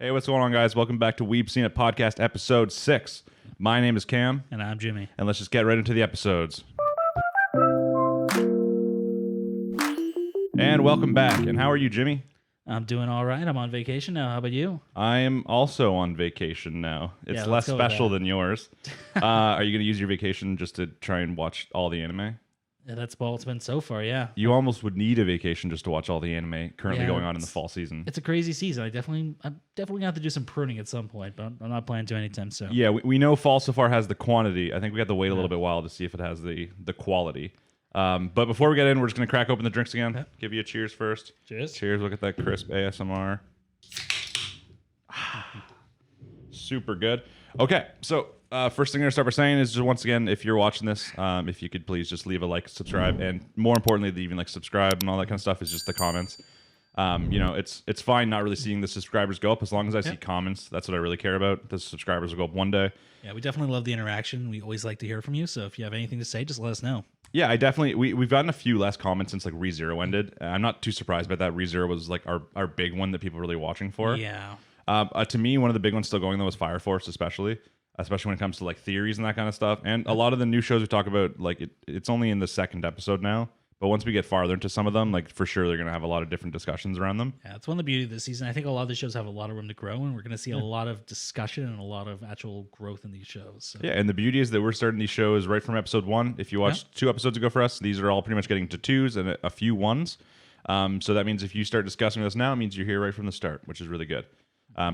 Hey, what's going on, guys? Welcome back to Weeb Seen It Podcast, episode 6. My name is Cam. And I'm Jimmy. And let's just get right into the episodes. And welcome back. And how are you, Jimmy? I'm doing all right. I'm on vacation now. How about you? I am also on vacation now. It's less special than yours. Are you going to use your vacation just to try and watch all the anime? Yeah, that's all it's been so far, yeah. You almost would need a vacation just to watch all the anime currently going on in the fall season. It's a crazy season. I'm definitely going to have to do some pruning at some point, but I'm not planning to anytime soon. Yeah, we know fall so far has the quantity. I think we have to wait a little bit while to see if it has the quality. But before we get in, we're just going to crack open the drinks again. Okay. Give you a cheers first. Cheers. Cheers. Look at that crisp ASMR. Super good. Okay, so first thing I'm going to start by saying is just once again, if you're watching this, if you could please just leave a like, subscribe, and more importantly, even like subscribe and all that kind of stuff is just the comments. It's fine not really seeing the subscribers go up as long as I see comments. That's what I really care about. The subscribers will go up one day. Yeah, we definitely love the interaction. We always like to hear from you. So if you have anything to say, just let us know. Yeah, I definitely we've gotten a few less comments since like ReZero ended. I'm not too surprised by that. ReZero was like our big one that people were really watching for. Yeah. To me, one of the big ones still going though was Fire Force, especially when it comes to like theories and that kind of stuff. And a lot of the new shows we talk about, like it's only in the second episode now. But once we get farther into some of them, like for sure they're gonna have a lot of different discussions around them. Yeah, it's one of the beauty of this season. I think a lot of the shows have a lot of room to grow, and we're gonna see a lot of discussion and a lot of actual growth in these shows. So. Yeah, and the beauty is that we're starting these shows right from episode 1. If you watched 2 episodes ago for us, these are all pretty much getting to 2s and a few 1s. So that means if you start discussing with us now, it means you're here right from the start, which is really good.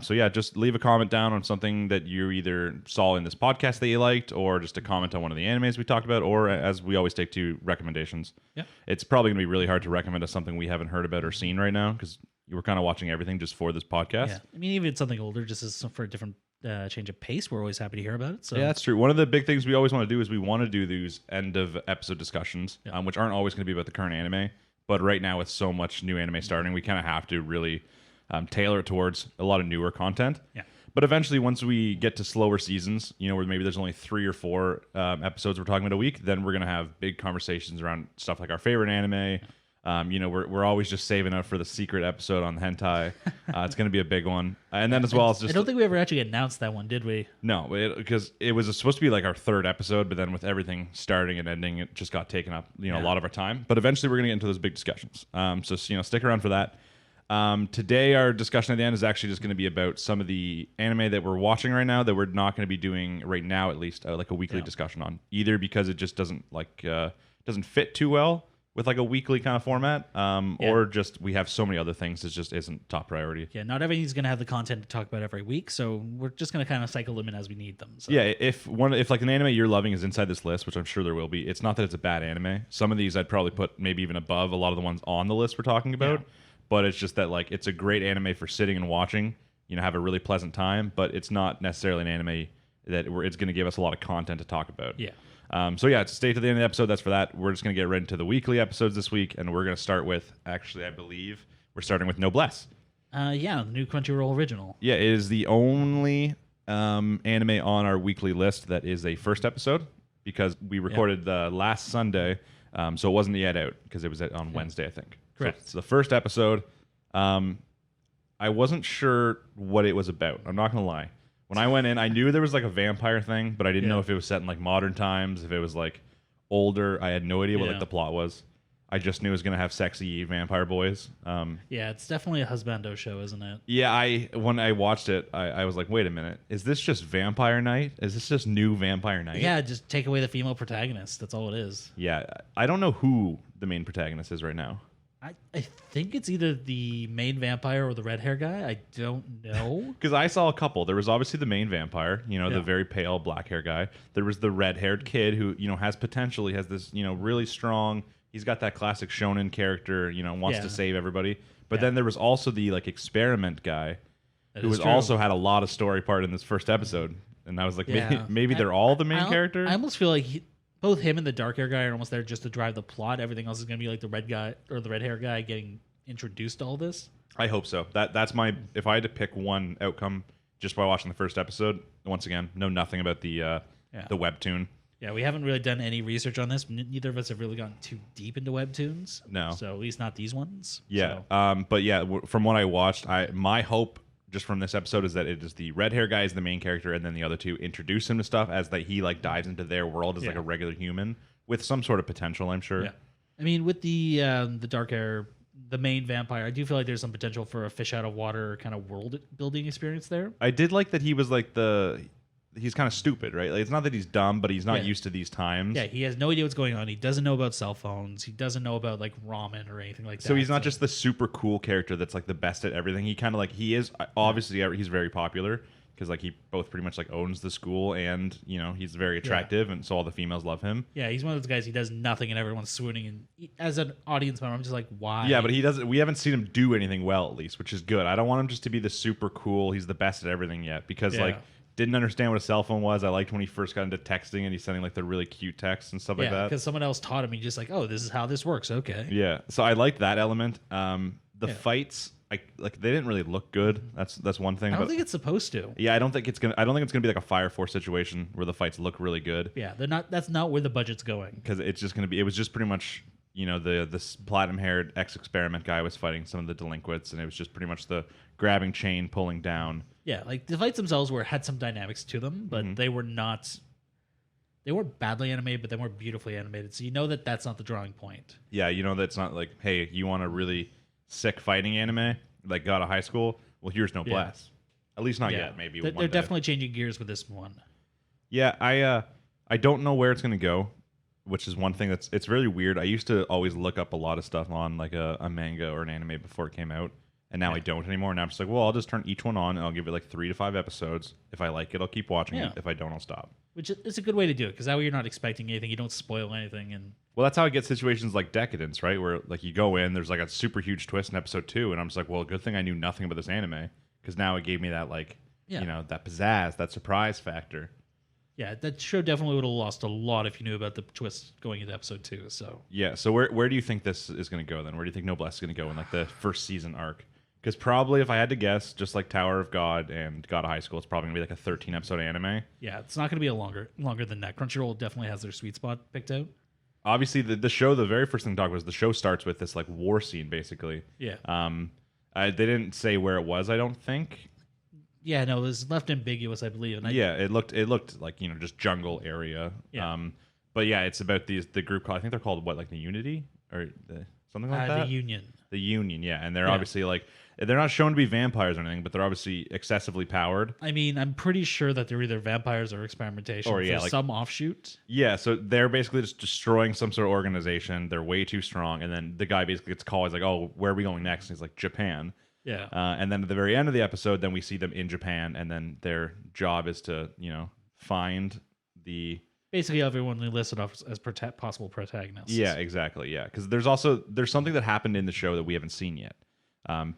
So yeah, just leave a comment down on something that you either saw in this podcast that you liked, or just a comment on one of the animes we talked about, or as we always take to recommendations. Yeah, it's probably gonna be really hard to recommend us something we haven't heard about or seen right now because you were kind of watching everything just for this podcast. Yeah, I mean, even if it's something older, just as for a different change of pace, we're always happy to hear about it. So yeah, that's true. One of the big things we always want to do is we want to do these end of episode discussions, which aren't always going to be about the current anime, but right now with so much new anime starting, we kind of have to really tailor it towards a lot of newer content. Yeah. But eventually, once we get to slower seasons, where maybe there's only 3 or 4 episodes we're talking about a week, then we're gonna have big conversations around stuff like our favorite anime. We're always just saving up for the secret episode on hentai. It's gonna be a big one, and then as well as just. I don't think we ever actually announced that one, did we? No, because it was supposed to be like our 3rd episode, but then with everything starting and ending, it just got taken up, a lot of our time. But eventually, we're gonna get into those big discussions. So stick around for that. Today our discussion at the end is actually just going to be about some of the anime that we're watching right now that we're not going to be doing right now, at least like a weekly discussion on, either because it just doesn't fit too well with like a weekly kind of format, or just we have so many other things that just isn't top priority. Yeah, not everything's going to have the content to talk about every week, so we're just going to kind of cycle them in as we need them. So. Yeah, if like an anime you're loving is inside this list, which I'm sure there will be, it's not that it's a bad anime. Some of these I'd probably put maybe even above a lot of the ones on the list we're talking about. Yeah. But it's just that like it's a great anime for sitting and watching, have a really pleasant time, but it's not necessarily an anime that it's going to give us a lot of content to talk about. Yeah. To stay to the end of the episode, that's for that. We're just going to get right into the weekly episodes this week, and we're going to start with, actually, I believe, we're starting with Noblesse. The new Crunchyroll original. Yeah, it is the only anime on our weekly list that is a first episode, because we recorded the last Sunday, so it wasn't yet out, because it was on Wednesday, I think. Correct. So the first episode, I wasn't sure what it was about. I'm not going to lie. When I went in, I knew there was like a vampire thing, but I didn't know if it was set in like modern times, if it was like older. I had no idea what like the plot was. I just knew it was going to have sexy vampire boys. Yeah, it's definitely a husbando show, isn't it? Yeah, when I watched it, I was like, wait a minute. Is this just Vampire Night? Is this just new Vampire Night? Yeah, just take away the female protagonist. That's all it is. Yeah, I don't know who the main protagonist is right now. I think it's either the main vampire or the red hair guy. I don't know. Because I saw a couple. There was obviously the main vampire, the very pale black hair guy. There was the red haired kid who, has potential. He has this, really strong. He's got that classic shonen character, wants to save everybody. But then there was also the like experiment guy who also had a lot of story part in this first episode. And I was like, maybe they're all the main character. I almost feel like both him and the dark hair guy are almost there just to drive the plot. Everything else is going to be like the red guy or the red hair guy getting introduced to all this. I hope so. That's my, if I had to pick one outcome just by watching the first episode, once again, know nothing about the webtoon. Yeah, we haven't really done any research on this. Neither of us have really gone too deep into webtoons. No. So at least not these ones. Yeah. So. But yeah, from what I watched, my hope just from this episode is that it is the red hair guy is the main character, and then the other two introduce him to stuff as that he like dives into their world as like a regular human with some sort of potential, I'm sure. Yeah. I mean, with the dark hair, the main vampire, I do feel like there's some potential for a fish out of water kind of world building experience there. I did like that he was like he's kind of stupid, right? Like it's not that he's dumb, but he's not used to these times. Yeah, he has no idea what's going on. He doesn't know about cell phones. He doesn't know about like ramen or anything like that. So he's not just the super cool character that's like the best at everything. He kind of like he is obviously he's very popular because like he both pretty much like owns the school and he's very attractive and so all the females love him. Yeah, he's one of those guys. He does nothing and everyone's swooning. And as an audience member, I'm just like, why? Yeah, but he doesn't. We haven't seen him do anything well at least, which is good. I don't want him just to be the super cool. He's the best at everything yet because like. Didn't understand what a cell phone was. I liked when he first got into texting and he's sending like the really cute texts and stuff like that. Because someone else taught him. He's just like, oh, this is how this works. Okay. Yeah. So I liked that element. The fights, they didn't really look good. That's one thing. I don't think it's supposed to. Yeah, I don't think it's gonna be like a Fire Force situation where the fights look really good. Yeah, they're not. That's not where the budget's going. Because it's just gonna be. It was just pretty much. This platinum-haired ex-experiment guy was fighting some of the delinquents, and it was just pretty much the grabbing chain, pulling down. Yeah, like the fights themselves had some dynamics to them, but they were not. They weren't badly animated, but they weren't beautifully animated. So that's not the drawing point. Yeah, that's not like, hey, you want a really sick fighting anime like God of High School? Well, here's Noblesse. At least not yet. Maybe they're definitely changing gears with this one. Yeah, I don't know where it's gonna go. Which is one thing it's really weird. I used to always look up a lot of stuff on like a manga or an anime before it came out, and now I don't anymore. Now I'm just like, well, I'll just turn each one on and I'll give it like 3 to 5 episodes. If I like it, I'll keep watching it. If I don't, I'll stop. Which is a good way to do it because that way you're not expecting anything. You don't spoil anything. And well, that's how I get situations like Decadence, right? Where like you go in, there's like a super huge twist in episode 2, and I'm just like, well, good thing I knew nothing about this anime because now it gave me that like that pizzazz, that surprise factor. Yeah, that show definitely would have lost a lot if you knew about the twist going into episode 2. So so where do you think this is going to go then? Where do you think Noblesse is going to go in like the first season arc? Because probably, if I had to guess, just like Tower of God and God of High School, it's probably going to be like a 13-episode anime. Yeah, it's not going to be longer than that. Crunchyroll definitely has their sweet spot picked out. Obviously, the show, the very first thing to talk about was the show starts with this like war scene, basically. Yeah. They didn't say where it was, I don't think. Yeah, no, it was left ambiguous, I believe. And it looked like just jungle area. Yeah. But yeah, it's about the group called, I think they're called what, like the Unity or something like that. The Union. The Union, yeah, and they're obviously like they're not shown to be vampires or anything, but they're obviously excessively powered. I mean, I'm pretty sure that they're either vampires or experimentation or like some offshoot. Yeah, so they're basically just destroying some sort of organization. They're way too strong, and then the guy basically gets called. He's like, "Oh, where are we going next?" And he's like, "Japan." Yeah. And then at the very end of the episode, then we see them in Japan, and then their job is to, find the... Basically everyone listed off as possible protagonists. Yeah, exactly, yeah. Because there's something that happened in the show that we haven't seen yet.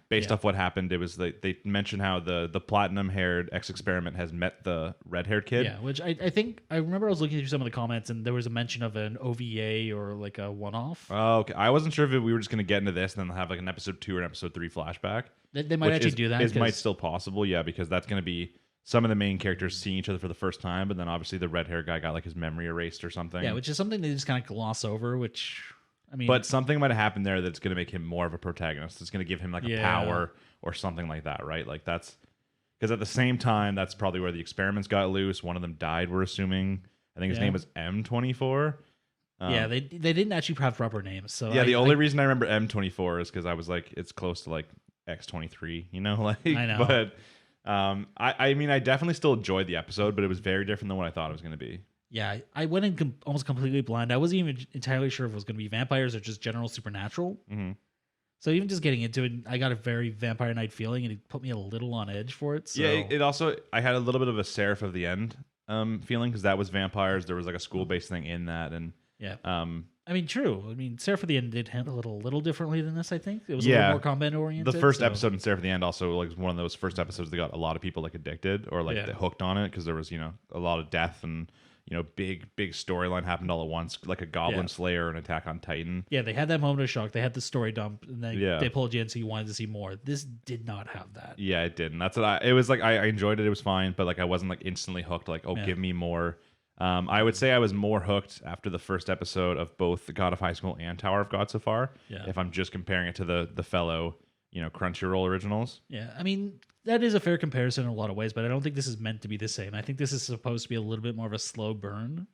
Based off what happened, it was they mentioned how the platinum-haired ex-experiment has met the red-haired kid. Yeah, which I think... I remember I was looking through some of the comments, and there was a mention of an OVA or like a one-off. Oh, okay. I wasn't sure if we were just going to get into this and then have like an episode 2 or an episode 3 flashback. They might actually do that. It might still possible, yeah, because that's going to be some of the main characters seeing each other for the first time, but then obviously the red hair guy got like his memory erased or something. Yeah, which is something they just kind of gloss over, which, I mean... But something might have happened there that's going to make him more of a protagonist. It's going to give him like a power or something like that, right? Like that's... Because at the same time, that's probably where the experiments got loose. One of them died, we're assuming. I think his name was M24. Yeah, they didn't actually have proper names. So yeah, the only reason I remember M24 is because I was like, it's close to like X23, like I know. But I mean, I definitely still enjoyed the episode, but it was very different than what I thought it was going to be. Yeah, I went in almost completely blind. I wasn't even entirely sure if it was going to be vampires or just general supernatural. Mm-hmm. So even just getting into it, I got a very Vampire Night feeling, and it put me a little on edge for it. So. Yeah, it also, I had a little bit of a Seraph of the End feeling, because that was vampires. There was like a school-based thing in that, and yeah. I mean, true. I mean, Seraph of the End did handle it a little differently than this, I think. It was a little more combat-oriented. The first episode in Seraph of the End also like was one of those first episodes that got a lot of people like addicted or like hooked on it, because there was, a lot of death and, big storyline happened all at once, like a Goblin Slayer and Attack on Titan. Yeah, they had that moment of shock. They had the story dump, and then they pulled you in so you wanted to see more. This did not have that. Yeah, it didn't. That's what it was like. I enjoyed it. It was fine, but like I wasn't like instantly hooked. Like, give me more. I would say I was more hooked after the first episode of both God of High School and Tower of God so far. Yeah. If I'm just comparing it to the fellow, Crunchyroll originals. Yeah, I mean, that is a fair comparison in a lot of ways, but I don't think this is meant to be the same. I think this is supposed to be a little bit more of a slow burn.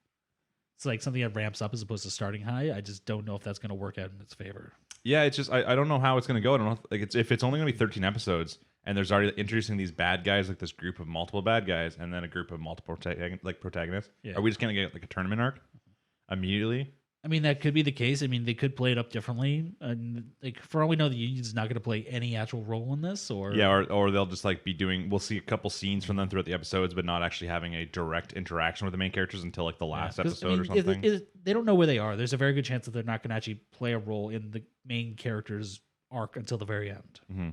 It's like something that ramps up as opposed to starting high. I just don't know if that's going to work out in its favor. Yeah, it's just I don't know how it's going to go. I don't know if it's only going to be 13 episodes and there's already introducing these bad guys, like this group of multiple bad guys, and then a group of multiple protagonists. Yeah. Are we just going to get like a tournament arc immediately? I mean, that could be the case. I mean, they could play it up differently. And like for all we know, the Union's not going to play any actual role in this, or or they'll just like be doing. We'll see a couple scenes from them throughout the episodes, but not actually having a direct interaction with the main characters until like the last episode or something. They don't know where they are. There's a very good chance that they're not going to actually play a role in the main character's arc until the very end. Mm-hmm.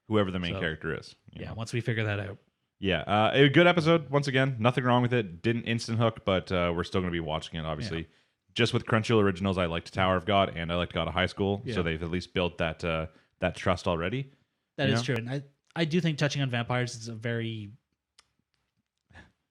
Whoever the main character is. Yeah, know. Once we figure that out. Yeah, a good episode. Once again, nothing wrong with it. Didn't instant hook, but we're still going to be watching it, obviously. Yeah. Just with Crunchyroll Originals, I liked Tower of God and I liked God of High School, so they've at least built that that trust already. That is true, and I do think touching on vampires is a very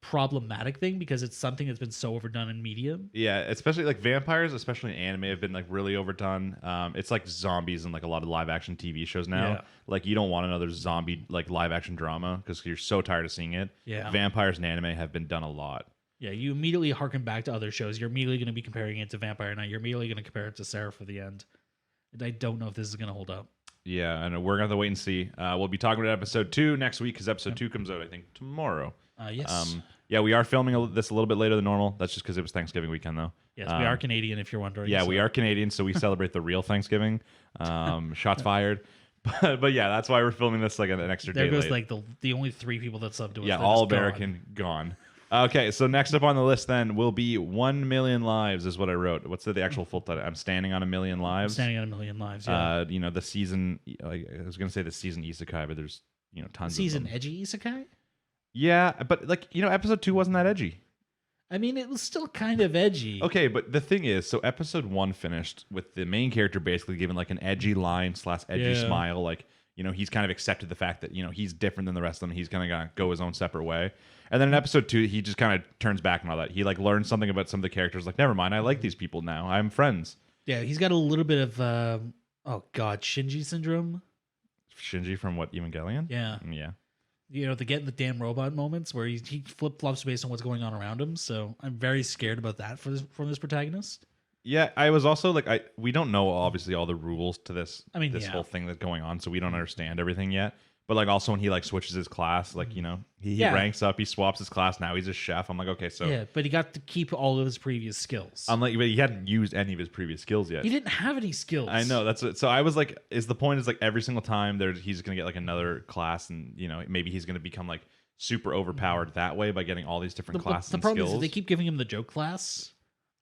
problematic thing because it's something that's been so overdone in media. Yeah, especially like vampires, especially in anime, have been like really overdone. It's like zombies in like a lot of live action TV shows now. Yeah. Like you don't want another zombie like live action drama because you're so tired of seeing it. Yeah, vampires in anime have been done a lot. Yeah, you immediately harken back to other shows. You're immediately going to be comparing it to Vampire Knight. You're immediately going to compare it to Seraph at the end. And I don't know if this is going to hold up. Yeah, and we're going to have to wait and see. We'll be talking about episode 2 next week because episode 2 comes out, I think, tomorrow. Yes. Yeah, we are filming this a little bit later than normal. That's just because it was Thanksgiving weekend, though. Yes, we are Canadian, if you're wondering. Yeah, we are Canadian, so we celebrate the real Thanksgiving. Shots fired. But yeah, that's why we're filming this like an extra day late. There goes like the only 3 people that subbed to us. Yeah, all American gone. Okay, so next up on the list then will be 1 Million Lives is what I wrote. What's the actual full title? I'm Standing on a Million Lives. Standing on a Million Lives, yeah. You know, the season, I was going to say the season isekai, but there's, you know, tons season of them. Edgy isekai? Yeah, but like, you know, episode 2 wasn't that edgy. I mean, it was still kind of edgy. Okay, but the thing is, so episode 1 finished with the main character basically given like an edgy line / edgy smile, like, you know, he's kind of accepted the fact that, you know, he's different than the rest of them. He's kind of going to go his own separate way. And then in episode 2, he just kind of turns back and all that. He like learns something about some of the characters. Like, never mind, I like these people now. I'm friends. Yeah, he's got a little bit of, Shinji syndrome. Shinji from what, Evangelion? Yeah. Yeah. You know, the getting the damn robot moments where he flip-flops based on what's going on around him. So I'm very scared about that from this protagonist. Yeah, I was also like, we don't know obviously all the rules to this. I mean, this whole thing that's going on, so we don't understand everything yet. But like also when he like switches his class, like, you know, he ranks up, he swaps his class. Now he's a chef. I'm like, okay, so yeah, but he got to keep all of his previous skills. But he hadn't used any of his previous skills yet. He didn't have any skills. I know, that's what, so I was like, is the point is like every single time he's gonna get like another class, and you know maybe he's gonna become like super overpowered that way by getting all these different classes. The problem skills. Is they keep giving him the joke class.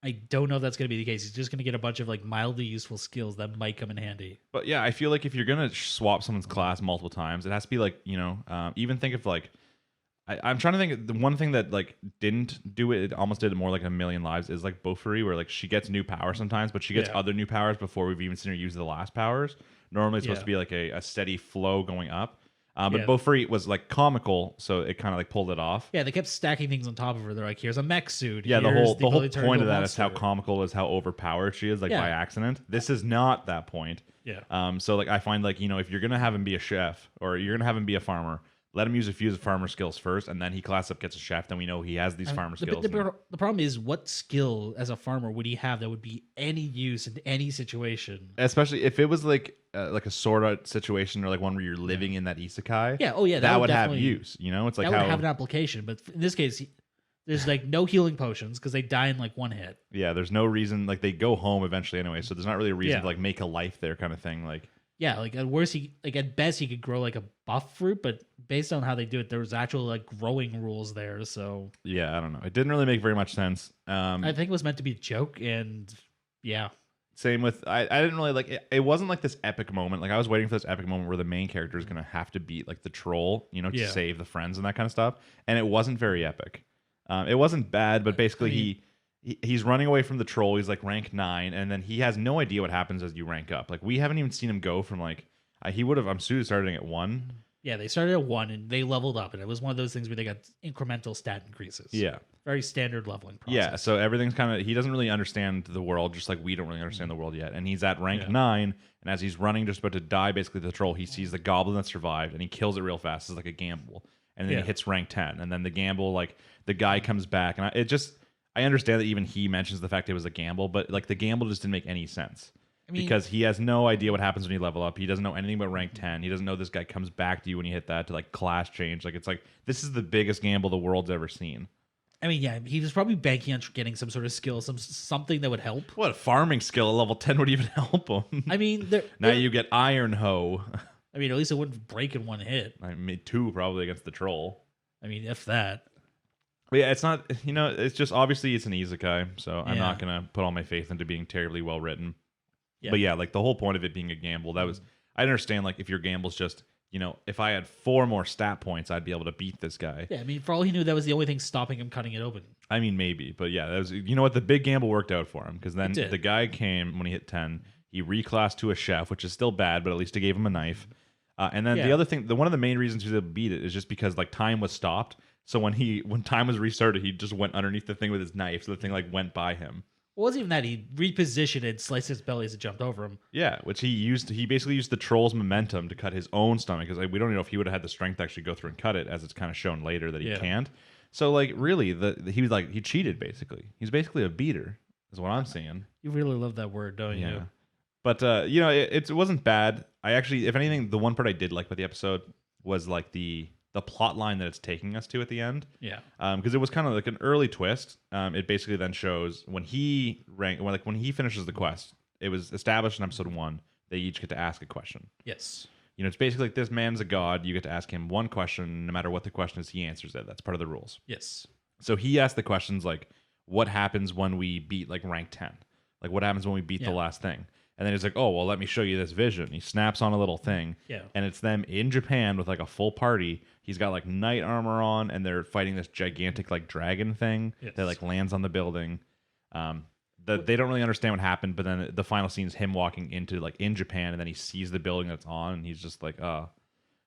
I don't know if that's going to be the case. He's just going to get a bunch of like mildly useful skills that might come in handy. But yeah, I feel like if you're going to swap someone's class multiple times, it has to be like, you know, even think of like, I'm trying to think, the one thing that like didn't do it almost did it more like a Million Lives is like Bofuri, where like she gets new powers sometimes, but she gets other new powers before we've even seen her use the last powers. Normally it's supposed to be like a steady flow going up. But Bofuri was like comical, so it kind of like pulled it off. Yeah, they kept stacking things on top of her. They're like, here's a mech suit. Yeah, the whole point of that is how comical is how overpowered she is, like by accident. This is not that point. Yeah. So like I find like, you know, if you're gonna have him be a chef or you're gonna have him be a farmer, let him use a few of his farmer skills first, and then he class up, gets a chef. Then we know he has these farmer skills. The problem is, what skill as a farmer would he have that would be any use in any situation? Especially if it was like a sort of situation or like one where you're living in that isekai. Yeah. Oh yeah. That would have use. You know, it's like that would have an application. But in this case, there's like no healing potions because they die in like one hit. Yeah. There's no reason. Like they go home eventually anyway, so there's not really a reason to like make a life there, kind of thing. Like. Yeah, like at worst, at best he could grow like a buff fruit, but based on how they do it, there was actual like growing rules there. So yeah, I don't know. It didn't really make very much sense. I think it was meant to be a joke, and yeah. Same with I didn't really like it. It wasn't like this epic moment. Like I was waiting for this epic moment where the main character is gonna have to beat like the troll, you know, to save the friends and that kind of stuff. And it wasn't very epic. It wasn't bad, but basically he's running away from the troll. He's like rank 9, and then he has no idea what happens as you rank up. Like we haven't even seen him go from like he would have. I'm assuming starting at 1. Yeah, they started at 1 and they leveled up, and it was one of those things where they got incremental stat increases. Yeah. Very standard leveling process. Yeah, so everything's kind of, he doesn't really understand the world, just like we don't really understand the world yet. And he's at rank 9, and as he's running, just about to die, basically the troll, he sees the goblin that survived, and he kills it real fast. It's like a gamble. And then he hits rank 10, and then the gamble, like, the guy comes back, and I understand that even he mentions the fact it was a gamble, but, like, the gamble just didn't make any sense. I mean, because he has no idea what happens when you level up. He doesn't know anything about rank 10. He doesn't know this guy comes back to you when you hit that to, like, class change. Like, it's like, this is the biggest gamble the world's ever seen. I mean, yeah, he was probably banking on getting some sort of skill, something that would help. What farming skill at level 10 would even help him? I mean, now you get Iron Hoe. I mean, at least it wouldn't break in one hit. I mean, 2 probably against the troll. I mean, if that. But yeah, it's not, it's just, obviously it's an isekai, so I'm not going to put all my faith into being terribly well written. Yeah. But yeah, like the whole point of it being a gamble, I understand, like, if your gamble's just, if I had 4 more stat points, I'd be able to beat this guy. Yeah, I mean, for all he knew, that was the only thing stopping him cutting it open. I mean, maybe. But yeah, that was, what, the big gamble worked out for him. Because then the guy came, when he hit 10, he reclassed to a chef, which is still bad, but at least it gave him a knife. And then the other thing, one of the main reasons he was able to beat it is just because, like, time was stopped. So when time was restarted, he just went underneath the thing with his knife, so the thing, like, went by him. Well, it wasn't even that. He repositioned it, sliced his belly as it jumped over him. Yeah, which he basically used the troll's momentum to cut his own stomach, because we don't even know if he would have had the strength to actually go through and cut it, as it's kind of shown later that he can't. So, like, really, he cheated, basically. He's basically a beater, is what I'm seeing. You really love that word, don't you? But, it wasn't bad. I actually, if anything, the one part I did like about the episode was, like, the plot line that it's taking us to at the end. Yeah. Because it was kind of like an early twist. It basically then shows when he finishes the quest, it was established in episode 1, they each get to ask a question. Yes. It's basically like, this man's a god. You get to ask him one question. No matter what the question is, he answers it. That's part of the rules. Yes. So he asked the questions like, what happens when we beat, like, rank 10? Like, what happens when we beat the last thing? And then he's like, oh, well, let me show you this vision. He snaps on a little thing. Yeah. And it's them in Japan with, like, a full party. He's got, like, knight armor on, and they're fighting this gigantic, like, dragon thing that, like, lands on the building. They don't really understand what happened, but then the final scene is him walking into, like, in Japan, and then he sees the building that's on, and he's just like,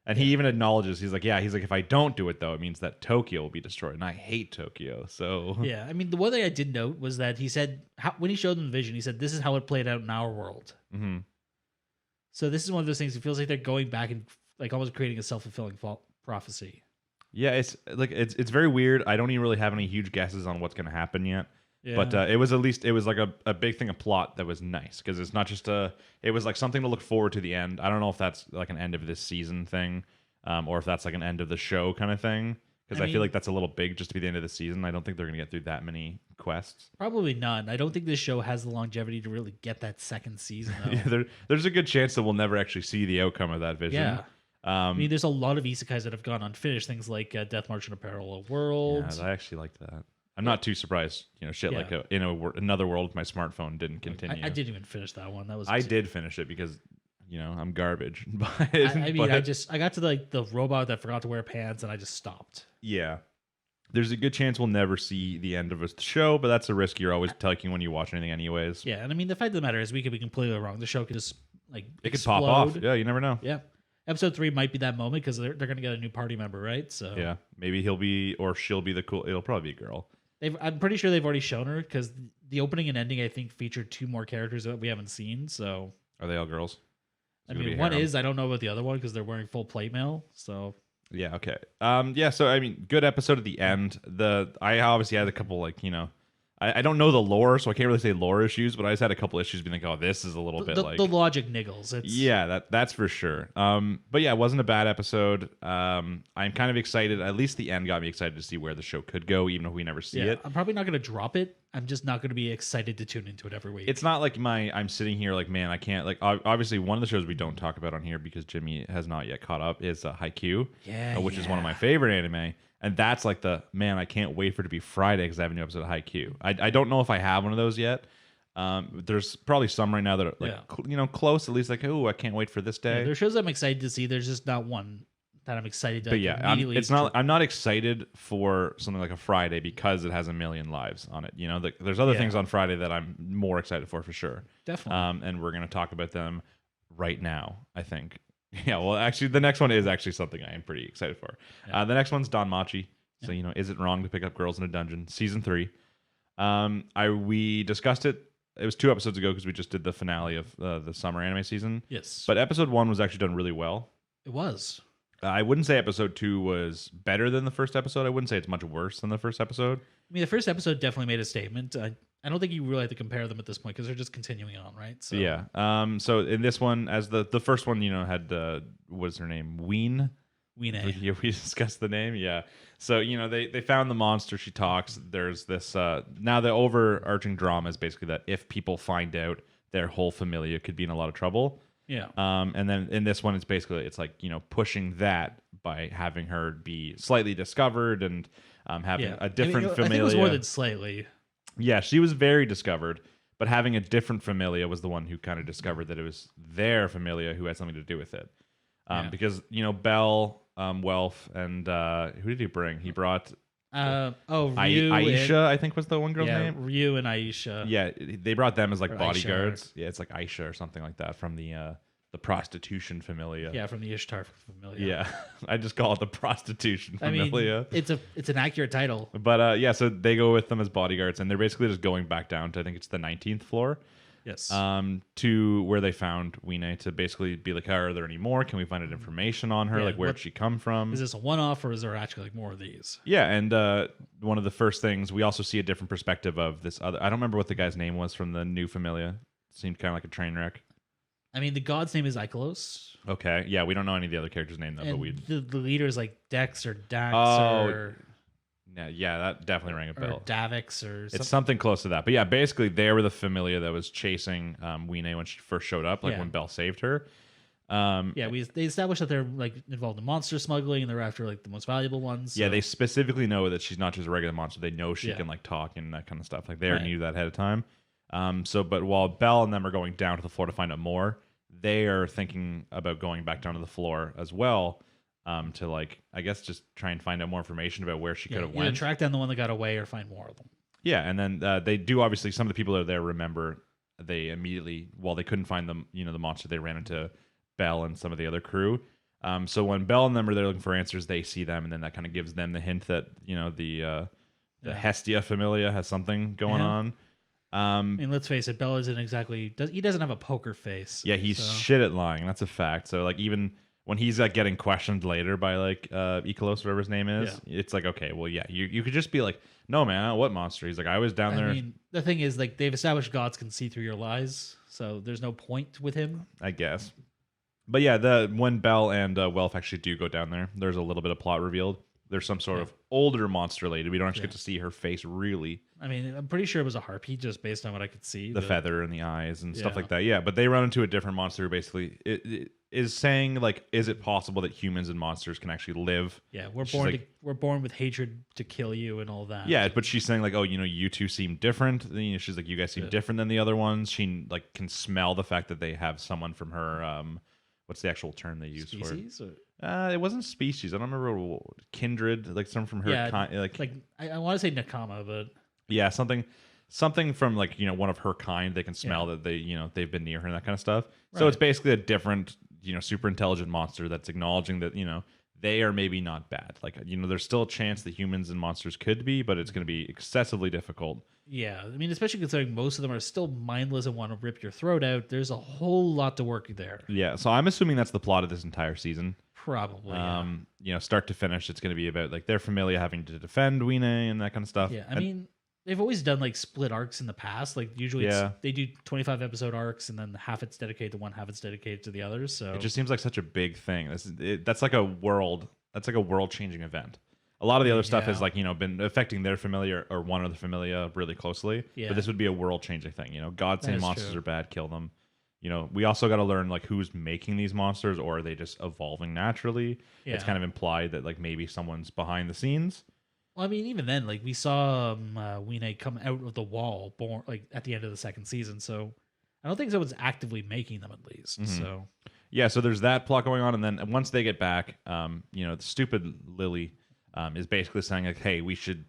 And he even acknowledges, he's like, if I don't do it, though, it means that Tokyo will be destroyed, and I hate Tokyo, so... Yeah, I mean, the one thing I did note was that he said, when he showed them the vision, he said, this is how it played out in our world. Mm-hmm. So this is one of those things, it feels like they're going back and, like, almost creating a self-fulfilling prophecy. Yeah, it's very weird. I don't even really have any huge guesses on what's going to happen yet. Yeah. But it was like a big thing of plot that was nice, because it's not just it was like something to look forward to the end. I don't know if that's like an end of this season thing, or if that's like an end of the show kind of thing, because I feel like that's a little big just to be the end of the season. I don't think they're going to get through that many quests. Probably none. I don't think this show has the longevity to really get that second season. Yeah, there's a good chance that we'll never actually see the outcome of that vision. Yeah. I mean, there's a lot of isekais that have gone unfinished. Things like Death March in a Parallel World. Yeah, I actually liked that. I'm not too surprised, shit like another world with my smartphone didn't continue. I didn't even finish that one. I did finish it because, I'm garbage. But, I got to the robot that forgot to wear pants, and I just stopped. Yeah. There's a good chance we'll never see the end of a show, but that's a risk you're always taking when you watch anything anyways. Yeah, and I mean, the fact of the matter is we could be completely wrong. The show could just, like, it could pop off. Yeah, you never know. Yeah. Episode 3 might be that moment, because they're going to get a new party member, right? So yeah, maybe he'll be, or she'll be it'll probably be a girl. I'm pretty sure they've already shown her, because the opening and ending, I think, featured 2 more characters that we haven't seen. So are they all girls? I mean, one is, I don't know about the other one, because they're wearing full plate mail. So yeah, okay. So I mean, good episode at the end. I obviously had a couple, like, I don't know the lore, so I can't really say lore issues, but I just had a couple issues being like, oh, this is a little bit like... The logic niggles. Yeah, that's for sure. But yeah, it wasn't a bad episode. I'm kind of excited. At least the end got me excited to see where the show could go, even if we never see it. I'm probably not going to drop it. I'm just not going to be excited to tune into it every week. It's not like I'm sitting here like, man, I can't... Like, obviously, one of the shows we don't talk about on here because Jimmy has not yet caught up is Haikyuu, which is one of my favorite anime. And that's like I can't wait for it to be Friday because I have a new episode of Haikyuu. I don't know if I have one of those yet. There's probably some right now that are like, close, at least like, oh, I can't wait for this day. Yeah, there's shows I'm excited to see. There's just not one that I'm excited to immediately. I'm not excited for something like a Friday because it has a million lives on it. There's other things on Friday that I'm more excited for sure. Definitely. And we're going to talk about them right now, I think. Yeah, well, actually, the next one is actually something I am pretty excited for. Yeah. The next one's Don Machi. So, Yeah. is it wrong to pick up girls in a dungeon? Season 3. We discussed it. It was 2 episodes ago because we just did the finale of the summer anime season. Yes. But episode 1 was actually done really well. It was. I wouldn't say episode 2 was better than the first episode. I wouldn't say it's much worse than the first episode. I mean, the first episode definitely made a statement. I don't think you really have to compare them at this point because they're just continuing on, right? So Yeah. So in this one, as the first one, had what's her name? Ween. Weene. Yeah, we discussed the name. Yeah. So they found the monster. She talks. There's this. Now the overarching drama is basically that if people find out, their whole familia could be in a lot of trouble. Yeah. And then in this one, it's like pushing that by having her be slightly discovered and having a different familia. I think it was more than slightly. Yeah, she was very discovered, but having a different familia was the one who kind of discovered that it was their familia who had something to do with it. Because Belle, Welf, and who did he bring? He brought Ryu Aisha, I think was the one girl's name. Ryu and Aisha. Yeah, they brought them as like Or bodyguards. Yeah, it's like Aisha or something like that from the prostitution familia. Yeah, from the Ishtar familia. Yeah, I just call it the prostitution familia. I mean, it's an accurate title. But so they go with them as bodyguards, and they're basically just going back down to I think it's the 19th floor. Yes. To where they found Weene to basically be like, are there any more? Can we find out information on her? Yeah, like, where'd she come from? Is this a one-off, or is there actually like more of these? Yeah, and one of the first things we also see a different perspective of this other. I don't remember what the guy's name was from the new Familia. Seemed kind of like a train wreck. I mean, the god's name is Ikelos. Okay, yeah, we don't know any of the other characters' name though, And but the leader is like Dex or Dax or yeah, that definitely rang a bell. Davix or something. It's something close to that. But yeah, basically they were the Familia that was chasing Weene when she first showed up, like when Belle saved her. They established that they're like involved in monster smuggling and they're after like the most valuable ones. Yeah, so- they specifically know that she's not just a regular monster. They know she can like talk and that kind of stuff. Like they already knew that ahead of time. But while Belle and them are going down to the floor to find out more, they are thinking about going back down to the floor as well. To like, I guess, just try and find out more information about where she could have went. Track down the one that got away or find more of them. Yeah, and then they do obviously. Some of the people that are there remember they immediately, while they couldn't find them, the monster, they ran into Belle and some of the other crew. So when Belle and them are there looking for answers, they see them, and then that kind of gives them the hint that the Hestia Familia has something going on. And let's face it, Belle isn't exactly. He doesn't have a poker face. Yeah, he's shit at lying. That's a fact. So like even when he's like getting questioned later by like Ikelos, whatever his name is, it's like, okay, well, yeah, you could just be like, no, man, what monster? He's like, I was down there. I mean, the thing is, like, they've established gods can see through your lies, so there's no point with him, I guess. But yeah, when Belle and Welf actually do go down there, there's a little bit of plot revealed. There's some sort of older monster lady. We don't actually get to see her face really. I mean, I'm pretty sure it was a harpy just based on what I could see. The feather and the eyes and stuff like that. Yeah, but they run into a different monster who basically it is saying, like, is it possible that humans and monsters can actually live? Yeah, we're born with hatred to kill you and all that. Yeah, but she's saying, like, oh, you two seem different. She's like, you guys seem different than the other ones. She, like, can smell the fact that they have someone from her, what's the actual term they use for it? It wasn't species. I don't remember. Kindred, like someone from her kind. I want to say Nakama, but yeah, something from like one of her kind. They can smell that they've been near her and that kind of stuff. Right. So it's basically a different super intelligent monster that's acknowledging that they are maybe not bad. Like there's still a chance that humans and monsters could be, but it's going to be excessively difficult. Yeah, I mean, especially considering most of them are still mindless and want to rip your throat out. There's a whole lot to work there. Yeah, so I'm assuming that's the plot of this entire season. Probably. Start to finish, it's going to be about like their familia having to defend Weene and that kind of stuff. Yeah, I mean, they've always done like split arcs in the past. Like usually, they do 25 episode arcs, and then half it's dedicated to one, half it's dedicated to the others. So it just seems like such a big thing. That's like a world. That's like a world changing event. A lot of the other stuff has like been affecting their familia or one of the familia really closely. Yeah. But this would be a world changing thing. God saying monsters are bad, kill them. We also got to learn like who's making these monsters, or are they just evolving naturally? Yeah. It's kind of implied that like maybe someone's behind the scenes. Well, I mean, even then, like we saw Weene come out of the wall, born like at the end of the second season. So I don't think someone's actively making them at least. Mm-hmm. So yeah, so there's that plot going on, and then once they get back, the stupid Lily is basically saying like, hey, we should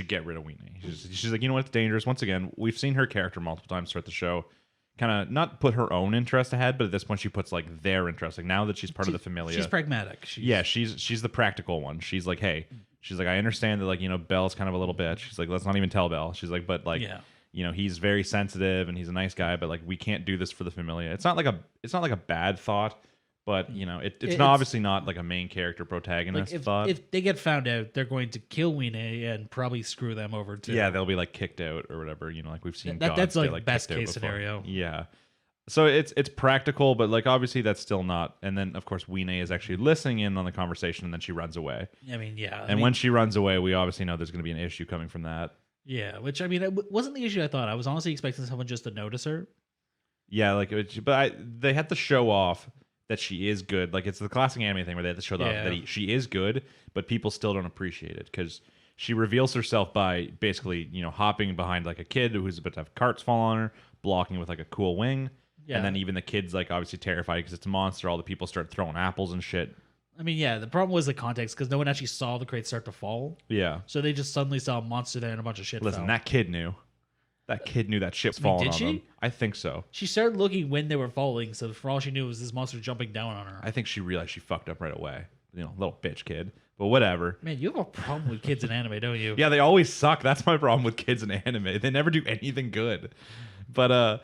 get rid of Weene. She's like, it's dangerous. Once again, we've seen her character multiple times throughout the show. kind of not put her own interest ahead, but at this point she puts like their interest. Like now that she's part of the familia, she's pragmatic. She's the practical one. She's like, hey, she's like, I understand that like Belle's kind of a little bitch. She's like, let's not even tell Belle. She's like, but like, he's very sensitive and he's a nice guy, but like we can't do this for the familia. It's not like a bad thought. But it's not obviously not like a main character protagonist thought. If they get found out, they're going to kill Wine and probably screw them over too. Yeah, they'll be like kicked out or whatever. Like we've seen. That's like best kicked out case before. Scenario. Yeah. So it's practical, but like obviously that's still not. And then of course Wine is actually listening in on the conversation, and then she runs away. I mean, yeah. And when she runs away, we obviously know there's going to be an issue coming from that. Yeah, which I mean, it wasn't the issue I thought. I was honestly expecting someone just to notice her. Yeah, they had to show off that she is good. Like it's the classic anime thing where they have to show off that she is good, but people still don't appreciate it because she reveals herself by basically hopping behind like a kid who's about to have carts fall on her, blocking with like a cool wing, and then even the kid's like obviously terrified because it's a monster. All the people start throwing apples and shit. I mean, yeah, the problem was the context because no one actually saw the crate start to fall. Yeah, so they just suddenly saw a monster there and a bunch of shit. Listen, that kid knew. That kid knew that shit was falling on them. I think so. She started looking when they were falling, so for all she knew, it was this monster jumping down on her. I think she realized she fucked up right away. Little bitch kid. But whatever. Man, you have a problem with kids in anime, don't you? Yeah, they always suck. That's my problem with kids in anime. They never do anything good. But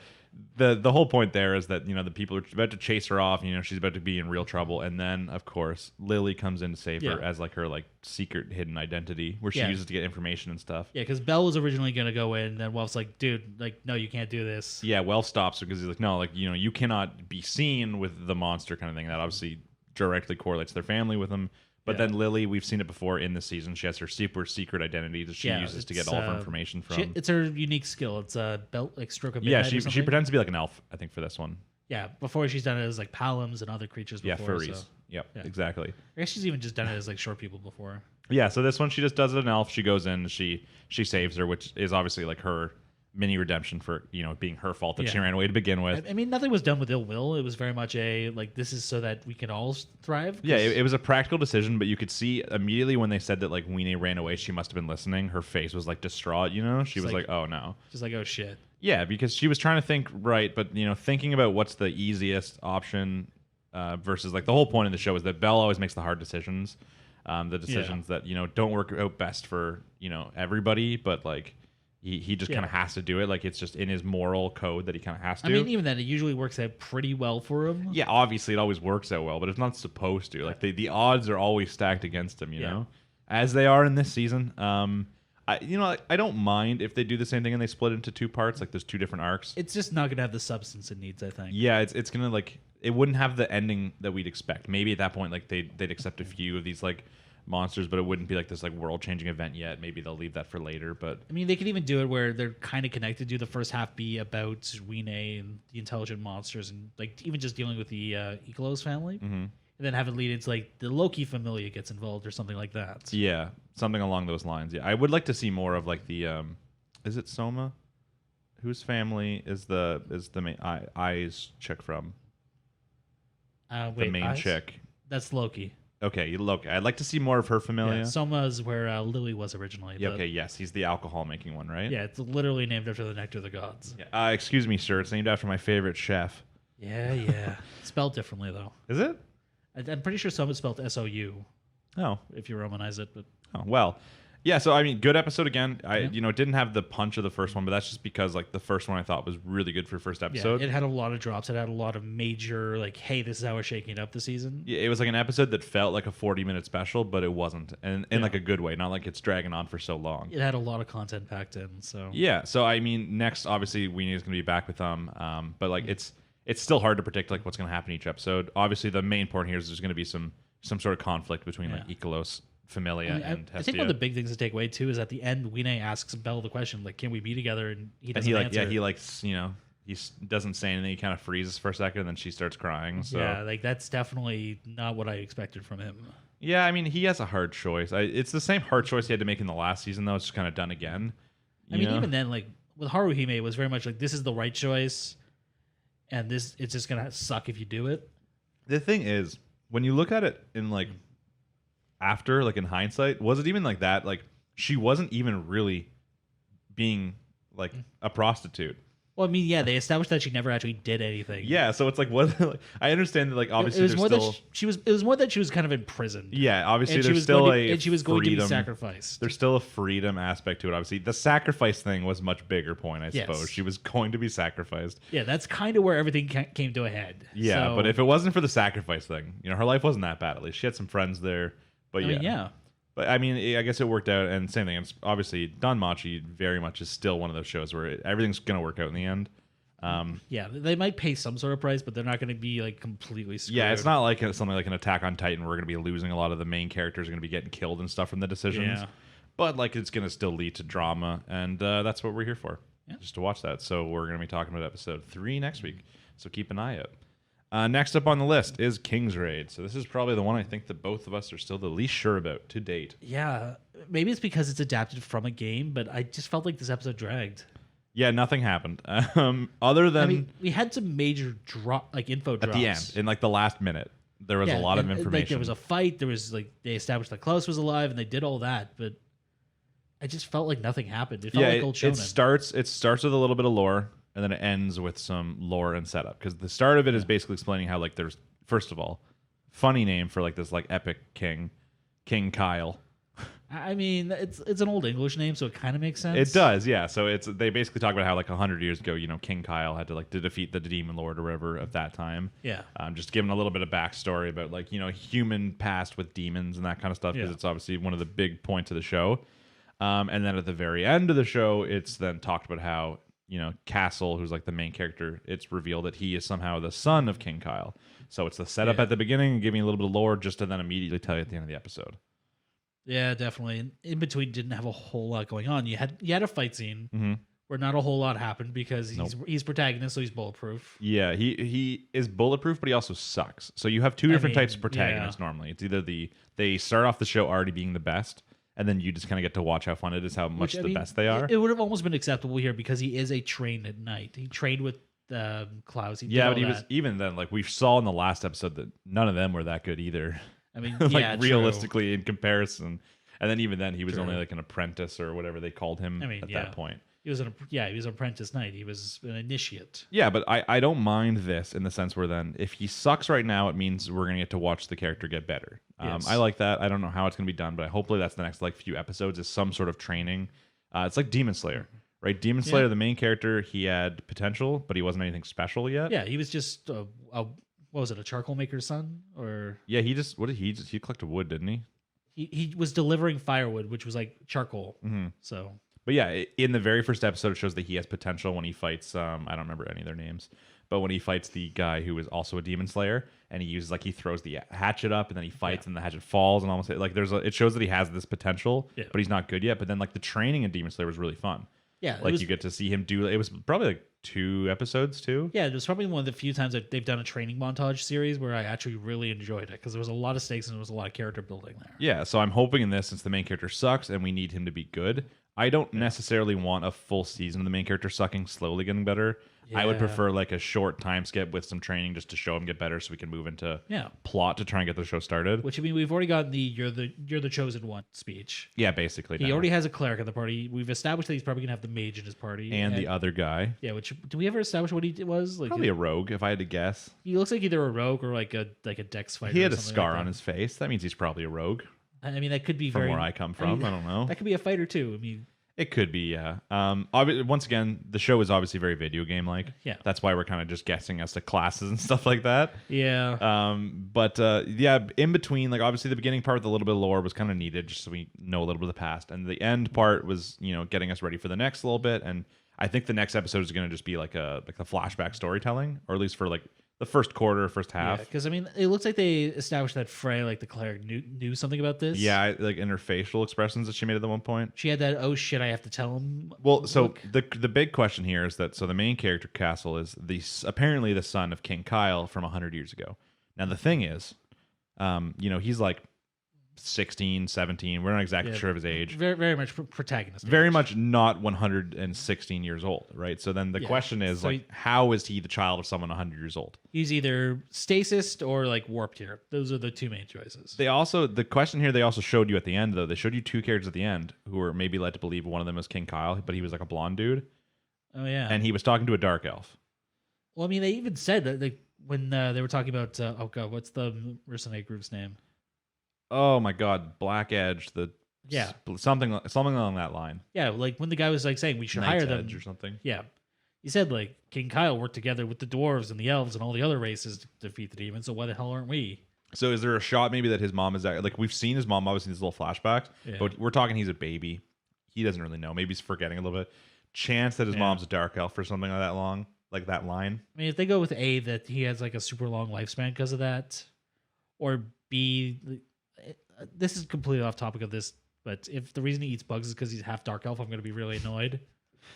the whole point there is that the people are about to chase her off. She's about to be in real trouble, and then of course Lily comes in to save her as like her like secret hidden identity, where she uses to get information and stuff. Yeah, because Belle was originally gonna go in, and then Welf's like, dude, like no, you can't do this. Yeah, Welf stops her because he's like, no, like you cannot be seen with the monster kind of thing. That obviously directly correlates their family with them. But then Lily, we've seen it before in the season. She has her super secret identity that she uses to get all of her information from. It's her unique skill. It's a belt, like stroke of midnight. Yeah, she pretends to be like an elf, I think, for this one. Yeah, before she's done it as like Palums and other creatures before. Yeah, furries. So. Yep, exactly. I guess she's even just done it as like short people before. Yeah, so this one she just does it an elf. She goes in, she saves her, which is obviously like her mini redemption for being her fault that she ran away to begin with. I mean, nothing was done with ill will. It was very much a like this is so that we can all thrive. Yeah, it was a practical decision, but you could see immediately when they said that like Weenie ran away, she must have been listening. Her face was like distraught. She was like, oh no, just like oh shit. Yeah, because she was trying to think right, but thinking about what's the easiest option versus like the whole point of the show is that Belle always makes the hard decisions, the decisions that don't work out best for everybody, but like. He just kind of has to do it. Like, it's just in his moral code that he kind of has to. I mean, even then, it usually works out pretty well for him. Yeah, obviously, it always works out well, but it's not supposed to. Like, the odds are always stacked against him, you know? As they are in this season. I don't mind if they do the same thing and they split into two parts. Like, there's two different arcs. It's just not going to have the substance it needs, I think. Yeah, it's going to, like... It wouldn't have the ending that we'd expect. Maybe at that point, like, they'd accept a few of these, like... monsters, but it wouldn't be like this like world-changing event yet. Maybe they'll leave that for later, but I mean, they could even do it where they're kind of connected. Do the first half be about Wine and the intelligent monsters and like even just dealing with the Ikelos family, and then have it lead into like the Loki familia gets involved or something like that. Yeah, something along those lines. Yeah, I would like to see more of like the is it Soma? Whose family is the main eyes chick from? The main chick. That's Loki. Okay, Loki. I'd like to see more of her familia. Yeah, Soma is where Lily was originally. Yeah, okay, yes. He's the alcohol-making one, right? Yeah, it's literally named after the nectar of the gods. Yeah. Excuse me, sir. It's named after my favorite chef. Yeah. Spelled differently, though. Is it? I'm pretty sure Soma is spelled S-O-U. Oh. If you romanize it. But oh, well. Yeah, so I mean, good episode again. It didn't have the punch of the first one, but that's just because like the first one I thought was really good for first episode. Yeah, it had a lot of drops. It had a lot of major like, hey, this is how we're shaking up the season. Yeah, it was like an episode that felt like a 40-minute special, but it wasn't, and in like a good way, not like it's dragging on for so long. It had a lot of content packed in. So yeah, so I mean, next obviously Weenie is going to be back with them, but like it's still hard to predict like what's going to happen each episode. Obviously, the main point here is there's going to be some sort of conflict between like Ikelos. Familia and Hestia. I think one of the big things to take away too is at the end, Wine asks Belle the question like, "Can we be together?" And he doesn't answer. Yeah, he doesn't say anything. He kind of freezes for a second, and then she starts crying. So yeah, like that's definitely not what I expected from him. Yeah, I mean, he has a hard choice. It's the same hard choice he had to make in the last season, though. It's just kind of done again. I mean, even then, like with Haruhime, it was very much like this is the right choice, and it's just gonna suck if you do it. The thing is, when you look at it in like. After, like in hindsight, was it even like that? Like she wasn't even really being like a prostitute. Well, I mean, yeah, they established that she never actually did anything. Yeah, so it's like what? Like, I understand that like obviously it was there's more still that she was. It was more that she was kind of imprisoned. yeah, obviously and she there's was still going to, a and she was going to be freedom. sacrificed. There's still a freedom aspect to it. Obviously, the sacrifice thing was a much bigger point. I Yes. suppose she was going to be sacrificed. Yeah, that's kind of where everything came to a head. Yeah, So, but if it wasn't for the sacrifice thing, her life wasn't that bad. At least she had some friends there. But I mean, yeah. But I mean, I guess it worked out. And same thing. It's obviously Don Machi very much is still one of those shows where everything's going to work out in the end. Yeah, they might pay some sort of price, but they're not going to be like completely screwed. Yeah, it's not like something like an Attack on Titan where we're going to be losing a lot of the main characters are going to be getting killed and stuff from the decisions. Yeah. But like it's going to still lead to drama, and that's what we're here for, Yeah. just to watch that. So we're going to be talking about episode 3 next week. So keep an eye out. Next up on the list is King's Raid. So this is probably the one I think that both of us are still the least sure about to date. Yeah, maybe it's because it's adapted from a game, but I just felt like this episode dragged. Yeah, nothing happened. Other than I mean, we had some major info drops at the end, in like the last minute, there was a lot of information. Like, there was a fight. There was like they established that Klaus was alive, and they did all that, but I just felt like nothing happened. It felt like old shonen. It starts with a little bit of lore, and then it ends with some lore and setup. Because the start of it is basically explaining how like there's first of all, funny name for like this like epic king, King Kyle. I mean, it's an old English name, so it kind of makes sense. It does, yeah. So they basically talk about how like 100 years ago, King Kyle had to defeat the demon lord or whatever of that time. Yeah. Just giving a little bit of backstory about like human past with demons and that kind of stuff because Yeah. it's obviously one of the big points of the show. And then at the very end of the show, it's then talked about how Castle, who's like the main character, it's revealed that he is somehow the son of King Kyle. So it's the setup at the beginning, giving a little bit of lore, just to then immediately tell you at the end of the episode. Yeah, definitely. In between, didn't have a whole lot going on. You had a fight scene Mm-hmm. where not a whole lot happened because he's protagonist, so he's bulletproof. Yeah, he is bulletproof, but he also sucks. So you have two different types of protagonists normally. It's either they start off the show already being the best, and then you just kind of get to watch how fun it is, how much best they are. It would have almost been acceptable here because he is a trained at night. He trained with Klaus. Yeah, but he was even then. Like we saw in the last episode that none of them were that good either. I mean, like yeah, realistically in comparison, and then even then he was only like an apprentice or whatever they called him at that point. He was an apprentice knight. He was an initiate. Yeah, but I don't mind this in the sense where then if he sucks right now, it means we're gonna get to watch the character get better. Yes. I like that. I don't know how it's gonna be done, but hopefully that's the next like few episodes is some sort of training. It's like Demon Slayer, right? Demon Slayer, the main character, he had potential, but he wasn't anything special yet. Yeah, he was just what was it, a charcoal maker's son? Or yeah, he collected wood, didn't he? He was delivering firewood, which was like charcoal. Mm-hmm. So, but yeah, in the very first episode, it shows that he has potential when he fights. I don't remember any of their names, but when he fights the guy who is also a demon slayer, and he throws the hatchet up, and then he fights, and the hatchet falls, and almost like it shows that he has this potential, but he's not good yet. But then like the training in Demon Slayer was really fun. Yeah, like you get to see him do. It was probably like 2 episodes too. Yeah, it was probably one of the few times that they've done a training montage series where I actually really enjoyed it because there was a lot of stakes and there was a lot of character building there. Yeah, so I'm hoping in this, since the main character sucks and we need him to be good, I don't necessarily want a full season of the main character sucking, slowly getting better. I would prefer like a short time skip with some training just to show him get better so we can move into plot to try and get the show started. Which, I mean, we've already gotten the you're the chosen one speech. Yeah, basically. He already has a cleric in the party. We've established that he's probably gonna have the mage in his party. And the other guy. Yeah, which do we ever establish what he was? Like probably a rogue, if I had to guess. He looks like either a rogue or like a dex fighter. He had a scar on his face. That means he's probably a rogue. I mean, that could be from where I come from. I don't know. That could be a fighter too. I mean, it could be, yeah. Once again, the show is obviously very video game like. Yeah. That's why we're kind of just guessing as to classes and stuff like that. Yeah. But in between, like obviously the beginning part with a little bit of lore was kind of needed just so we know a little bit of the past, and the end part was getting us ready for the next little bit. And I think the next episode is going to just be like the flashback storytelling, or at least for like the first quarter, first half. Yeah, because I mean, it looks like they established that Frey, like the cleric, knew something about this. Yeah, like in her facial expressions that she made at the one point. She had that, oh shit, I have to tell him. Well, so the big question here is that the main character Castle is apparently the son of King Kyle from 100 years ago. Now the thing is, he's like 16, 17. We're not exactly sure of his age. Very, very much protagonist. Very much not 116 years old, right? So then the question is, how is he the child of someone 100 years old? He's either stasis or like warped here. Those are the two main choices. The question here, they also showed you at the end, though. They showed you 2 characters at the end who were maybe led to believe one of them was King Kyle, but he was like a blonde dude. Oh yeah. and he was talking to a dark elf. Well, I mean, they even said that when they were talking about oh god, what's the mercenary group's name? Oh my God, Black Edge, Yeah. something along that line. Yeah, like when the guy was like saying we should hire Knight's them Edge or something. Yeah, he said like King Kyle worked together with the dwarves and the elves and all the other races to defeat the demons. So why the hell aren't we? So is there a shot maybe that his mom is like we've seen his mom obviously in these little flashbacks, but we're talking he's a baby. He doesn't really know. Maybe he's forgetting a little bit. Chance that his mom's a dark elf or something like that long, like that line. I mean, if they go with A, that he has like a super long lifespan because of that, or B, this is completely off topic of this, but if the reason he eats bugs is because he's half dark elf, I'm going to be really annoyed.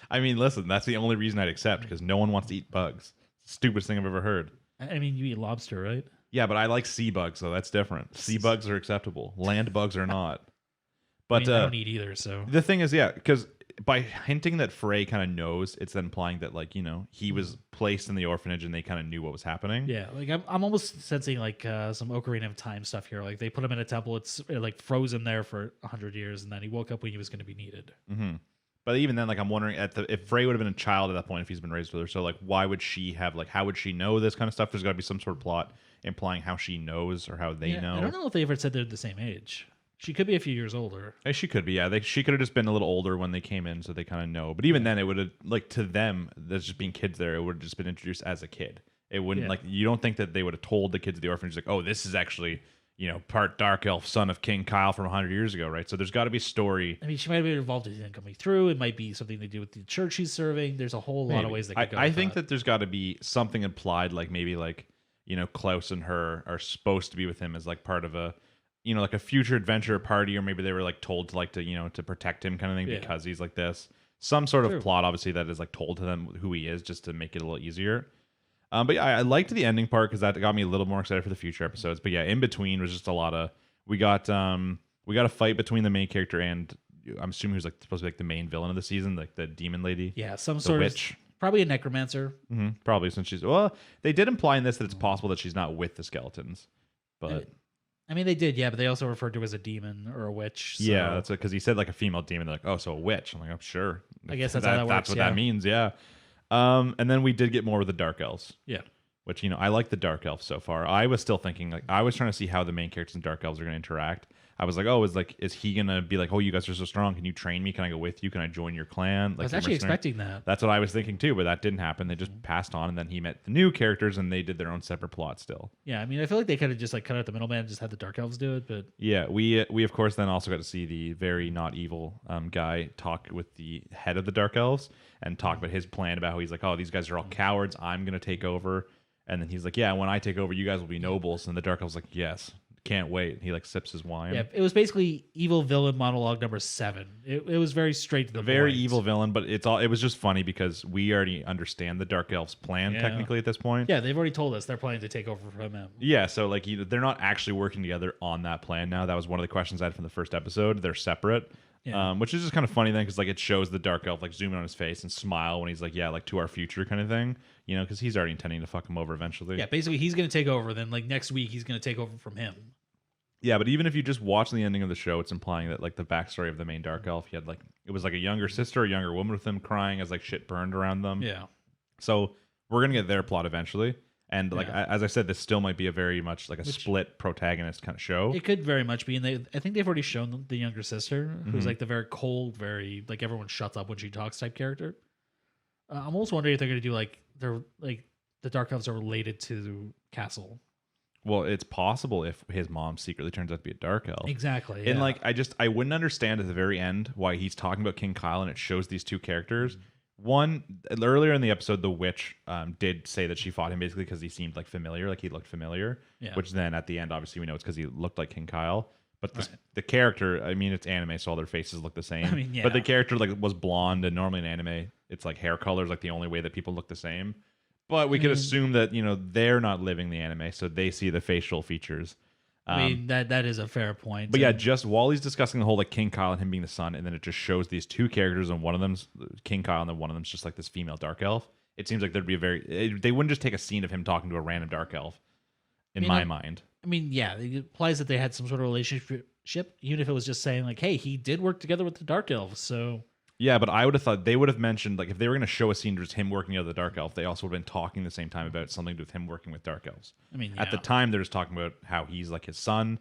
I mean, listen, that's the only reason I'd accept because no one wants to eat bugs. It's the stupidest thing I've ever heard. I mean, you eat lobster, right? Yeah, but I like sea bugs, so that's different. Sea bugs are acceptable. Land bugs are not. But I don't eat either, so the thing is, yeah, because by hinting that Frey kind of knows, it's then implying that like he was placed in the orphanage and they kind of knew what was happening. Yeah, like I'm almost sensing like some Ocarina of Time stuff here. Like they put him in a temple, it like froze him there for 100 years, and then he woke up when he was going to be needed. Mm-hmm. But even then, like I'm wondering if Frey would have been a child at that point if he's been raised with her. So like, why would she have like how would she know this kind of stuff? There's got to be some sort of plot implying how she knows or how they know. I don't know if they ever said they're the same age. She could be a few years older. She could be, yeah. She could have just been a little older when they came in, so they kind of know. But even then, it would have, like, to them, there's just being kids there, it would have just been introduced as a kid. It wouldn't, like, you don't think that they would have told the kids of the orphanage, like, oh, this is actually, part dark elf, son of King Kyle from 100 years ago, right? So there's got to be a story. I mean, she might have been involved in coming through. It might be something to do with the church she's serving. There's a whole lot of ways that could go. I think that there's got to be something implied, like, maybe, like, Klaus and her are supposed to be with him as, like, part of a, like a future adventure party, or maybe they were like told to to protect him kind of thing because he's like this. Some sort of plot, obviously, that is like told to them who he is just to make it a little easier. But yeah, I liked the ending part because that got me a little more excited for the future episodes. But yeah, in between was just a lot of we got a fight between the main character and I'm assuming who's like supposed to be like the main villain of the season, like the demon lady. Yeah, some sort witch. of probably a necromancer. Mm-hmm, probably since they did imply in this that it's possible that she's not with the skeletons, but. I mean, they did, yeah, but they also referred to her as a demon or a witch. So. Yeah, that's because he said like a female demon. They're like, oh, so a witch. I'm like, oh, sure. I guess that's how that works. That's what that means, yeah. And then we did get more with the dark elves. Yeah. Which, I like the dark elves so far. I was still thinking, like, I was trying to see how the main characters and dark elves are going to interact. I was like, oh, is he going to be like, oh, you guys are so strong. Can you train me? Can I go with you? Can I join your clan? Like, I was actually expecting that. That's what I was thinking too, but that didn't happen. They just passed on, and then he met the new characters, and they did their own separate plot still. Yeah, I mean, I feel like they could have just like cut out the middleman and just had the dark elves do it, but yeah, we of course then also got to see the very not evil guy talk with the head of the dark elves and talk about his plan about how he's like, oh, these guys are all cowards. I'm gonna take over, and then he's like, yeah, when I take over, you guys will be nobles. And the dark elves like, yes. Can't wait. He like sips his wine. Yeah, it was basically evil villain monologue number 7. It was very straight to the very point. Evil villain, but it was just funny because we already understand the Dark Elves' plan technically at this point. Yeah, they've already told us they're planning to take over from him. Yeah, so like they're not actually working together on that plan now. That was one of the questions I had from the first episode. They're separate. Yeah. Which is just kind of funny then because like it shows the dark elf like zoom in on his face and smile when he's like, yeah, like to our future kind of thing, because he's already intending to fuck him over eventually. Yeah, basically he's going to take over. Then like next week he's going to take over from him. Yeah, but even if you just watch the ending of the show, it's implying that like the backstory of the main dark elf, he had like it was like a younger sister, a younger woman with him crying as like shit burned around them. Yeah. So we're gonna get their plot eventually. And like as I said, this still might be a very much like a split protagonist kind of show. It could very much be, and I think they've already shown the younger sister, who's like the very cold, very like everyone shuts up when she talks type character. I'm also wondering if they're going to do like they're like the dark elves are related to Castle. Well, it's possible if his mom secretly turns out to be a dark elf. Exactly. And like I wouldn't understand at the very end why he's talking about King Kyle and it shows these two characters. One, earlier in the episode, the witch did say that she fought him basically because he seemed like familiar, like he looked familiar. Yeah. Which then at the end, obviously, we know it's because he looked like King Kyle. But the character, I mean, it's anime, so all their faces look the same. I mean, yeah. But the character like was blonde, and normally in anime, it's like hair color is like the only way that people look the same. But we could assume that they're not living the anime, so they see the facial features. I mean that is a fair point. But yeah, just while he's discussing the whole like King Kyle and him being the son, and then it just shows these two characters, and one of them's King Kyle, and then one of them's just like this female dark elf. It seems like there'd be they wouldn't just take a scene of him talking to a random dark elf. In my mind. I mean, yeah, it implies that they had some sort of relationship, even if it was just saying like, hey, he did work together with the dark elves, so. Yeah, but I would have thought they would have mentioned, like, if they were going to show a scene just him working with the Dark Elf, they also would have been talking the same time about something to do with him working with Dark Elves. I mean, At the time, they're just talking about how he's like his son.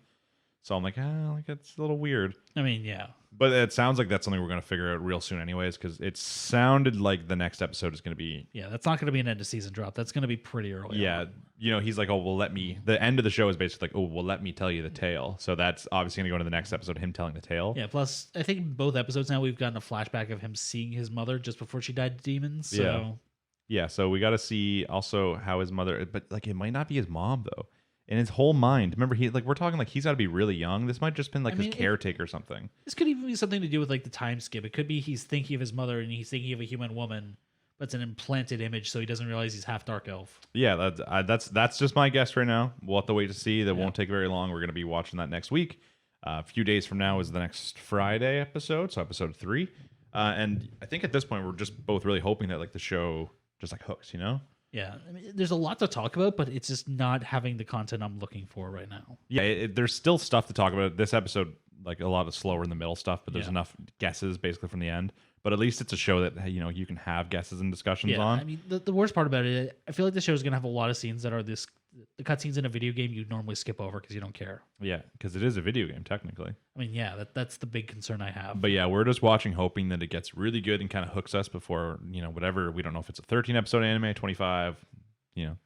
So I'm like, like it's a little weird. I mean, yeah. But it sounds like that's something we're going to figure out real soon, anyways, because it sounded like the next episode is going to be. Yeah, that's not going to be an end of season drop. That's going to be pretty early. Yeah, on. he's like, oh, well, let me. The end of the show is basically like, oh, well, let me tell you the tale. So that's obviously going to go into the next episode, him telling the tale. Yeah. Plus, I think in both episodes now we've gotten a flashback of him seeing his mother just before she died to demons. So. Yeah. So we got to see also how his mother, but like it might not be his mom though. In his whole mind, remember we're talking like he's got to be really young. This might just been like his caretaker or something. This could even be something to do with like the time skip. It could be he's thinking of his mother and he's thinking of a human woman, but it's an implanted image, so he doesn't realize he's half dark elf. Yeah, that's just my guess right now. We'll have to wait to see. That won't take very long. We're gonna be watching that next week. A few days from now is the next Friday episode, so episode 3. And I think at this point we're just both really hoping that like the show just like hooks, you know. Yeah, I mean, there's a lot to talk about, but it's just not having the content I'm looking for right now. Yeah, there's still stuff to talk about. This episode, like a lot of slower in the middle stuff, but there's enough guesses basically from the end. But at least it's a show that you can have guesses and discussions on. I mean, the worst part about it, I feel like the show is gonna have a lot of scenes that are the cutscenes in a video game you normally skip over because you don't care. Yeah, because it is a video game technically. I mean, yeah, that's the big concern I have. But yeah, we're just watching, hoping that it gets really good and kind of hooks us before whatever. We don't know if it's a 13 episode anime, 25,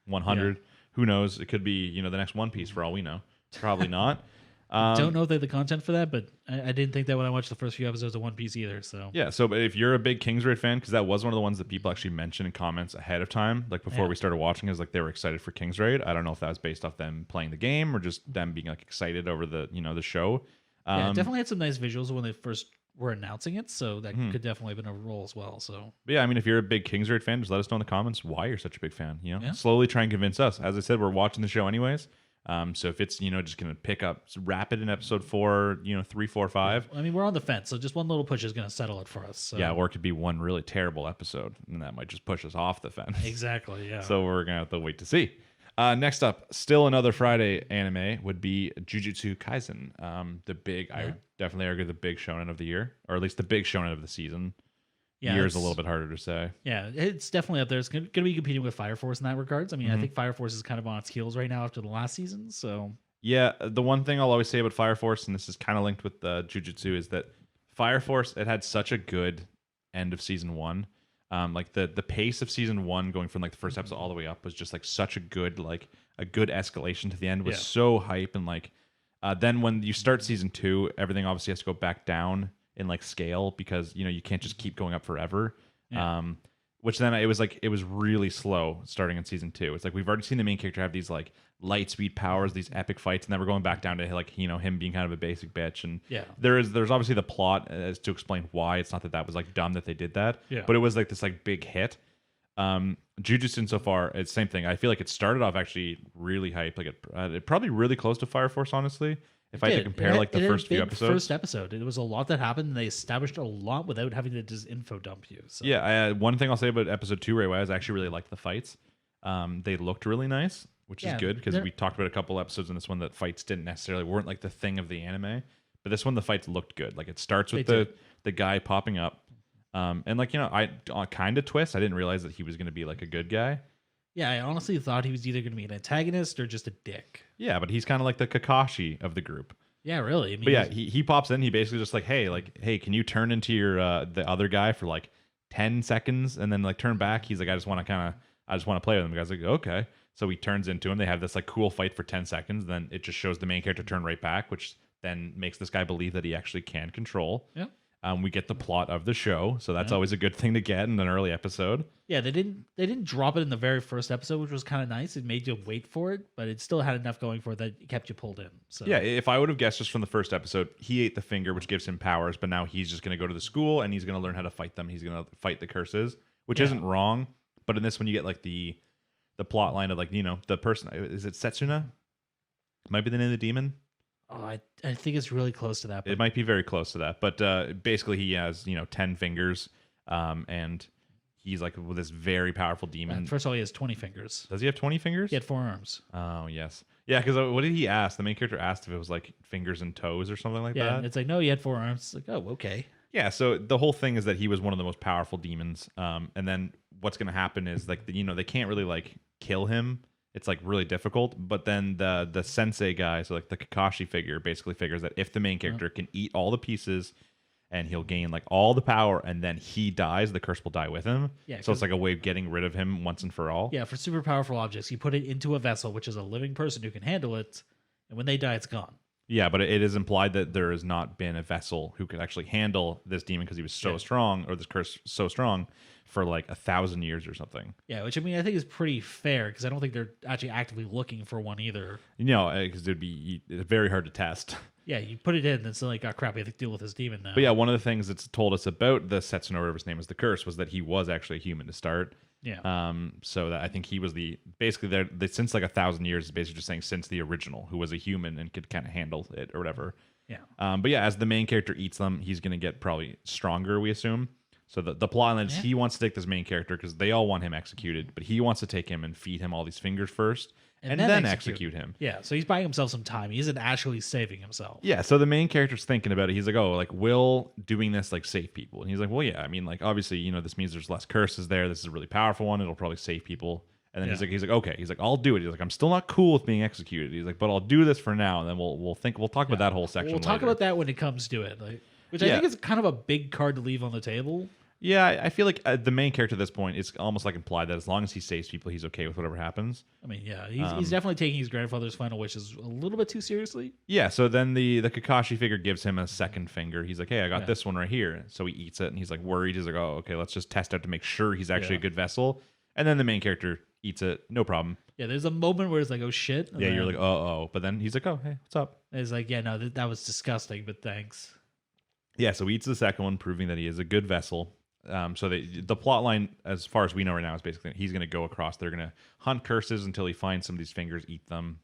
100. Who knows? It could be the next One Piece for all we know. Probably not. Don't know the content for that, but I didn't think that when I watched the first few episodes of One Piece either. So yeah, but if you're a big Kingsraid fan, because that was one of the ones that people actually mentioned in comments ahead of time, like before we started watching, is like they were excited for Kingsraid. I don't know if that was based off them playing the game or just them being like excited over the the show. Yeah, it definitely had some nice visuals when they first were announcing it, so that could definitely have been a role as well. So but yeah, I mean, if you're a big Kingsraid fan, just let us know in the comments why you're such a big fan. Slowly try and convince us. As I said, we're watching the show anyways. So if it's just gonna pick up rapid in episode 4, 3, 4, 5. I mean, we're on the fence, so just one little push is gonna settle it for us. So. Yeah, or it could be one really terrible episode, and that might just push us off the fence. Exactly. Yeah. So we're gonna have to wait to see. Next up, still another Friday anime would be Jujutsu Kaisen. The big, I would definitely argue the big shonen of the year, or at least the big shonen of the season. Yeah, year is a little bit harder to say. Yeah, it's definitely up there. It's going to be competing with Fire Force in that regards. I mean, I think Fire Force is kind of on its heels right now after the last season. So yeah, the one thing I'll always say about Fire Force, and this is kind of linked with Jujutsu, is that Fire Force, it had such a good end of season 1. Like the pace of season 1 going from like the first episode all the way up was just like such a good escalation to the end, was so hype, and like then when you start season 2, everything obviously has to go back down in like scale because you can't just keep going up forever. Which then it was really slow starting in season 2. It's like we've already seen the main character have these like light speed powers, these epic fights, and then we're going back down to like him being kind of a basic bitch. And there's obviously the plot as to explain why. It's not that was like dumb that they did that, but it was like this like big hit. Jujutsu so far, it's same thing. I feel like it started off actually really hype, like it probably really close to Fire Force, honestly. If I had to compare like the first few episodes. First episode, it was a lot that happened, and they established a lot without having to just info dump you. So. Yeah, one thing I'll say about episode 2 right away is I actually really liked the fights. They looked really nice, which is good because we talked about a couple episodes in this one that fights weren't like the thing of the anime, but this one the fights looked good. Like it starts with the guy popping up, and like I kind of twist. I didn't realize that he was going to be like a good guy. Yeah, I honestly thought he was either going to be an antagonist or just a dick. Yeah, but he's kind of like the Kakashi of the group. Yeah, really. I mean, but yeah, he pops in. He basically just like, hey, can you turn into your the other guy for like 10 seconds and then like turn back? He's like, I just want to play with him. The guy's like, okay. So he turns into him. They have this like cool fight for 10 seconds. Then it just shows the main character turn right back, which then makes this guy believe that he actually can control. Yeah. We get the plot of the show, so that's always a good thing to get in an early episode. Yeah, they didn't drop it in the very first episode, which was kind of nice. It made you wait for it, but it still had enough going for it that it kept you pulled in. So yeah, if I would have guessed just from the first episode, he ate the finger, which gives him powers, but now he's just going to go to the school and he's going to learn how to fight them. He's going to fight the curses, which isn't wrong. But in this one, you get like the plot line of like the person. Is it Setsuna? Might be the name of the demon. Oh, I think it's really close to that. It might be very close to that, but basically he has 10 fingers, and he's like this very powerful demon. First of all, he has 20 fingers. Does he have 20 fingers? He had 4 arms. Oh yes, yeah. Because what did he ask? The main character asked if it was like fingers and toes or something like that. Yeah, it's like no, he had 4 arms. It's like oh, okay. Yeah, so the whole thing is that he was one of the most powerful demons. And then what's going to happen is like they can't really like kill him. It's like really difficult. But then the sensei guy, so like the Kakashi figure, basically figures that if the main character can eat all the pieces, and he'll gain like all the power, and then he dies, the curse will die with him. Yeah, so it's like a way of getting rid of him once and for all. Yeah, for super powerful objects, you put it into a vessel, which is a living person who can handle it, and when they die, it's gone. Yeah, but it is implied that there has not been a vessel who could actually handle this demon because he was so strong, or this curse so strong, for like 1,000 years or something. Yeah, which I mean, I think is pretty fair because I don't think they're actually actively looking for one either. Because it'd be very hard to test. Yeah, you put it in, and it's like, oh crap, we have to deal with this demon now. But yeah, one of the things that's told us about the Setsuno, whatever his name is, the curse, was that he was actually a human to start. Yeah. So that I think he was basically since like 1,000 years is basically just saying since the original, who was a human and could kind of handle it or whatever. Yeah. But yeah, as the main character eats them, he's gonna get probably stronger, we assume. So the plot line is he wants to take this main character because they all want him executed, but he wants to take him and feed him all these fingers first. And then execute him. Yeah, so he's buying himself some time. He isn't actually saving himself. Yeah, so the main character's thinking about it. He's like, oh, like, will doing this, like, save people? And he's like, well, yeah, I mean, like, obviously, this means there's less curses there. This is a really powerful one. It'll probably save people. And then he's like, okay. He's like, I'll do it. He's like, I'm still not cool with being executed. He's like, but I'll do this for now. And then we'll talk about that whole section We'll talk later. about that when it comes to it. Which I think is kind of a big card to leave on the table. Yeah, I feel like the main character at this point, it's almost like implied that as long as he saves people, he's okay with whatever happens. I mean, yeah, he's definitely taking his grandfather's final wishes a little bit too seriously. Yeah, so then the Kakashi figure gives him a second finger. He's like, hey, I got this one right here. So he eats it, and he's like worried. He's like, oh, okay, let's just test out to make sure he's actually a good vessel. And then the main character eats it, no problem. Yeah, there's a moment where it's like, oh, shit. Yeah, you're like, uh-oh. But then he's like, oh, hey, what's up? And it's like, yeah, no, that was disgusting, but thanks. Yeah, so he eats the second one, proving that he is a good vessel. So the plot line, as far as we know right now, is basically he's going to go across. They're going to hunt curses until he finds some of these fingers, eat them.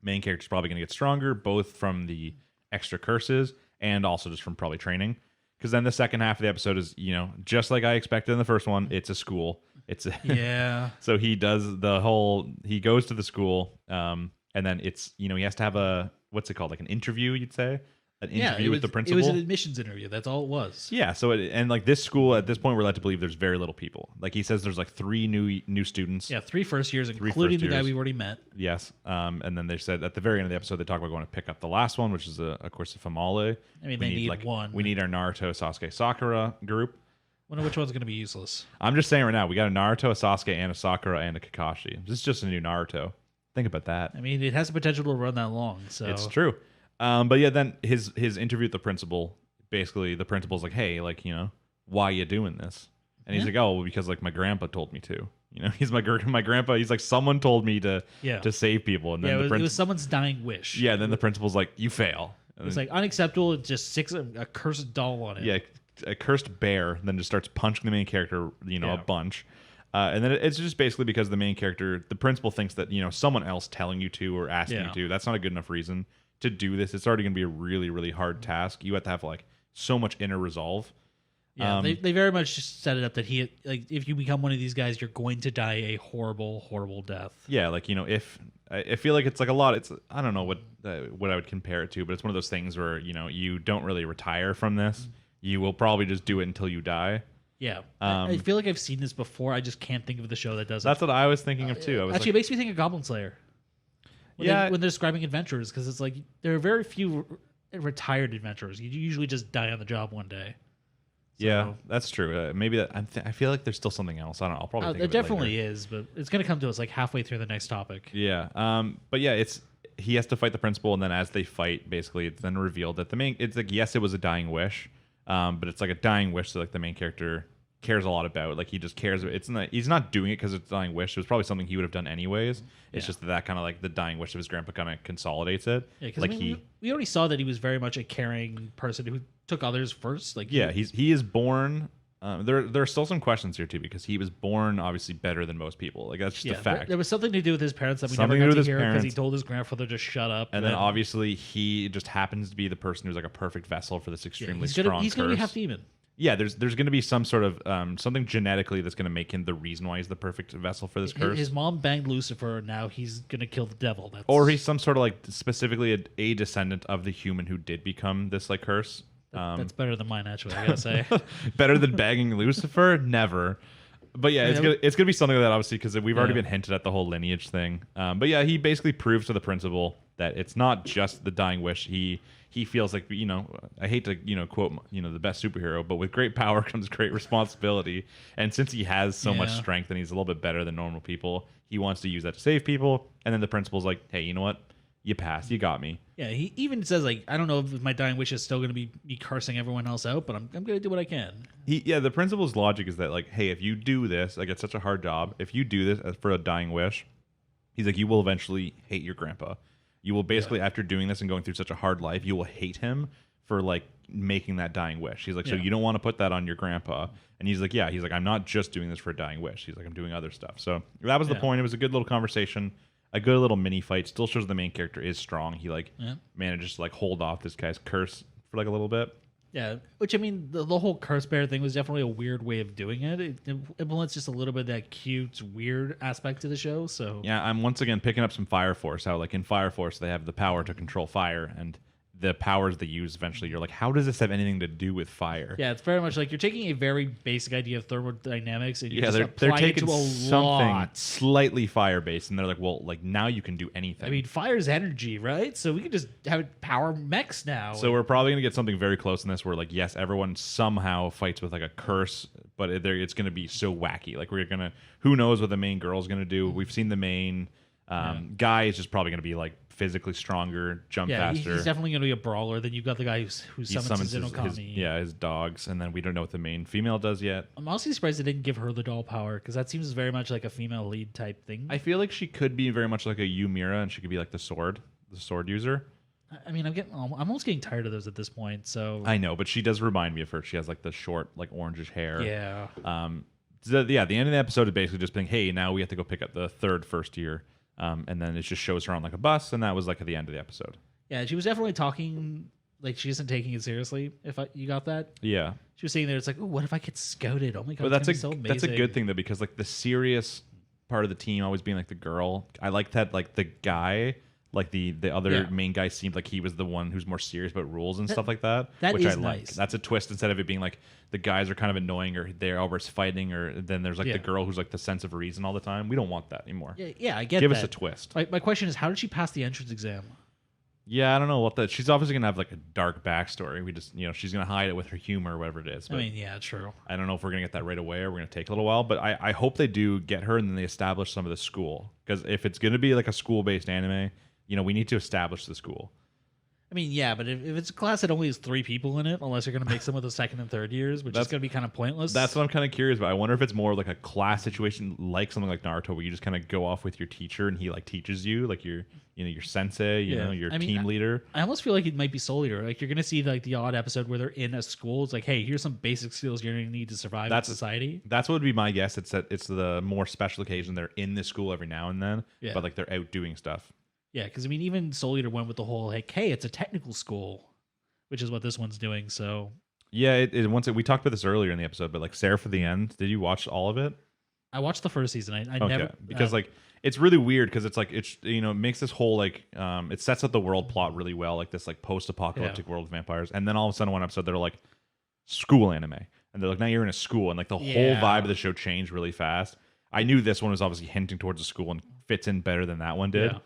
Main character's probably going to get stronger, both from the extra curses and also just from probably training. Because then the second half of the episode is, just like I expected in the first one, it's a school. So he does he goes to the school, and then it's, he has to have what's it called? Like an interview, you'd say? An interview with the principal. It was an admissions interview. That's all it was. Yeah. So and like this school at this point, we're led to believe there's very little people. Like he says, there's like 3 new students. Yeah, 3 first years, including the guy we've already met. Yes. And then they said at the very end of the episode, they talk about going to pick up the last one, which is of course a Famale. I mean, they need one. We need our Naruto, Sasuke, Sakura group. Wonder which one's going to be useless. I'm just saying right now, we got a Naruto, a Sasuke, and a Sakura, and a Kakashi. This is just a new Naruto. Think about that. I mean, it has the potential to run that long. So it's true. But yeah, then his interview with the principal, basically the principal's like, hey, like, why are you doing this? And he's like, oh, well, because like my grandpa told me to. He's my grandpa. He's like, someone told me to save people. And then it was someone's dying wish. Yeah, then the principal's like, you fail. And it's like unacceptable. It just sticks a cursed doll on it. Yeah, a cursed bear. Then just starts punching the main character, a bunch. And then it's just basically because the main character, the principal thinks that, someone else telling you to or asking you to, that's not a good enough reason to do this. It's already going to be a really, really hard task. You have to have like so much inner resolve. Yeah, they very much just set it up that if you become one of these guys, you're going to die a horrible, horrible death. Yeah, like, if I feel like it's like a lot. It's I don't know what I would compare it to, but it's one of those things where, you don't really retire from this. You will probably just do it until you die. Yeah, I feel like I've seen this before. I just can't think of the show that does it. That's what I was thinking of too. Actually, it makes me think of Goblin Slayer. When they're describing adventurers, because it's like there are very few retired adventurers. You usually just die on the job one day. So, yeah, that's true. Maybe I feel like there's still something else. I don't know. I'll probably think of it definitely later. is, but it's going to come to us like halfway through the next topic. Yeah. But yeah, he has to fight the principal, and then as they fight, basically, it's then revealed that it's like, yes, it was a dying wish, but it's like a dying wish that like the main character cares a lot about. Like he just cares. He's not doing it because it's a dying wish. It was probably something he would have done anyways. It's just that kind of like the dying wish of his grandpa kind of consolidates it. Yeah, because we already saw that he was very much a caring person who took others first. Like he is born. There are still some questions here too, because he was born obviously better than most people. Like that's just a fact. There was something to do with his parents that we never got to hear because he told his grandfather to shut up. And then obviously he just happens to be the person who's like a perfect vessel for this extremely strong curse. He's going to be half demon. Yeah, there's going to be some sort of something genetically that's going to make him the reason why he's the perfect vessel for this curse. His mom banged Lucifer, and now he's going to kill the devil. Or he's some sort of like specifically a descendant of the human who did become this like curse. That's better than mine, actually, I gotta say. Better than bagging Lucifer? Never. But yeah, it's gonna be something like that, obviously, because we've already been hinted at the whole lineage thing. But yeah, he basically proves to the principal that it's not just the dying wish. He feels like, I hate to quote the best superhero, but with great power comes great responsibility. And since he has so much strength and he's a little bit better than normal people, he wants to use that to save people. And then the principal's like, hey, you know what? You passed. You got me. Yeah, he even says, like, I don't know if my dying wish is still going to be me cursing everyone else out, but I'm going to do what I can. The principal's logic is that, like, hey, if you do this, like, it's such a hard job. If you do this for a dying wish, he's like, you will eventually hate your grandpa. You will basically, after doing this and going through such a hard life, you will hate him for, like, making that dying wish. He's like, so you don't want to put that on your grandpa. And he's like, he's like, I'm not just doing this for a dying wish. He's like, I'm doing other stuff. So that was the point. It was a good little conversation. A good little mini fight. Still shows the main character is strong. He manages to like hold off this guy's curse for like a little bit. Yeah, which I mean, the whole curse bear thing was definitely a weird way of doing it. It implements just a little bit of that cute, weird aspect to the show. So yeah, I'm once again picking up some Fire Force. How like in Fire Force they have the power to control fire, and the powers they use eventually, you're like, how does this have anything to do with fire? Yeah, it's very much like you're taking a very basic idea of thermodynamics and you're they're applying taking it to something slightly fire based, and they're like, well, like now you can do anything. I mean, fire's energy, right? So we can just have it power mechs now. So we're probably gonna get something very close in this, where like, yes, everyone somehow fights with like a curse, but it's gonna be so wacky. Like who knows what the main girl's gonna do? We've seen the main guy is just probably gonna be like physically stronger, jump faster. He's definitely going to be a brawler. Then you've got the guy who summons his Inokami. His dogs, and then we don't know what the main female does yet. I'm honestly surprised they didn't give her the doll power, because that seems very much like a female lead type thing. I feel like she could be very much like a Ymira, and she could be like the sword user. I mean, I'm almost getting tired of those at this point. So I know, but she does remind me of her. She has like the short, like orangish hair. Yeah. The end of the episode is basically just being, hey, now we have to go pick up the first year. And then it just shows her on like a bus, and that was like at the end of the episode. Yeah, she was definitely talking like she isn't taking it seriously. You got that? Yeah. She was saying there, it's like, oh, what if I get scouted? Oh my god, but that's so amazing. That's a good thing though, because like the serious part of the team always being like the girl. I like that like the guy, like the other main guy seemed like he was the one who's more serious about rules and stuff like that. That which is I like. Nice. That's a twist instead of it being like the guys are kind of annoying or they're always fighting, or then there's like the girl who's like the sense of reason all the time. We don't want that anymore. Yeah, I get Give that. us a twist. My question is, how did she pass the entrance exam? Yeah, I don't know what that. She's obviously gonna have like a dark backstory. We just, she's gonna hide it with her humor or whatever it is. But I mean, yeah, true. I don't know if we're gonna get that right away or we're gonna take a little while. But I hope they do get her and then they establish some of the school, because if it's gonna be like a school-based anime, we need to establish the school. I mean, yeah, but if it's a class that only has 3 people in it, unless you're going to make some of the second and third years, which is going to be kind of pointless. That's what I'm kind of curious about. I wonder if it's more like a class situation, like something like Naruto, where you just kind of go off with your teacher and he like teaches you, like your sensei, your team leader. I almost feel like it might be Soul Eater. Like you're going to see like the odd episode where they're in a school. It's like, hey, here's some basic skills you're going to need to survive in society. That's what would be my guess. It's that it's the more special occasion. They're in this school every now and then, but like they're out doing stuff. Yeah, because I mean, even Soul Eater went with the whole like, hey, it's a technical school, which is what this one's doing. So yeah, we talked about this earlier in the episode, but like Sarah for the End, did you watch all of it? I watched the first season. I never, because like it's really weird because it's like it makes this whole like it sets up the world plot really well, like this like post-apocalyptic world of vampires, and then all of a sudden one episode they're like school anime, and they're like, now you're in a school, and like the whole vibe of the show changed really fast. I knew this one was obviously hinting towards a school and fits in better than that one did. Yeah.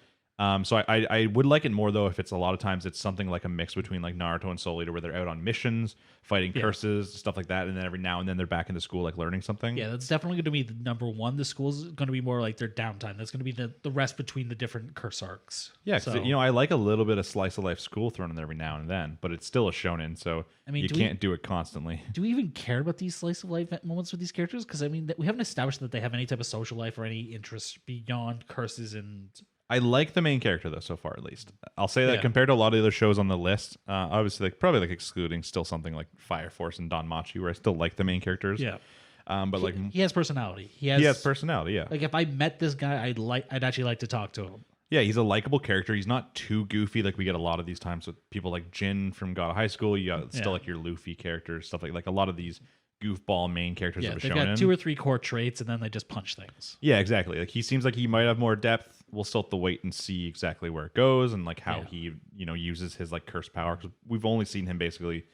So I would like it more though if it's a lot of times it's something like a mix between like Naruto and Soul Eater, where they're out on missions, fighting curses, stuff like that, and then every now and then they're back in the school like learning something. Yeah, that's definitely going to be the number one. The school's going to be more like their downtime. That's going to be the rest between the different curse arcs. Yeah, because I like a little bit of slice of life school thrown in there every now and then, but it's still a shonen, so I mean, you can't do it constantly. Do we even care about these slice of life moments with these characters? Because I mean, we haven't established that they have any type of social life or any interests beyond curses and. I like the main character though so far, at least. I'll say that compared to a lot of the other shows on the list, obviously probably excluding still something like Fire Force and Don Machi, where I still like the main characters. Yeah. But he has personality. He has personality. Yeah. Like if I met this guy, I'd actually like to talk to him. Yeah, he's a likable character. He's not too goofy like we get a lot of these times with people like Jin from God of High School. You got still like your Luffy characters, stuff like a lot of these goofball main characters of a shonen. They've got 2 or 3 core traits, and then they just punch things. Yeah, exactly. Like he seems like he might have more depth. We'll still have to wait and see exactly where it goes and like how he uses his like curse power, because we've only seen him basically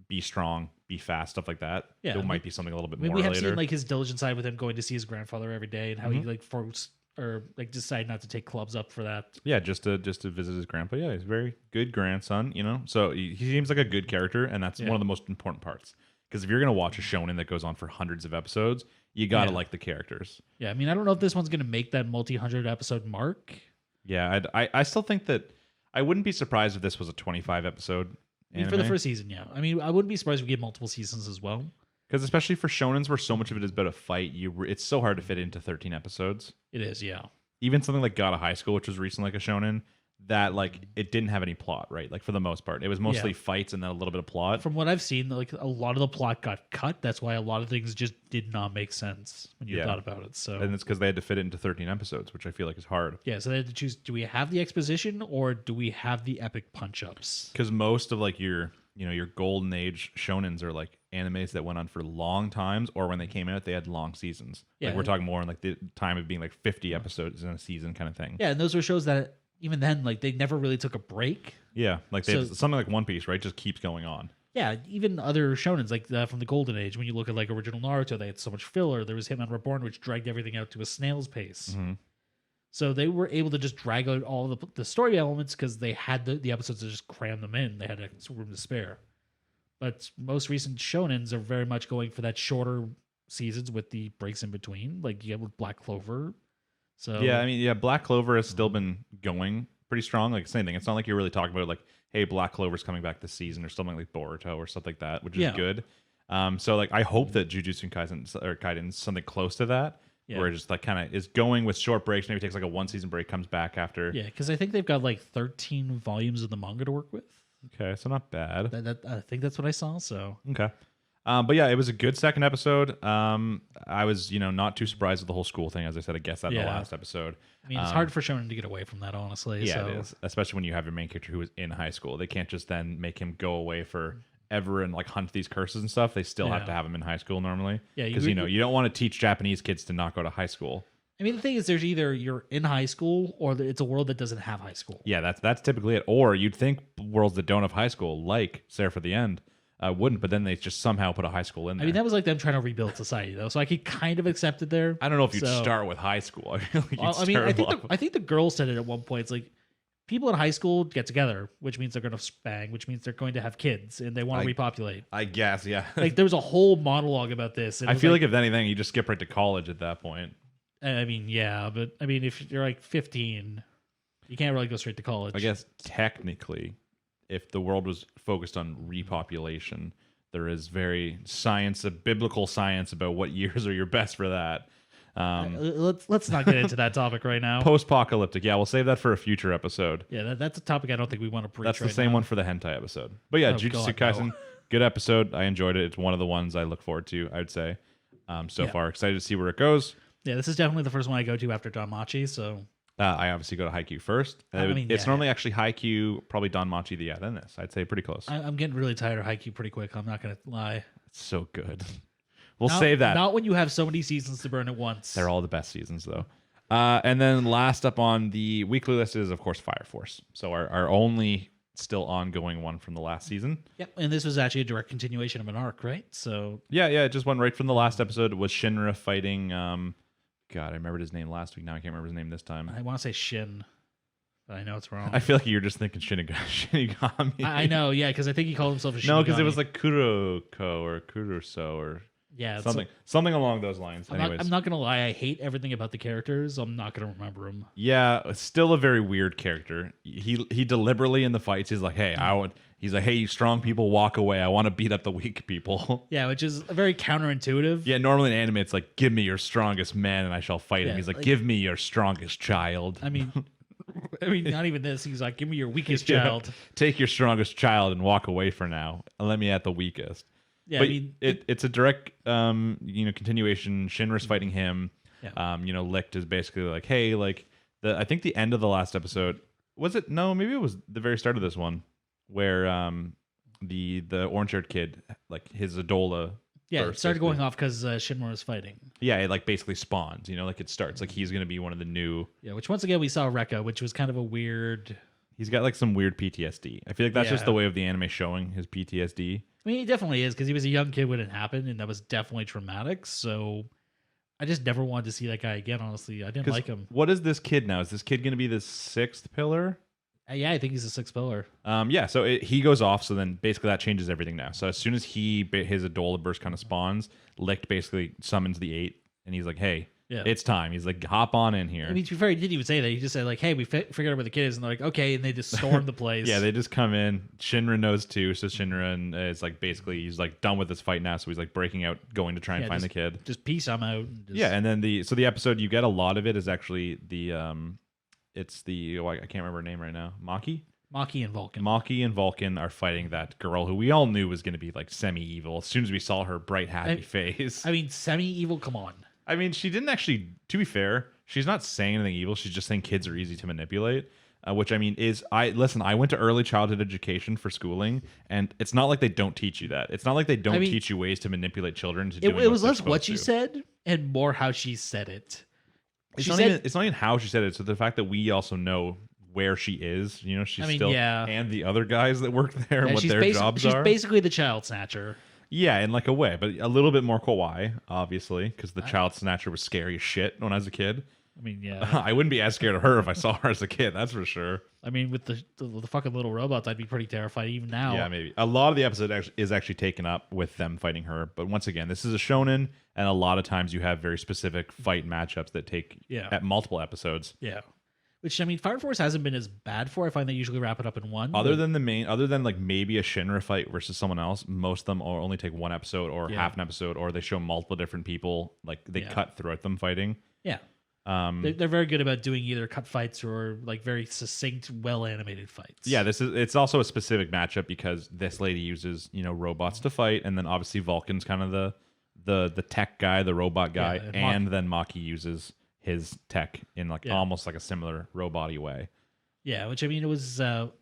be strong, be fast, stuff like that. Yeah, There might be something a little bit I mean, more we have later. seen like his diligent side with him going to see his grandfather every day and how he like forced or like decide not to take clubs up for that. Yeah, just to visit his grandpa. Yeah, he's a very good grandson, So he seems like a good character, and that's one of the most important parts. Because if you're gonna watch a shonen that goes on for hundreds of episodes, you gotta like the characters. Yeah, I mean, I don't know if this one's gonna make that multi-hundred episode mark. Yeah, I still think that I wouldn't be surprised if this was a 25 episode anime. For the first season, yeah. I mean, I wouldn't be surprised if we get multiple seasons as well. Because especially for shonens where so much of it is about a fight, it's so hard to fit into 13 episodes. It is, yeah. Even something like God of High School, which was recently like a shonen, that like it didn't have any plot, right? Like for the most part, it was mostly fights and then a little bit of plot. From what I've seen, like a lot of the plot got cut. That's why a lot of things just did not make sense when you thought about it. So, and it's because they had to fit it into 13 episodes, which I feel like is hard. Yeah, so they had to choose: do we have the exposition or do we have the epic punch-ups? Because most of like your golden age shonens are like animes that went on for long times, or when they came out, they had long seasons. Yeah, like we're talking more in like the time of being like 50 episodes in a season kind of thing. Yeah, and those were shows that even then, like they never really took a break. Yeah, like something like One Piece, right? Just keeps going on. Yeah, even other shonens like from the Golden Age. When you look at like original Naruto, they had so much filler. There was Hitman Reborn, which dragged everything out to a snail's pace. Mm-hmm. So they were able to just drag out all the story elements because they had the episodes to just cram them in. They had room to spare. But most recent shonens are very much going for that shorter seasons with the breaks in between, like you have with Black Clover. So yeah, I mean, Black Clover has still been going pretty strong. Like same thing. It's not like you're really talking about like, hey, Black Clover's coming back this season or something like Boruto or stuff like that, which is good. So like I hope that Jujutsu Kaisen is something close to that. Yeah. Where it just like kind of is going with short breaks, maybe takes like a 1 season break, comes back after. Yeah, because I think they've got like 13 volumes of the manga to work with. Okay, so not bad. I think that's what I saw. So okay, but yeah, it was a good second episode. I was not too surprised with the whole school thing, as I said. I guess that in the last episode. I mean, it's hard for shonen to get away from that, honestly. Yeah, it is, especially when you have your main character who is in high school. They can't just then make him go away for ever and like hunt these curses and stuff. They still have to have him in high school normally. Yeah, because you don't want to teach Japanese kids to not go to high school. I mean, the thing is, there's either you're in high school or it's a world that doesn't have high school. Yeah, that's typically it. Or you'd think worlds that don't have high school, like Seraph at the End, wouldn't, but then they just somehow put a high school in there. I mean, that was like them trying to rebuild society, though. So I could kind of accept it there. I don't know if you'd start with high school. I think the girl said it at one point. It's like people in high school get together, which means they're going to bang, which means they're going to have kids, and they want to repopulate. I guess, yeah. Like there was a whole monologue about this. I feel like if anything, you just skip right to college at that point. I mean, yeah, but I mean, if you're like 15, you can't really go straight to college. I guess technically, if the world was focused on repopulation, there is very biblical science about what years are your best for that. Let's not get into that topic right now. Post-apocalyptic, yeah, we'll save that for a future episode. Yeah, that's a topic I don't think we want to preach. That's the same one for the hentai episode. But yeah, Jujutsu Kaisen, good episode. I enjoyed it. It's one of the ones I look forward to, I would say. So far, excited to see where it goes. Yeah, this is definitely the first one I go to after Machi. So I obviously go to Haikyuu first. It's normally actually Haikyuu, probably Machi, then this. I'd say pretty close. I'm getting really tired of Haikyuu pretty quick. I'm not going to lie. It's so good. We'll save that. Not when you have so many seasons to burn at once. They're all the best seasons, though. And then last up on the weekly list is, of course, Fire Force. So our only still ongoing one from the last season. Yep, and this was actually a direct continuation of an arc, right? So yeah, it just went right from the last episode. Was Shinra fighting... God, I remembered his name last week. Now I can't remember his name this time. I want to say Shin, but I know it's wrong. I feel like you're just thinking Shinigami. I know, yeah, because I think he called himself a Shinigami. No, because it was like Kuroko or Kuruso or something along those lines. I'm not going to lie. I hate everything about the characters. I'm not going to remember him. Yeah, still a very weird character. He deliberately in the fights, he's like, hey, He's like, hey, you strong people, walk away. I want to beat up the weak people. Yeah, which is very counterintuitive. Yeah, normally in anime, it's like, give me your strongest man and I shall fight him. He's like, give me your strongest child. I mean, not even this. He's like, give me your weakest child. Take your strongest child and walk away for now. And let me at the weakest. Yeah, but I mean, it's a direct, continuation. Shinra's fighting him. Yeah. Licht is basically like, hey, like I think the end of the last episode was it? No, maybe it was the very start of this one. Where the orange-haired kid, like his Adola... Yeah, it started going off because Shinra was fighting. Yeah, it like basically spawns, like it starts. Like he's going to be one of the new... Yeah, which once again we saw Rekka, which was kind of a weird... He's got like some weird PTSD. I feel like that's just Yeah. the way of the anime showing his PTSD. I mean, he definitely is because he was a young kid when it happened, and that was definitely traumatic. So I just never wanted to see that guy again. Honestly, I didn't 'Cause like him. What is this kid now? Is this kid going to be the sixth pillar? Yeah, I think he's a sixth pillar. Yeah, so he goes off, so then basically that changes everything now. So as soon as his Adola burst kind of spawns, Licht basically summons the 8, and he's like, hey, Yeah. it's time. He's like, hop on in here. I mean, to be fair, he didn't even say that. He just said like, "Hey, we figured out where the kid is," and they're like, "Okay," and they just storm the place. Yeah, they just come in. Shinra knows too, so Shinra is like basically he's like done with this fight now, so he's like breaking out, going to try and find the kid. Just peace, I'm out. And just, Yeah, and then the episode you get a lot of it is actually it's the I can't remember her name right now. Machi and Vulcan are fighting that girl who we all knew was going to be like semi-evil as soon as we saw her bright happy face. I mean, semi-evil. Come on. I mean, she didn't actually. To be fair, she's not saying anything evil. She's just saying kids are easy to manipulate. Which I mean is I went to early childhood education for schooling, and it's not like they don't teach you that. It's not like they don't teach you ways to manipulate children. To It was less what she said and more how she said it. It's not even how she said it. So the fact that we also know where she is, you know, and the other guys that work there and what their jobs are. She's basically the child snatcher. Yeah, in like a way, but a little bit more kawaii, obviously, because the child snatcher was scary as shit when I was a kid. I mean, yeah. I wouldn't be as scared of her if I saw her as a kid, that's for sure. I mean, with the fucking little robots, I'd be pretty terrified even now. Yeah, maybe. A lot of the episode is actually taken up with them fighting her, but once again, this is a shonen, and a lot of times you have very specific fight matchups that take at multiple episodes. Yeah. Which, I mean, Fire Force hasn't been as bad for. I find they usually wrap it up in one. Other than like maybe a Shinra fight versus someone else, most of them only take one episode or half an episode, or they show multiple different people, like they cut throughout them fighting. Yeah. They're very good about doing either cut fights or like very succinct, well animated fights. Yeah, it's also a specific matchup because this lady uses, you know, robots to fight, and then obviously Vulcan's kind of the tech guy, the robot guy, and then Machi uses his tech in like almost like a similar robot-y way. Yeah, which I mean, it was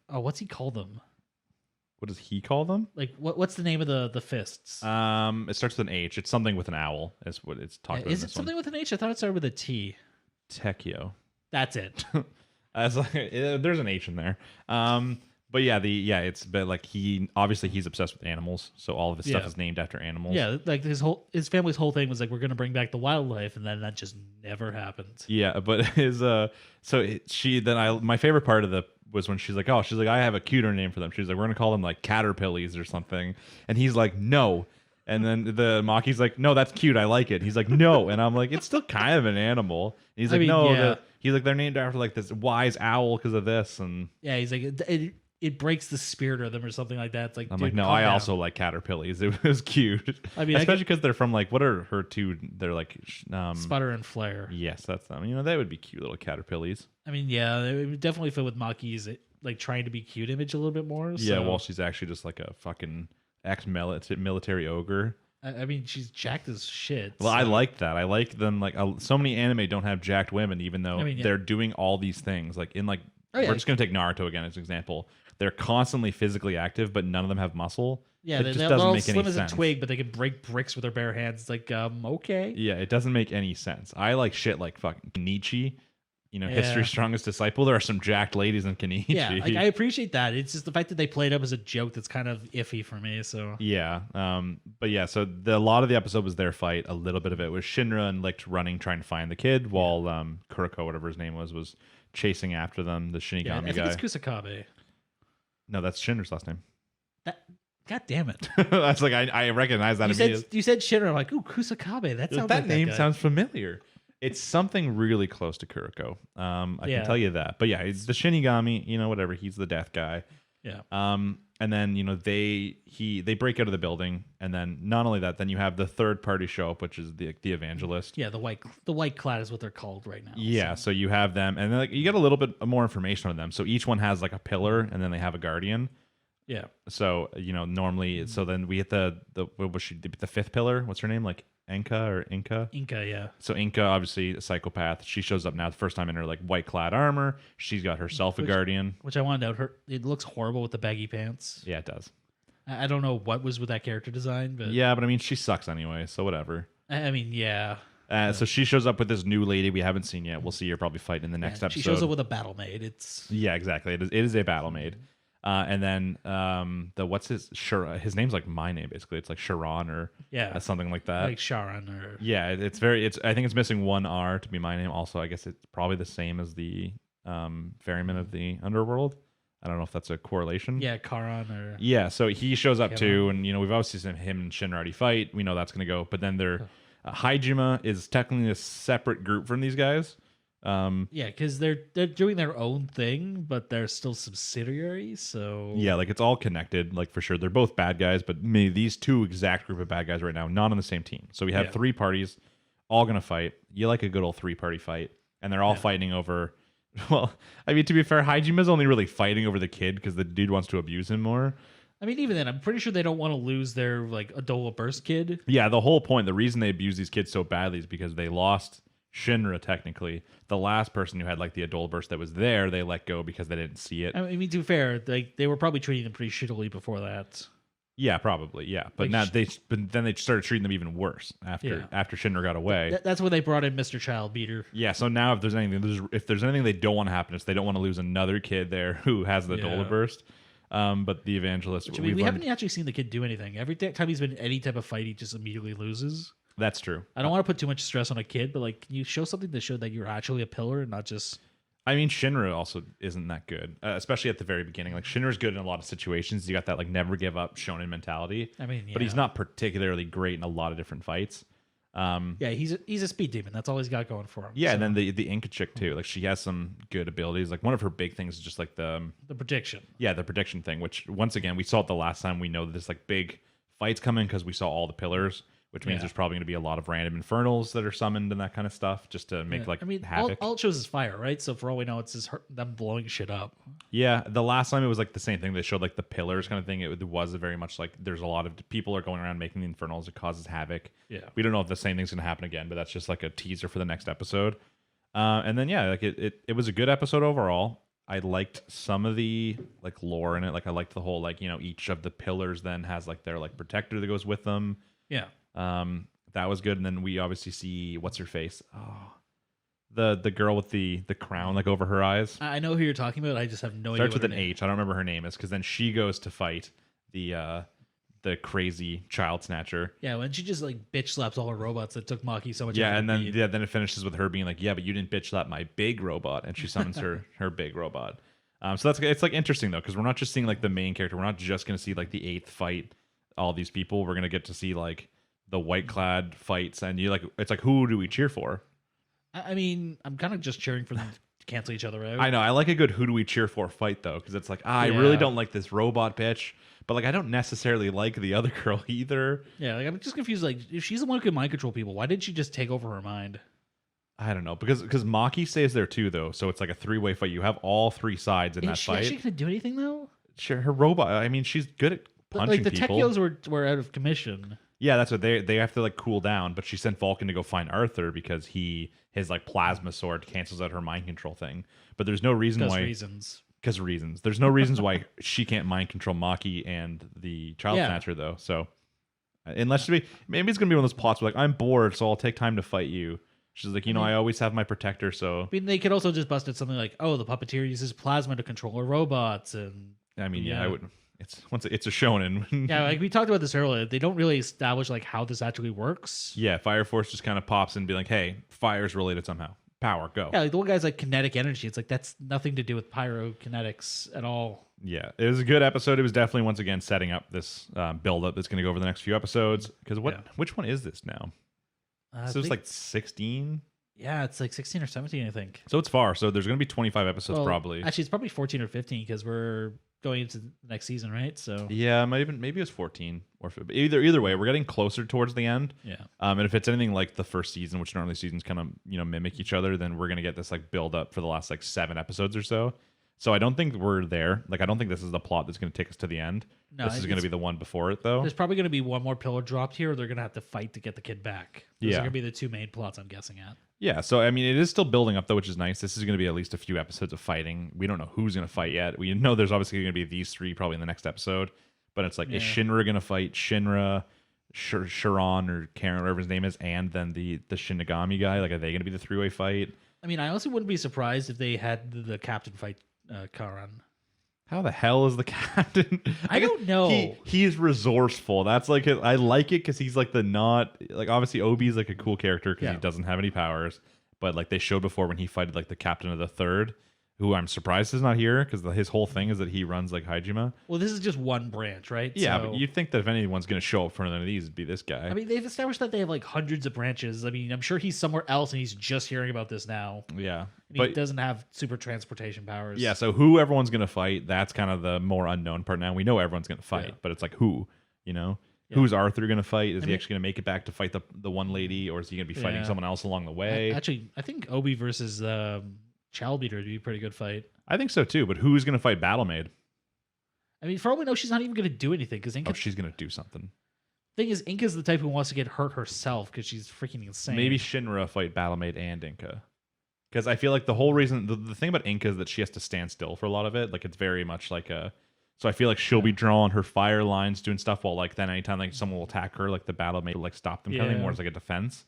what's he call them? What does he call them? Like what's the name of the fists? It starts with an H. It's something with an owl. Is what it's talked about. Is it something with an H? I thought it started with a T. Tekio. That's it. There's an H in there. But it's but like he's obsessed with animals, so all of his stuff is named after animals. Yeah, like his family's whole thing was like we're gonna bring back the wildlife, and then that just never happened. Yeah, but my favorite part of was when she's like I have a cuter name for them. She's like, we're gonna call them like caterpillies or something, and he's like, no. And then the Maki's like, no, that's cute. I like it. He's like, no. And I'm like, it's still kind of an animal. And he's like, he's like, they're named after like this wise owl because of this. And yeah, he's like, it breaks the spirit of them or something like that. It's like, I'm like, no, I also like caterpillars. It was cute. I mean, especially because they're from like, what are her two? They're like Sputter and Flare. Yes, that's them. You know, they would be cute little caterpillars. I mean, yeah, it would definitely fit with Maki's like trying to be cute image a little bit more. So. Yeah, well, she's actually just like a fucking ex-military ogre. I mean, she's jacked as shit. Well, so. I like that. I like them. Like so many anime don't have jacked women, even though they're doing all these things. Like in like, we're just gonna take Naruto again as an example. They're constantly physically active, but none of them have muscle. Yeah, it just doesn't make any sense. Slim as a twig, but they can break bricks with their bare hands. It's like, okay. Yeah, it doesn't make any sense. I like shit like fucking Kenichi. You know, history's strongest disciple. There are some jacked ladies in Kenichi. Yeah, like, I appreciate that. It's just the fact that they played up as a joke that's kind of iffy for me. So yeah, but yeah, so a lot of the episode was their fight. A little bit of it was Shinra and Licht running, trying to find the kid, while Kuroko, whatever his name was chasing after them. The Shinigami guy. I think it's Kusakabe. No, that's Shinra's last name. God damn it! That's like I recognize that. You said Shinra. I'm like, ooh, Kusakabe. That sounds. That name sounds familiar. It's something really close to Kuroko. I can tell you that. But yeah, it's the Shinigami, you know, whatever. He's the death guy. Yeah. And then, you know, they break out of the building, and then not only that, then you have the third party show up, which is the evangelist. Yeah, the white clad is what they're called right now. Yeah, so you have them, and then like you get a little bit more information on them. So each one has like a pillar, and then they have a guardian. Yeah. So, you know, normally, so then we hit the what was she, the fifth pillar? What's her name? Like Inca? Inca, yeah. So Inca, obviously a psychopath. She shows up now the first time in her like white clad armor. She's got herself a guardian. Which I wanted out. It looks horrible with the baggy pants. Yeah, it does. I don't know what was with that character design, but yeah, but I mean, she sucks anyway, so whatever. I mean, yeah. So she shows up with this new lady we haven't seen yet. We'll see her probably fight in the next episode. She shows up with a battle maid. Yeah, exactly. It is a battle maid. And then what's his name's like my name basically. It's like Sharon or something like that. Like Sharon or I think it's missing one R to be my name. Also, I guess it's probably the same as the ferryman of the underworld. I don't know if that's a correlation. Yeah, Karan or so he shows up too, and we've obviously seen him and Shinra already fight. We know that's gonna go, but then Haikyuu is technically a separate group from these guys. Because they're doing their own thing, but they're still subsidiaries. So like it's all connected, like for sure. They're both bad guys, but maybe these two exact group of bad guys right now, not on the same team. So we have three parties, all gonna fight. You like a good old 3-party fight, and they're all fighting over. Well, I mean, to be fair, Haikyuu only really fighting over the kid because the dude wants to abuse him more. I mean, even then, I'm pretty sure they don't want to lose their like Adola Burst kid. Yeah, the whole point, the reason they abuse these kids so badly is because they lost Shinra. Technically, the last person who had like the Adola Burst that was there, they let go because they didn't see it. I mean, to be fair, they were probably treating them pretty shittily before that. Yeah, probably. Yeah, but like, then they started treating them even worse after Shinra got away. That's when they brought in Mr. Child Beater. Yeah. So now, if there's anything they don't want to happen, it's they don't want to lose another kid there who has the Adola Burst. But the evangelist, Which, I mean, we haven't actually seen the kid do anything. Every time he's been in any type of fight, he just immediately loses. That's true. I don't want to put too much stress on a kid, but like, can you show something to show that you're actually a pillar and not just. I mean, Shinra also isn't that good, especially at the very beginning. Like, Shinra's good in a lot of situations. You got that, like, never give up shonen mentality. I mean, but he's not particularly great in a lot of different fights. He's a speed demon. That's all he's got going for him. Yeah, and then the Inca chick, too. Like, she has some good abilities. Like, one of her big things is just, like, the prediction. Yeah, the prediction thing, which, once again, we saw it the last time. We know that there's, like, big fights coming because we saw all the pillars. Which means there's probably going to be a lot of random infernals that are summoned and that kind of stuff, just to make havoc. All it shows is fire, right? So for all we know, it's just them blowing shit up. Yeah, the last time it was like the same thing. They showed like the pillars kind of thing. It was very much like there's a lot of people are going around making the infernals. It causes havoc. Yeah, we don't know if the same thing's going to happen again, but that's just like a teaser for the next episode. And then like it was a good episode overall. I liked some of the like lore in it. Like I liked the whole like each of the pillars then has like their like protector that goes with them. Yeah. That was good, and then we obviously see what's her face. Oh, the girl with the crown like over her eyes. I know who you're talking about. I just have no idea. Starts with an H. I don't remember her name is because then she goes to fight the crazy child snatcher. Yeah, when she just like bitch slaps all her robots that took Machi so much. Yeah, and then then it finishes with her being like, "Yeah, but you didn't bitch slap my big robot," and she summons her big robot. So it's like interesting though because we're not just seeing like the main character. We're not just gonna see like the 8th fight all these people. We're gonna get to see like the white clad fights, and it's like who do we cheer for? I mean, I'm kind of just cheering for them to cancel each other out. I know. I like a good who do we cheer for fight though, because it's like I really don't like this robot bitch, but like I don't necessarily like the other girl either. Yeah, like I'm just confused. Like if she's the one who can mind control people, why didn't she just take over her mind? I don't know because Machi stays there too though, so it's like a 3-way fight. You have all 3 sides in that fight. Is she actually gonna do anything though? Sure, her robot. I mean, she's good at punching the people. Techios were out of commission. Yeah, that's what they have to like cool down. But she sent Vulcan to go find Arthur because his like plasma sword cancels out her mind control thing. But there's no reason why. Because reasons. There's no reasons why she can't mind control Machi and the child snatcher though. So unless maybe it's gonna be one of those plots where like I'm bored, so I'll take time to fight you. She's like, I always have my protector. So I mean, they could also just bust it something like, oh, the puppeteer uses plasma to control her robots, and I mean, I wouldn't. It's a shonen. Yeah, like we talked about this earlier. They don't really establish like how this actually works. Yeah, Fire Force just kind of pops in and be like, hey, fire's related somehow. Power, go. Yeah, like the one guy's like kinetic energy. It's like that's nothing to do with pyrokinetics at all. Yeah, it was a good episode. It was definitely once again setting up this build-up that's going to go over the next few episodes. Because which one is this now? So it's like 16? Yeah, it's like 16 or 17, I think. So it's far. So there's going to be 25 episodes probably. Actually, it's probably 14 or 15 because we're going into the next season, right? So yeah, maybe it was 14 or 15. Either way, we're getting closer towards the end. Yeah. And if it's anything like the first season, which normally seasons kind of mimic each other, then we're gonna get this like build up for the last like 7 episodes or so. So I don't think we're there. Like I don't think this is the plot that's gonna take us to the end. No, this is gonna be the one before it though. There's probably gonna be one more pillar dropped here, or they're gonna have to fight to get the kid back. Those are gonna be the 2 main plots I'm guessing at. Yeah, so I mean, it is still building up though, which is nice. This is going to be at least a few episodes of fighting. We don't know who's going to fight yet. We know there's obviously going to be these 3 probably in the next episode, but it's like, is Shinra going to fight Shinra? Sharon or Karen, whatever his name is, and then the Shinigami guy? Like, are they going to be the three-way fight? I mean, I honestly wouldn't be surprised if they had the captain fight Karan. How the hell is the captain? I don't know. He's resourceful. That's like I like it because he's like the not like obviously Obi's like a cool character because he doesn't have any powers, but like they showed before when he fighted like the captain of the third, who I'm surprised is not here because his whole thing is that he runs like Haikyuu. Well, this is just one branch, right? Yeah, so, but you'd think that if anyone's going to show up for one of these, it'd be this guy. I mean, they've established that they have like hundreds of branches. I mean, I'm sure he's somewhere else and he's just hearing about this now. Yeah. And he doesn't have super transportation powers. Yeah, so who everyone's going to fight, that's kind of the more unknown part now. We know everyone's going to fight, but it's like who, you know? Yeah. Who's Arthur going to fight? Is he actually going to make it back to fight the one lady, or is he going to be fighting someone else along the way? Actually, I think Obi versus Childbeater would be a pretty good fight. I think so too, but who's going to fight Battlemaid? I mean, for all we know, she's not even going to do anything because Inka. Oh, she's going to do something. Thing is, Inka's the type who wants to get hurt herself because she's freaking insane. Maybe Shinra fight Battlemaid and Inka. Because I feel like the whole reason, the thing about Inka is that she has to stand still for a lot of it. Like, it's very much like a. So I feel like she'll be drawing her fire lines, doing stuff while, like, then anytime like someone will attack her, like the Battlemaid will like stop them, kind of more as like a defense.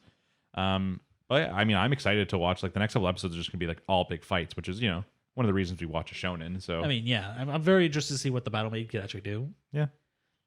But yeah, I mean, I'm excited to watch. Like, the next couple episodes are just gonna be like all big fights, which is, you know, one of the reasons we watch a shonen. So I mean, yeah, I'm very interested to see what the Battlemaid could actually do. Yeah,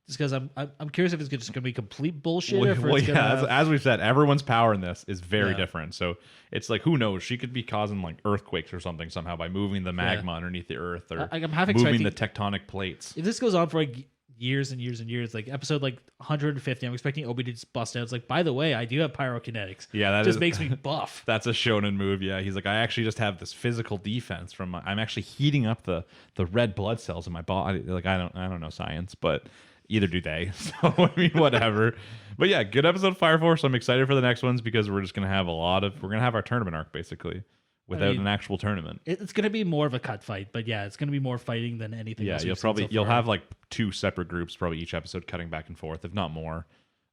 just because I'm curious if it's just gonna be complete bullshit. Or if it's as we've said, everyone's power in this is very different. So it's like, who knows? She could be causing like earthquakes or something somehow by moving the magma underneath the earth, or I'm half moving the tectonic plates. If this goes on for like years and years and years, like episode like 150, I'm expecting Obi to just bust out. It's like, by the way, I do have pyrokinetics. Yeah, that just makes me buff. That's a shonen move. Yeah, he's like, I actually just have this physical defense from I'm actually heating up the red blood cells in my body. Like, I don't know science, but either do they. So I mean, whatever. But yeah, good episode of Fire Force. I'm excited for the next ones because we're just gonna have we're gonna have our tournament arc basically without an actual tournament. It's gonna be more of a cut fight, but yeah, it's gonna be more fighting than anything else. Yeah, you'll have like two separate groups, probably each episode cutting back and forth, if not more.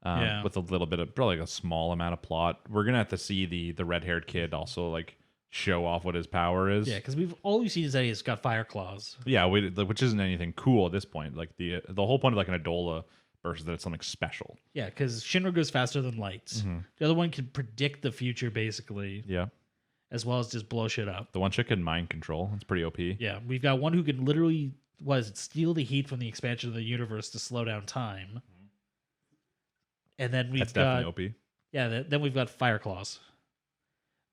With a little bit of probably like a small amount of plot. We're gonna have to see the red-haired kid also like show off what his power is. Yeah, because all we've seen is that he's got fire claws. Yeah, which isn't anything cool at this point. Like the whole point of like an Adola versus that it's something special. Yeah, because Shinra goes faster than light. The other one can predict the future basically. Yeah. As well as just blow shit up. The one chick can mind control. It's pretty OP. Yeah, we've got one who can literally steal the heat from the expansion of the universe to slow down time. And then we've got definitely OP. Yeah, then we've got fire claws.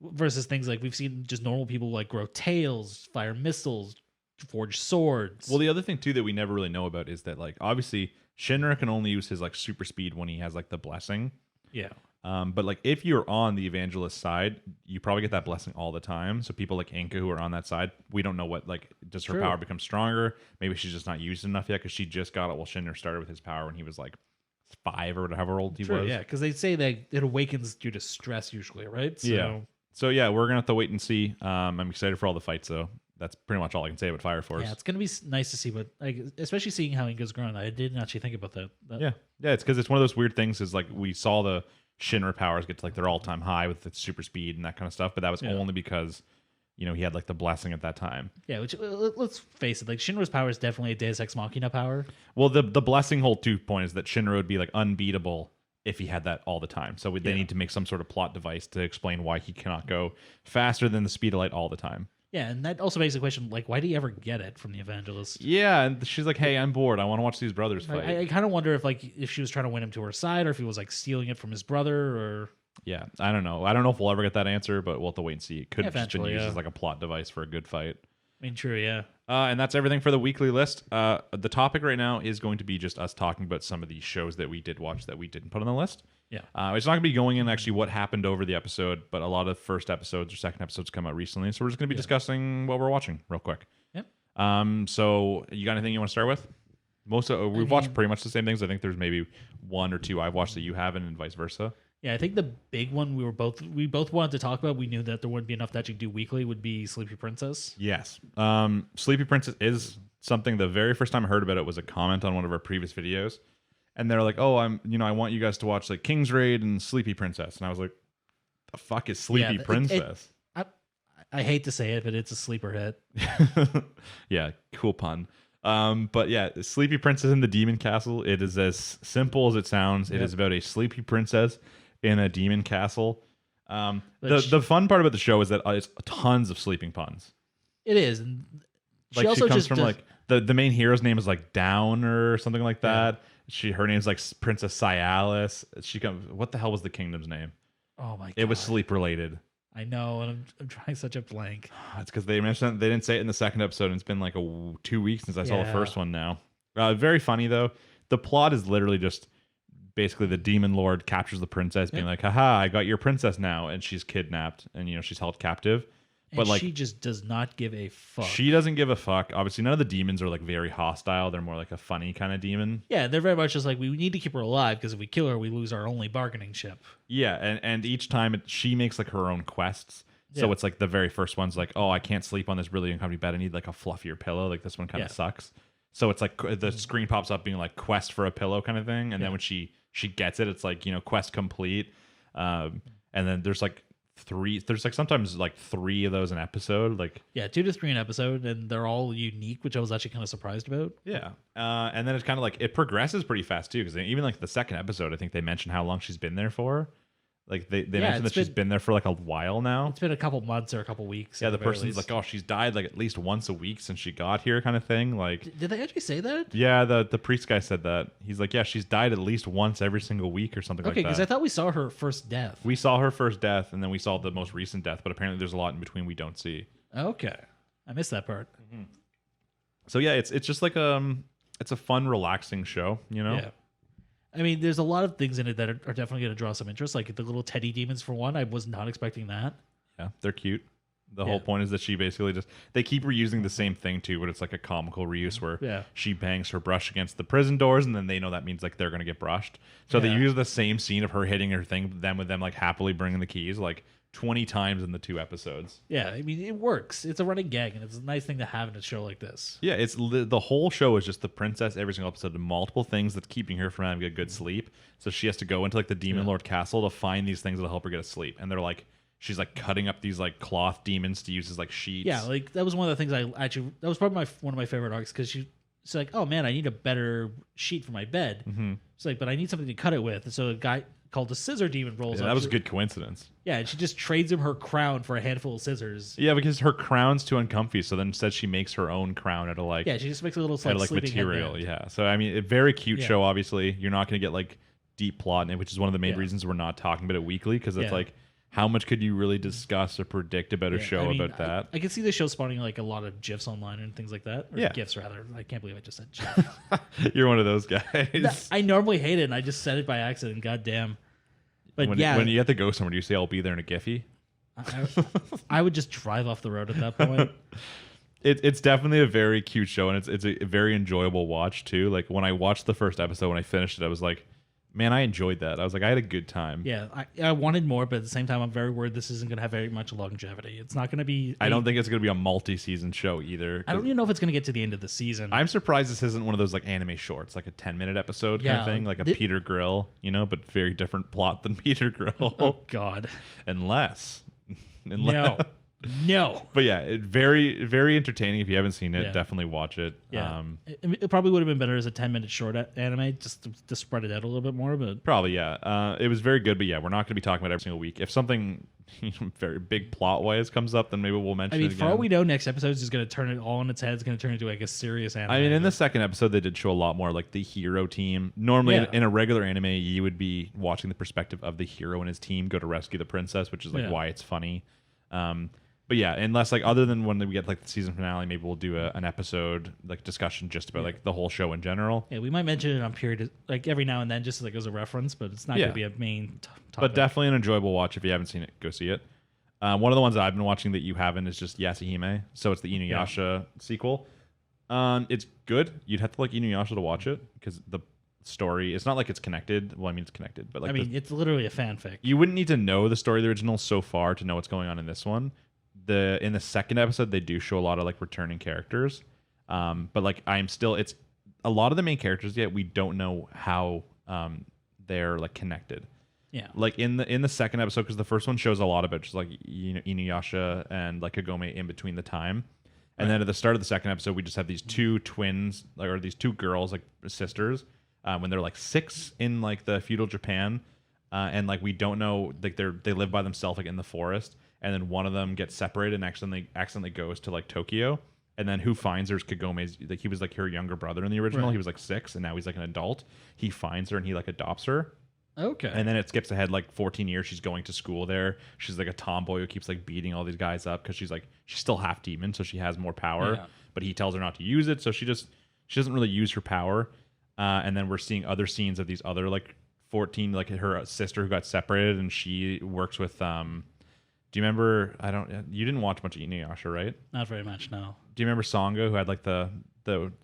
Versus things like we've seen just normal people like grow tails, fire missiles, forge swords. Well, the other thing too that we never really know about is that like obviously Shinra can only use his like super speed when he has like the blessing. Yeah. But like if you're on the evangelist side, you probably get that blessing all the time. So people like Inka who are on that side, we don't know what like does her power become stronger? Maybe she's just not used enough yet because she just got it while Shinra started with his power when he was like 5 or whatever old he was. Yeah, because they say that it awakens due to stress usually, right? So yeah, we're gonna have to wait and see. I'm excited for all the fights though. That's pretty much all I can say about Fire Force. Yeah, it's gonna be nice to see what, like, especially seeing how Inka's grown. I didn't actually think about that. Yeah, it's because it's one of those weird things. Is like we saw the Shinra powers get to like their all-time high with the super speed and that kind of stuff, but that was only because he had like the blessing at that time. Yeah, which let's face it, like Shinra's power is definitely a Deus Ex Machina power. Well, the blessing whole point is that Shinra would be like unbeatable if he had that all the time. So they need to make some sort of plot device to explain why he cannot go faster than the speed of light all the time. Yeah, and that also makes the question, like, why did he ever get it from the evangelist? Yeah, and she's like, hey, I'm bored. I want to watch these brothers fight. I kind of wonder if she was trying to win him to her side or if he was, like, stealing it from his brother or... Yeah, I don't know. I don't know if we'll ever get that answer, but we'll have to wait and see. It could have just been used as, like, a plot device for a good fight. I mean, true, yeah. And that's everything for the weekly list. The topic right now is going to be just us talking about some of the shows that we did watch that we didn't put on the list. Yeah. It's not going to be going in actually what happened over the episode, but a lot of first episodes or second episodes come out recently. So we're just going to be discussing what we're watching real quick. Yep. So you got anything you want to start with? We've watched pretty much the same things. I think there's maybe one or two I've watched that you haven't and vice versa. Yeah, I think the big one we both wanted to talk about, we knew that there wouldn't be enough to actually do weekly, would be Sleepy Princess. Yes. Sleepy Princess is something, the very first time I heard about it was a comment on one of our previous videos. And they're like, oh, I want you guys to watch like King's Raid and Sleepy Princess. And I was like, the fuck is Sleepy Princess? I hate to say it, but it's a sleeper hit. Yeah, cool pun. But yeah, Sleepy Princess in the Demon Castle. It is as simple as it sounds. It is about a sleepy princess in a demon castle. The fun part about the show is that it's tons of sleeping puns. It is. And Like she comes from like the main hero's name is like Down or something like that. Her name's like Princess Cialis. She comes. What the hell was the kingdom's name? Oh my god! It was sleep related. I know, and I'm trying such a blank. It's because they mentioned they didn't say it in the second episode, and it's been like 2 weeks since I saw the first one. Now, very funny though. The plot is literally just basically the demon lord captures the princess, being like, "Haha, I got your princess now," and she's kidnapped, and she's held captive. But like, she just does not give a fuck. She doesn't give a fuck. Obviously, none of the demons are like very hostile. They're more like a funny kind of demon. Yeah, they're very much just like, we need to keep her alive because if we kill her, we lose our only bargaining chip. Yeah, and each time she makes like her own quests. So it's like the very first one's like, oh, I can't sleep on this really uncomfortable bed. I need like a fluffier pillow. Like this one kind of sucks. So it's like the screen pops up being like quest for a pillow kind of thing. And then when she gets it, it's like, quest complete. And then there's like sometimes like 3 of those an episode. Like 2 to 3 an episode, and they're all unique, which I was actually kind of surprised about. Yeah. And then it's kind of like it progresses pretty fast too, because even like the second episode, I think they mention how long she's been there for. Like they mentioned that she's been there for like a while now. It's been a couple months or a couple weeks. Yeah, the person's like, oh, she's died like at least once a week since she got here, kind of thing. Like, did they actually say that? Yeah, the priest guy said that. He's like, yeah, she's died at least once every single week or something like that. Okay, because I thought we saw her first death. We saw her first death, and then we saw the most recent death, but apparently there's a lot in between we don't see. Okay, I missed that part. Mm-hmm. So yeah, it's just like it's a fun, relaxing show, Yeah. I mean, there's a lot of things in it that are definitely going to draw some interest. Like the little teddy demons, for one. I was not expecting that. Yeah, they're cute. The whole point is that she basically they keep reusing the same thing too, but it's like a comical reuse where she bangs her brush against the prison doors, and then they know that means like they're going to get brushed. So they use the same scene of her hitting her thing, with them like happily bringing the keys like 20 times in the 2 episodes. Yeah, I mean, it works. It's a running gag, and it's a nice thing to have in a show like this. Yeah, it's the whole show is just the princess every single episode, and multiple things that's keeping her from having a good sleep. So she has to go into like the Demon Lord castle to find these things that'll help her get a sleep. And they're like, she's like cutting up these like cloth demons to use as like sheets. Yeah, like that was one of the things that was probably one of my favorite arcs, because she's like, oh man, I need a better sheet for my bed. Mm-hmm. It's like, but I need something to cut it with. And so a guy called the Scissor Demon rolls up. That was a good coincidence. Yeah, and she just trades him her crown for a handful of scissors. Yeah, because her crown's too uncomfy, so then instead she makes her own crown out of like she just makes a little like material. Yeah, so I mean, a very cute show. Obviously, you're not going to get like deep plot in it, which is one of the main reasons we're not talking about it weekly, because it's like, how much could you really discuss or predict about a show about that? I can see the show spawning like a lot of GIFs online and things like that. Or GIFs, rather. I can't believe I just said GIF. You're one of those guys. I normally hate it, and I just said it by accident. God damn. But when you have to go somewhere, do you say, I'll be there in a Giphy? I would just drive off the road at that point. It's definitely a very cute show, and it's a very enjoyable watch, too. Like, when I watched the first episode, when I finished it, I was like, man, I enjoyed that. I was like, I had a good time. Yeah, I wanted more, but at the same time, I'm very worried this isn't going to have very much longevity. It's not going to be... I don't think it's going to be a multi-season show either. I don't even know if it's going to get to the end of the season. I'm surprised this isn't one of those like anime shorts, like a 10-minute episode kind of thing, like a Peter Grill, but very different plot than Peter Grill. Oh, God. Unless... No. But yeah, very, very entertaining. If you haven't seen it, definitely watch it. Yeah. It probably would have been better as a 10-minute short anime, just to spread it out a little bit more. But probably, yeah. It was very good, but yeah, we're not going to be talking about it every single week. If something very big plot-wise comes up, then maybe we'll mention it again. For all we know, next episode is just going to turn it all on its head. It's going to turn into like a serious anime. I mean, in the second episode, they did show a lot more like the hero team. Normally, in a regular anime, you would be watching the perspective of the hero and his team go to rescue the princess, which is like why it's funny. But yeah, unless like other than when we get like the season finale, maybe we'll do an episode like discussion just about like the whole show in general. Yeah, we might mention it on period like every now and then, just like as a reference, but it's not going to be a main topic. But definitely an enjoyable watch. If you haven't seen it, go see it. One of the ones that I've been watching that you haven't is just Yasahime. So it's the Inuyasha sequel. It's good. You'd have to like Inuyasha to watch it because the story, it's not like it's connected. Well, I mean, it's connected, but like it's literally a fanfic. You wouldn't need to know the story of the original so far to know what's going on in this one. In the second episode, they do show a lot of like returning characters, but like it's a lot of the main characters yet we don't know how they're like connected. Yeah, like in the second episode, because the first one shows a lot about just like Inuyasha and like Kagome in between the time, And then at the start of the second episode, we just have these two twins, like, or these two girls, like sisters, when they're like 6 in like the feudal Japan, and like we don't know, like they live by themselves like in the forest, and then one of them gets separated and accidentally goes to like Tokyo, and then who finds her is Kagome's, like he was like her younger brother in the original. He was like 6, and now he's like an adult. He finds her and he like adopts her. Okay. And then it skips ahead like 14 years. She's going to school there. She's like a tomboy who keeps like beating all these guys up because she's still half demon, so she has more power. Yeah. But he tells her not to use it, so she doesn't really use her power. And then we're seeing other scenes of these other like 14, like her sister who got separated, and she works with. Do you remember? You didn't watch much of Inuyasha, right? Not very much, no. Do you remember Sangha, who had like the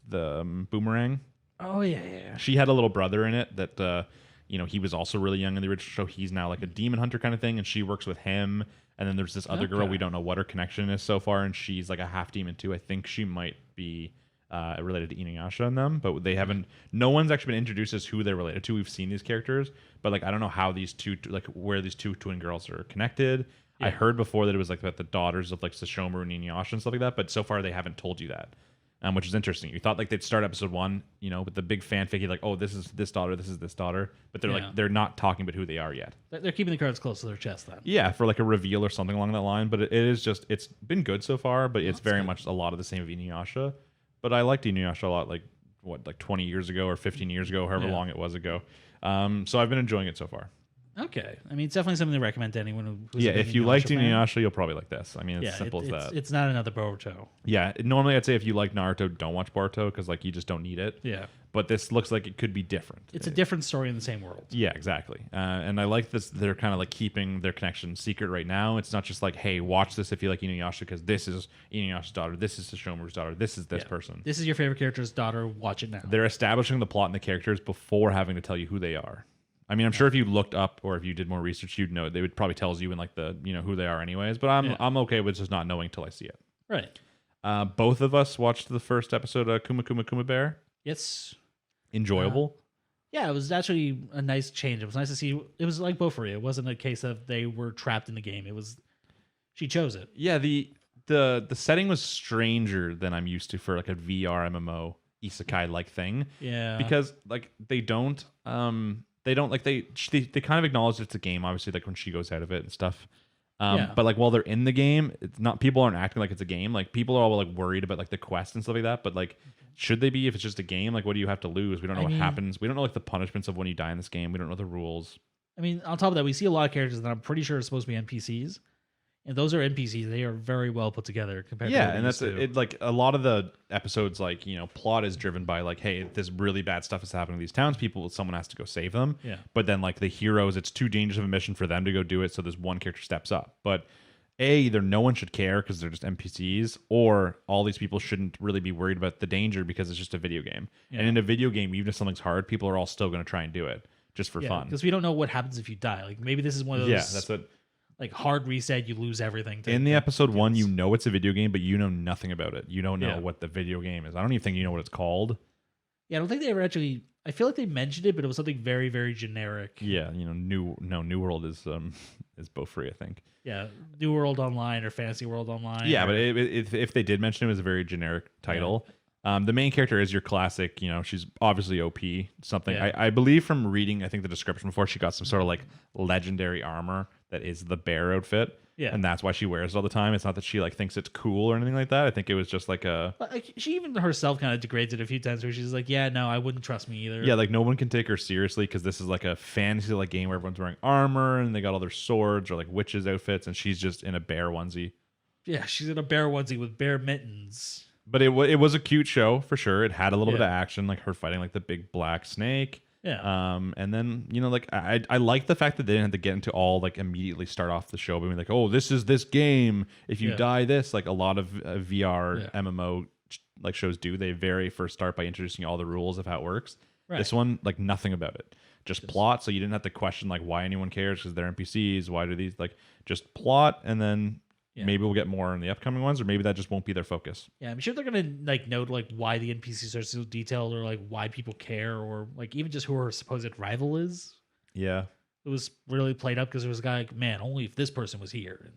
boomerang? Oh yeah. She had a little brother in it that he was also really young in the original show. He's now like a demon hunter kind of thing, and she works with him. And then there's this other girl, we don't know what her connection is so far, and she's like a half demon too. I think she might be related to Inuyasha and them, but they haven't. No one's actually been introduced as who they're related to. We've seen these characters, but like I don't know how these two, like where these two twin girls are connected. Yeah. I heard before that it was like about the daughters of like Sesshomaru and Inuyasha and stuff like that, but so far they haven't told you that. Which is interesting. You thought like they'd start episode 1, with the big fanfic, like, oh, this is this daughter, this is this daughter, but they're not talking about who they are yet. They're keeping the cards close to their chest then. Yeah, for like a reveal or something along that line. But it's been good so far, but it's very much a lot of the same of Inuyasha. But I liked Inuyasha a lot, like 20 years ago or 15 years ago, however long it was ago. So I've been enjoying it so far. Okay. I mean, it's definitely something to recommend to anyone who's if you liked Inuyasha, you'll probably like this. I mean, it's simple as that. It's not another Boruto. Yeah. Normally, I'd say if you like Naruto, don't watch Boruto because like you just don't need it. Yeah. But this looks like it could be different. It's a different story in the same world. Yeah, exactly. And I like this. They're kind of like keeping their connection secret right now. It's not just like, hey, watch this if you like Inuyasha because this is Inuyasha's daughter. This is Sesshomaru's daughter. This is this person. This is your favorite character's daughter. Watch it now. They're establishing the plot and the characters before having to tell you who they are. I mean, I'm sure if you looked up or if you did more research, you'd know. They would probably tell you in like the who they are anyways. But I'm okay with just not knowing till I see it. Right. Both of us watched the first episode of Kuma Kuma Kuma Bear. Yes. Enjoyable. Yeah, it was actually a nice change. It was nice to see. It was like Bofuri. It wasn't a case of they were trapped in the game. It was she chose it. Yeah. The setting was stranger than I'm used to for like a VR MMO isekai like thing. Yeah. Because like they don't like they kind of acknowledge it's a game, obviously, like when she goes out of it and stuff. But like while they're in the game, it's not, people aren't acting like it's a game. Like people are all like worried about like the quest and stuff like that. But like, should they be if it's just a game? Like, what do you have to lose? We don't know what happens. We don't know like the punishments of when you die in this game. We don't know the rules. I mean, on top of that, we see a lot of characters that I'm pretty sure are supposed to be NPCs. And those are NPCs. They are very well put together compared to and that's it. Like a lot of the episodes, like plot is driven by like, hey, this really bad stuff is happening to these townspeople. Someone has to go save them. Yeah. But then like the heroes, it's too dangerous of a mission for them to go do it. So there's one character steps up. But either no one should care because they're just NPCs, or all these people shouldn't really be worried about the danger because it's just a video game. Yeah. And in a video game, even if something's hard, people are all still going to try and do it just for fun. Because we don't know what happens if you die. Like maybe this is one of those. Yeah, that's what. Like hard reset, you lose everything. In the episode 1, you know it's a video game, but you know nothing about it. You don't know what the video game is. I don't even think you know what it's called. Yeah, I don't think they ever actually. I feel like they mentioned it, but it was something very, very generic. Yeah, New World is both free, I think. Yeah, New World Online or Fantasy World Online. Yeah, but if they did mention it, it was a very generic title. Yeah. The main character is your classic. She's obviously OP. Something I believe from reading, I think the description before, she got some sort of like legendary armor that is the bear outfit. Yeah, and that's why she wears it all the time. It's not that she like thinks it's cool or anything like that. I think it was just like a. Like she even herself kind of degrades it a few times, where she's like, "Yeah, no, I wouldn't trust me either." Yeah, like no one can take her seriously because this is like a fantasy like game where everyone's wearing armor and they got all their swords or like witches outfits, and she's just in a bear onesie. Yeah, she's in a bear onesie with bear mittens. But it was a cute show for sure. It had a little bit of action, like her fighting like the big black snake. Yeah. And then like I like the fact that they didn't have to get into all like immediately start off the show being like, oh, this is this game. If you die, this, like a lot of VR MMO like shows do. They very first start by introducing all the rules of how it works. Right. This one, like nothing about it. Just plot, so you didn't have to question like why anyone cares because they're NPCs. Why do these like just plot and then. Yeah. Maybe we'll get more in the upcoming ones, or maybe that just won't be their focus. Yeah, I'm sure they're gonna like note like why the NPCs are so detailed, or like why people care, or like even just who her supposed rival is. Yeah, it was really played up because there was a guy like, man, only if this person was here.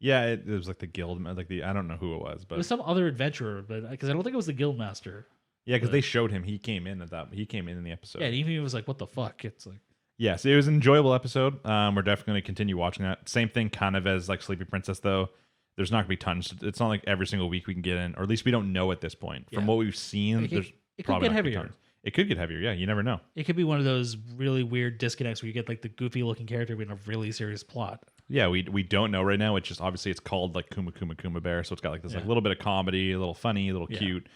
Yeah, it was like the guild, like the I don't know who it was, It but was some other adventurer, but because I don't think it was the guild master. yeah, because but- they showed him. He came in He came in the episode. Yeah, and even he was like, "What the fuck?" It's like, Yes, it was an enjoyable episode. We're definitely going to continue watching that. Same thing, kind of as like Sleepy Princess, though. There's not going to be tons. It's not like every single week we can get in, or at least we don't know at this point. From Yeah. what we've seen, It could- there's it could probably get not gonna be heavier. tons. It could get heavier. Yeah, you never know. it could be one of those really weird disconnects where you get like the goofy looking character in a really serious plot. Yeah, we don't know right now. It's just obviously it's called like Kuma Bear, so it's got like this like Yeah. little bit of comedy, a little funny, a little Yeah. cute.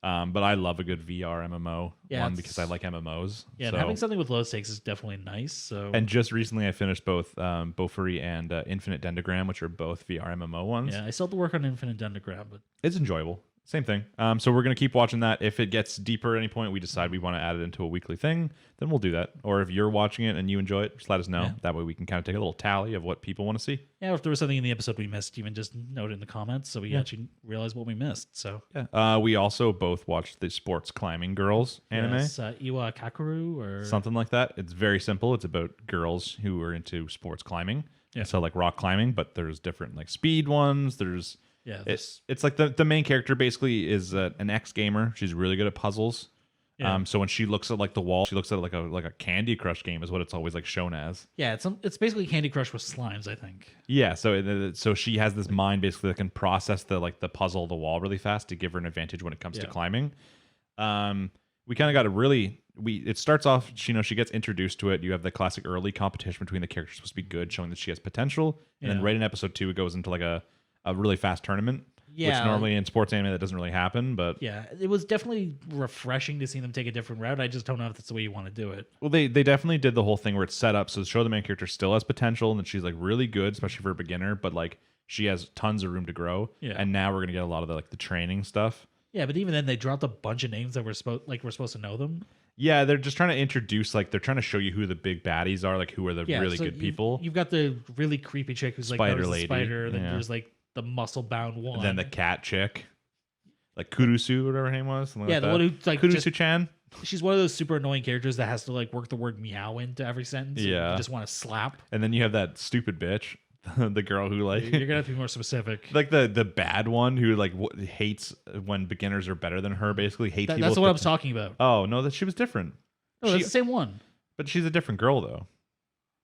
But I love a good VR MMO Yeah, one it's- because I like MMOs. Yeah, and so. having something with low stakes is definitely nice. So And just recently, I finished both Bofuri and Infinite Dendrogram, which are both VR MMO ones. yeah, I still have to work on Infinite Dendrogram, but It's enjoyable. Same thing. So we're going to keep watching that. If it gets deeper at any point, we decide we want to add it into a weekly thing, then we'll do that. Or if you're watching it and you enjoy it, just let us know. Yeah. That way we can kind of take a little tally of what people want to see. yeah, if there was something in the episode we missed, even just note it in the comments so we actually realize what we missed. So Yeah. We also both watched the Sports Climbing Girls anime. yes, Iwa Kakuru or Something like that. It's very simple. It's about girls who are into sports climbing. Yeah. So like rock climbing, but there's different like speed ones. There's yeah, it's like the main character basically is an ex gamer. She's really good at puzzles. Yeah. So when she looks at like the wall, she looks at it like a Candy Crush game is what it's always like shown as. yeah, it's basically Candy Crush with slimes, I think. Yeah. So she has this mind basically that can process the puzzle of the wall really fast to give her an advantage when it comes to Yeah. climbing. We kind of got a really it starts off. She gets introduced to it. You have the classic early competition between the characters supposed to be good, showing that she has potential, and then Yeah. right in episode 2 it goes into like a really fast tournament. Yeah. Which normally in sports anime that doesn't really happen, but Yeah, it was definitely refreshing to see them take a different route. I just don't know if that's the way you want to do it. well, they definitely did the whole thing where it's set up so to show the main character still has potential and that she's like really good, especially for a beginner, but like she has tons of room to grow. Yeah. And now we're gonna get a lot of the training stuff. Yeah, but even then, they dropped a bunch of names that we're supposed to know them. Yeah, they're just trying to introduce they're trying to show you who the big baddies are, like who are the Yeah, really so good people. You've got the really creepy chick who's like Spider known as the lady, spider. Then yeah. there's like the muscle bound one. And then the cat chick, like Kurusu, whatever her name was. Something yeah, like the that. one who like just, Kurusu-chan. she's one of those super annoying characters that has to like work the word meow into every sentence. and Yeah. you just want to slap. And then you have that stupid bitch, the girl who like You're gonna have to be more specific. like the bad one who like hates when beginners are better than her. Basically hates people. That's with what I'm the- talking about. Oh no, that she was different. No, that's She- the same one. But she's a different girl though.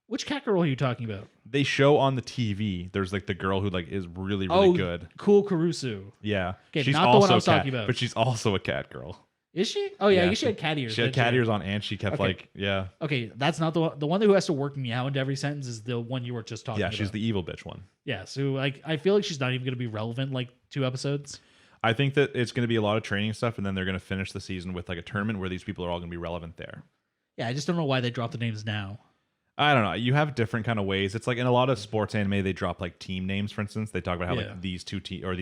Which cat girl are you talking about? They show on the TV. There's like the girl who like is really good. Cool Caruso. Yeah, Okay, she's not the one also I was a cat, talking about. but she's also a cat girl. Is she? Oh yeah, I Yeah, guess she had cat ears. She had didn't cat ears on, and she kept Okay. like yeah, Okay, that's not the one. The one who has to work meow into every sentence is the one you were just talking yeah. about. She's the evil bitch one. Yeah, so like I feel like she's not even going to be relevant like 2 episodes. I think that it's going to be a lot of training stuff, and then they're going to finish the season with like a tournament where these people are all going to be relevant there. Yeah, I just don't know why they dropped the names now. I don't know. You have different kind of ways. It's like in a lot of sports anime, they drop like team names. For instance, they talk about how Yeah. like these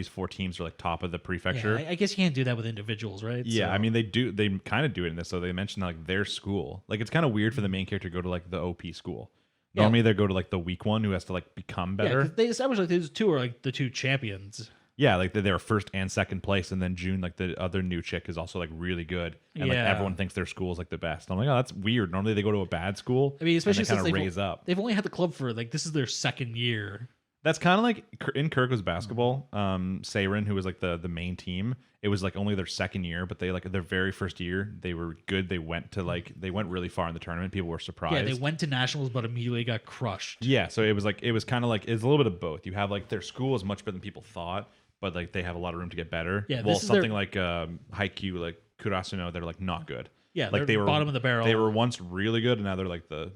4 teams are like top of the Yeah, prefecture. I guess you can't do that with individuals, right? Yeah, So- I mean they do. They kind of do it in this. So they mentioned like their school. Like it's kind of weird for the main character to go to like the OP school. Yeah. Normally they go to like the weak one who has to like become yeah, better. 'cause they established like these 2 are like the 2 champions. Yeah, like they're first and second place, and then June, like the other new chick, is also like really good, and like Yeah. everyone thinks their school is like the best. I'm like, oh, that's weird. Normally they go to a bad school. I mean, especially and they since kind of raise up. they've only had the club for like this is their 2nd year. That's kind of like in Kirko's basketball. Seiren, who was like the main team, it was like only their 2nd year, but they like their very first year they were good. They went really far in the tournament. People were surprised. Yeah, they went to nationals, but immediately got crushed. Yeah, so it was kind of like it's a little bit of both. You have like their school is much better than people thought, but like they have a lot of room to get better. Yeah, well, this is something their- like Haikyuu, like Kurasuno, they're like not good. Yeah, like they're bottom of the barrel. They were once really good, and now they're like the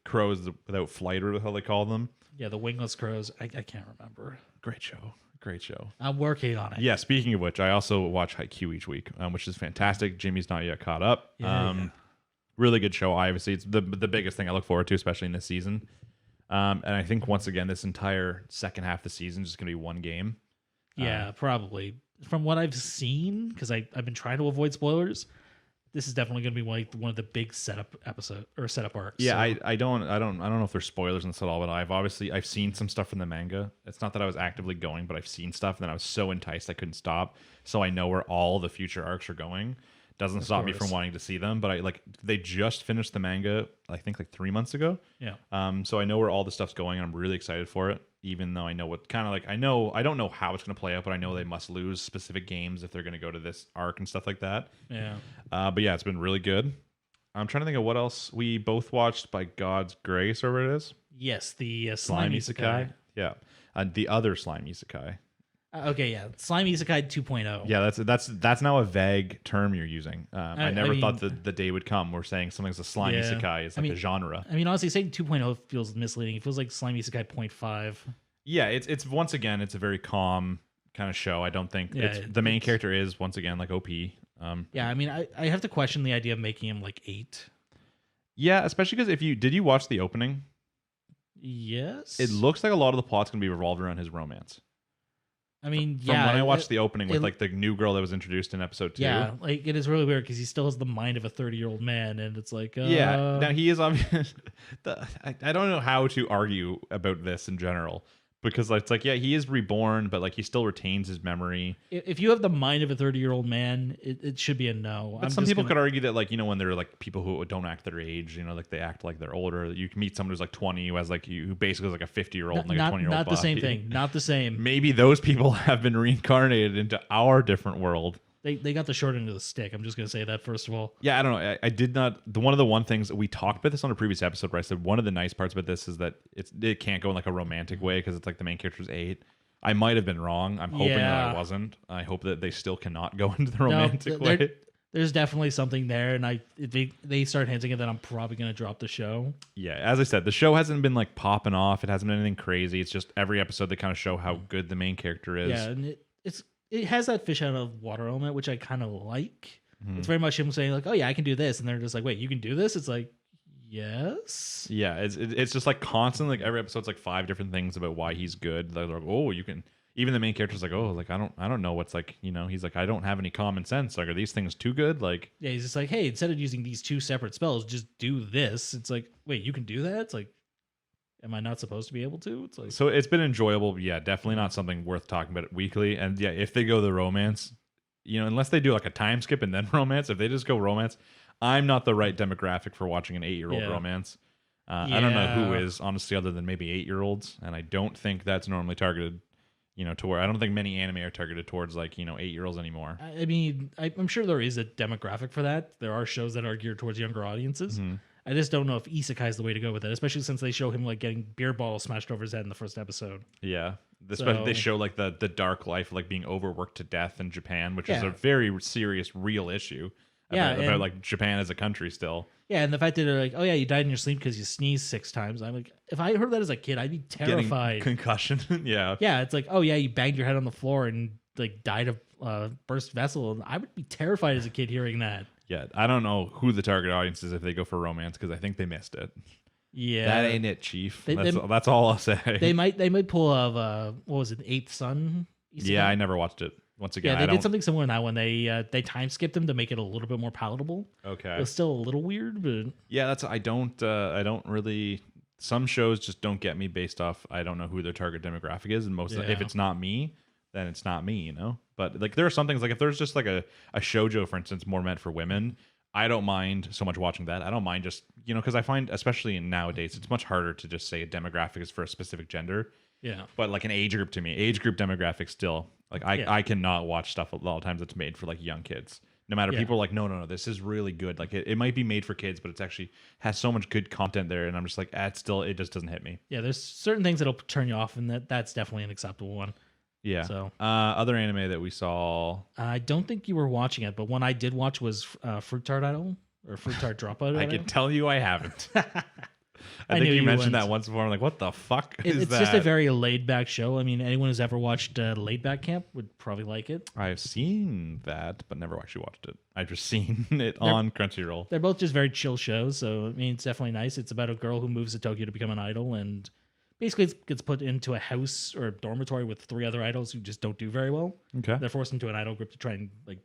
crows without flight, or how they call them. Yeah, the wingless crows. I can't remember. Great show. I'm working on it. Yeah. Speaking of which, I also watch Haikyuu each week, which is fantastic. Jimmy's not yet caught up. Yeah. Really good show. Obviously, it's the biggest thing I look forward to, especially in this season. And I think once again, this entire second half of the season is just gonna be one game. Yeah, probably. From what I've seen, because I've been trying to avoid spoilers, this is definitely going to be like one of the big setup arcs. Yeah, so. I don't know if there's spoilers in this at all, but I've seen some stuff from the manga. It's not that I was actively going, but I've seen stuff, and then I was so enticed I couldn't stop. So I know where all the future arcs are going. doesn't stop me from wanting to see them. But they just finished the manga, I think like 3 months ago. Yeah. So I know where all the stuff's going, and I'm really excited for it. Even though I know what kind of like I don't know how it's going to play out, but I know they must lose specific games if they're going to go to this arc and stuff like that. Yeah. But yeah, it's been really good. I'm trying to think of what else we both watched by God's grace, or whatever it is. Yes, the Slime Isekai. Yeah, the other Slime Isekai. Okay, yeah, Slime Isekai 2.0. Yeah, that's now a vague term you're using. I never thought the day would come where saying something's a Slime Isekai is like a genre. I mean, honestly, saying 2.0 feels misleading. It feels like Slime Isekai 0.5. Yeah, it's once again, it's a very calm kind of show. I don't think the main character is once again like OP. Yeah, I mean, I have to question the idea of making him like 8. Yeah, especially because did you watch the opening? Yes. It looks like a lot of the plot's gonna be revolved around his romance. I mean, From when I watched the opening with like the new girl that was introduced in episode 2. Yeah, like it is really weird because he still has the mind of a 30-year-old man, and it's like, yeah. Now he is obvious. I don't know how to argue about this in general. Because it's like, yeah, he is reborn, but like he still retains his memory. If you have the mind of a 30-year-old man, it should be a no. But some people could argue that, like, when they're like people who don't act their age, like they act like they're older. You can meet someone who's like 20 who has like who basically is like a 50-year-old and like a 20-year-old. Not the same thing. Not the same. Maybe those people have been reincarnated into our different world. They got the short end of the stick. I'm just gonna say that first of all. Yeah, I don't know. I did not. One things we talked about this on a previous episode where I said one of the nice parts about this is that it can't go in like a romantic way because it's like the main character's 8. I might have been wrong. I'm hoping that I wasn't. I hope that they still cannot go into the romantic way. There's definitely something there, and they start hinting at that. I'm probably gonna drop the show. Yeah, as I said, the show hasn't been like popping off. It hasn't been anything crazy. It's just every episode they kind of show how good the main character is. Yeah, and it has that fish out of water element, which I kind of like. It's very much him saying like, "Oh yeah, I can do this," and they're just like, "Wait, you can do this?" It's like, yes. Yeah, it's just like constantly like every episode's like 5 different things about why he's good. They're like, "Oh, you can." Even the main character's like, "Oh, like I don't know what's like." He's like, "I don't have any common sense. Like, are these things too good?" Like, yeah, he's just like, "Hey, instead of using these 2 separate spells, just do this." It's like, wait, you can do that? It's like, am I not supposed to be able to? It's like, so it's been enjoyable. Yeah, definitely not something worth talking about weekly. And yeah, if they go the romance, unless they do like a time skip and then romance, if they just go romance, I'm not the right demographic for watching an 8-year-old romance. I don't know who is, honestly, other than maybe 8-year-olds. And I don't think that's normally targeted, to where I don't think many anime are targeted towards like, 8-year-olds anymore. I mean, I'm sure there is a demographic for that. There are shows that are geared towards younger audiences. Mm-hmm. I just don't know if isekai is the way to go with it, especially since they show him like getting beer bottles smashed over his head in the first episode. Yeah. They show like the dark life of like being overworked to death in Japan, which is a very serious, real issue about like Japan as a country still. Yeah, and the fact that they're like, "Oh yeah, you died in your sleep because you sneezed 6 times." I'm like, if I heard that as a kid, I'd be terrified. Getting concussion. Yeah. Yeah, it's like, "Oh yeah, you banged your head on the floor and like died of burst vessel." And I would be terrified as a kid hearing that. Yeah, I don't know who the target audience is if they go for romance because I think they missed it. Yeah, that ain't it, Chief. That's all I'll say. They might pull of what was it, Eighth Son? Yeah, I never watched it. Once again, yeah, they did something similar in that one. They time skipped them to make it a little bit more palatable. Okay, it was still a little weird, but yeah, I don't really. Some shows just don't get me based off. I don't know who their target demographic is, and if it's not me, then it's not me, But like there are some things like if there's just like a shoujo, for instance, more meant for women, I don't mind so much watching that. I don't mind just because I find especially nowadays it's much harder to just say a demographic is for a specific gender. Yeah. But like an age group to me, age group demographic still like I cannot watch stuff a lot of times that's made for like young kids. No matter people are like no, this is really good. Like it might be made for kids, but it's actually has so much good content there, and I'm just like it just doesn't hit me. Yeah, there's certain things that'll turn you off, and that's definitely an acceptable one. Yeah. So, other anime that we saw. I don't think you were watching it, but one I did watch was Fruit Tart Idol or Fruit Tart Dropout Idol. I can tell you I haven't. I think you mentioned that once before. I'm like, what the fuck is that? It's just a very laid back show. I mean, anyone who's ever watched Laid Back Camp would probably like it. I've seen that, but never actually watched it. I've just seen it on Crunchyroll. They're both just very chill shows, so I mean, it's definitely nice. It's about a girl who moves to Tokyo to become an idol, and basically it gets put into a house or a dormitory with 3 other idols who just don't do very well. Okay. They're forced into an idol group to try and like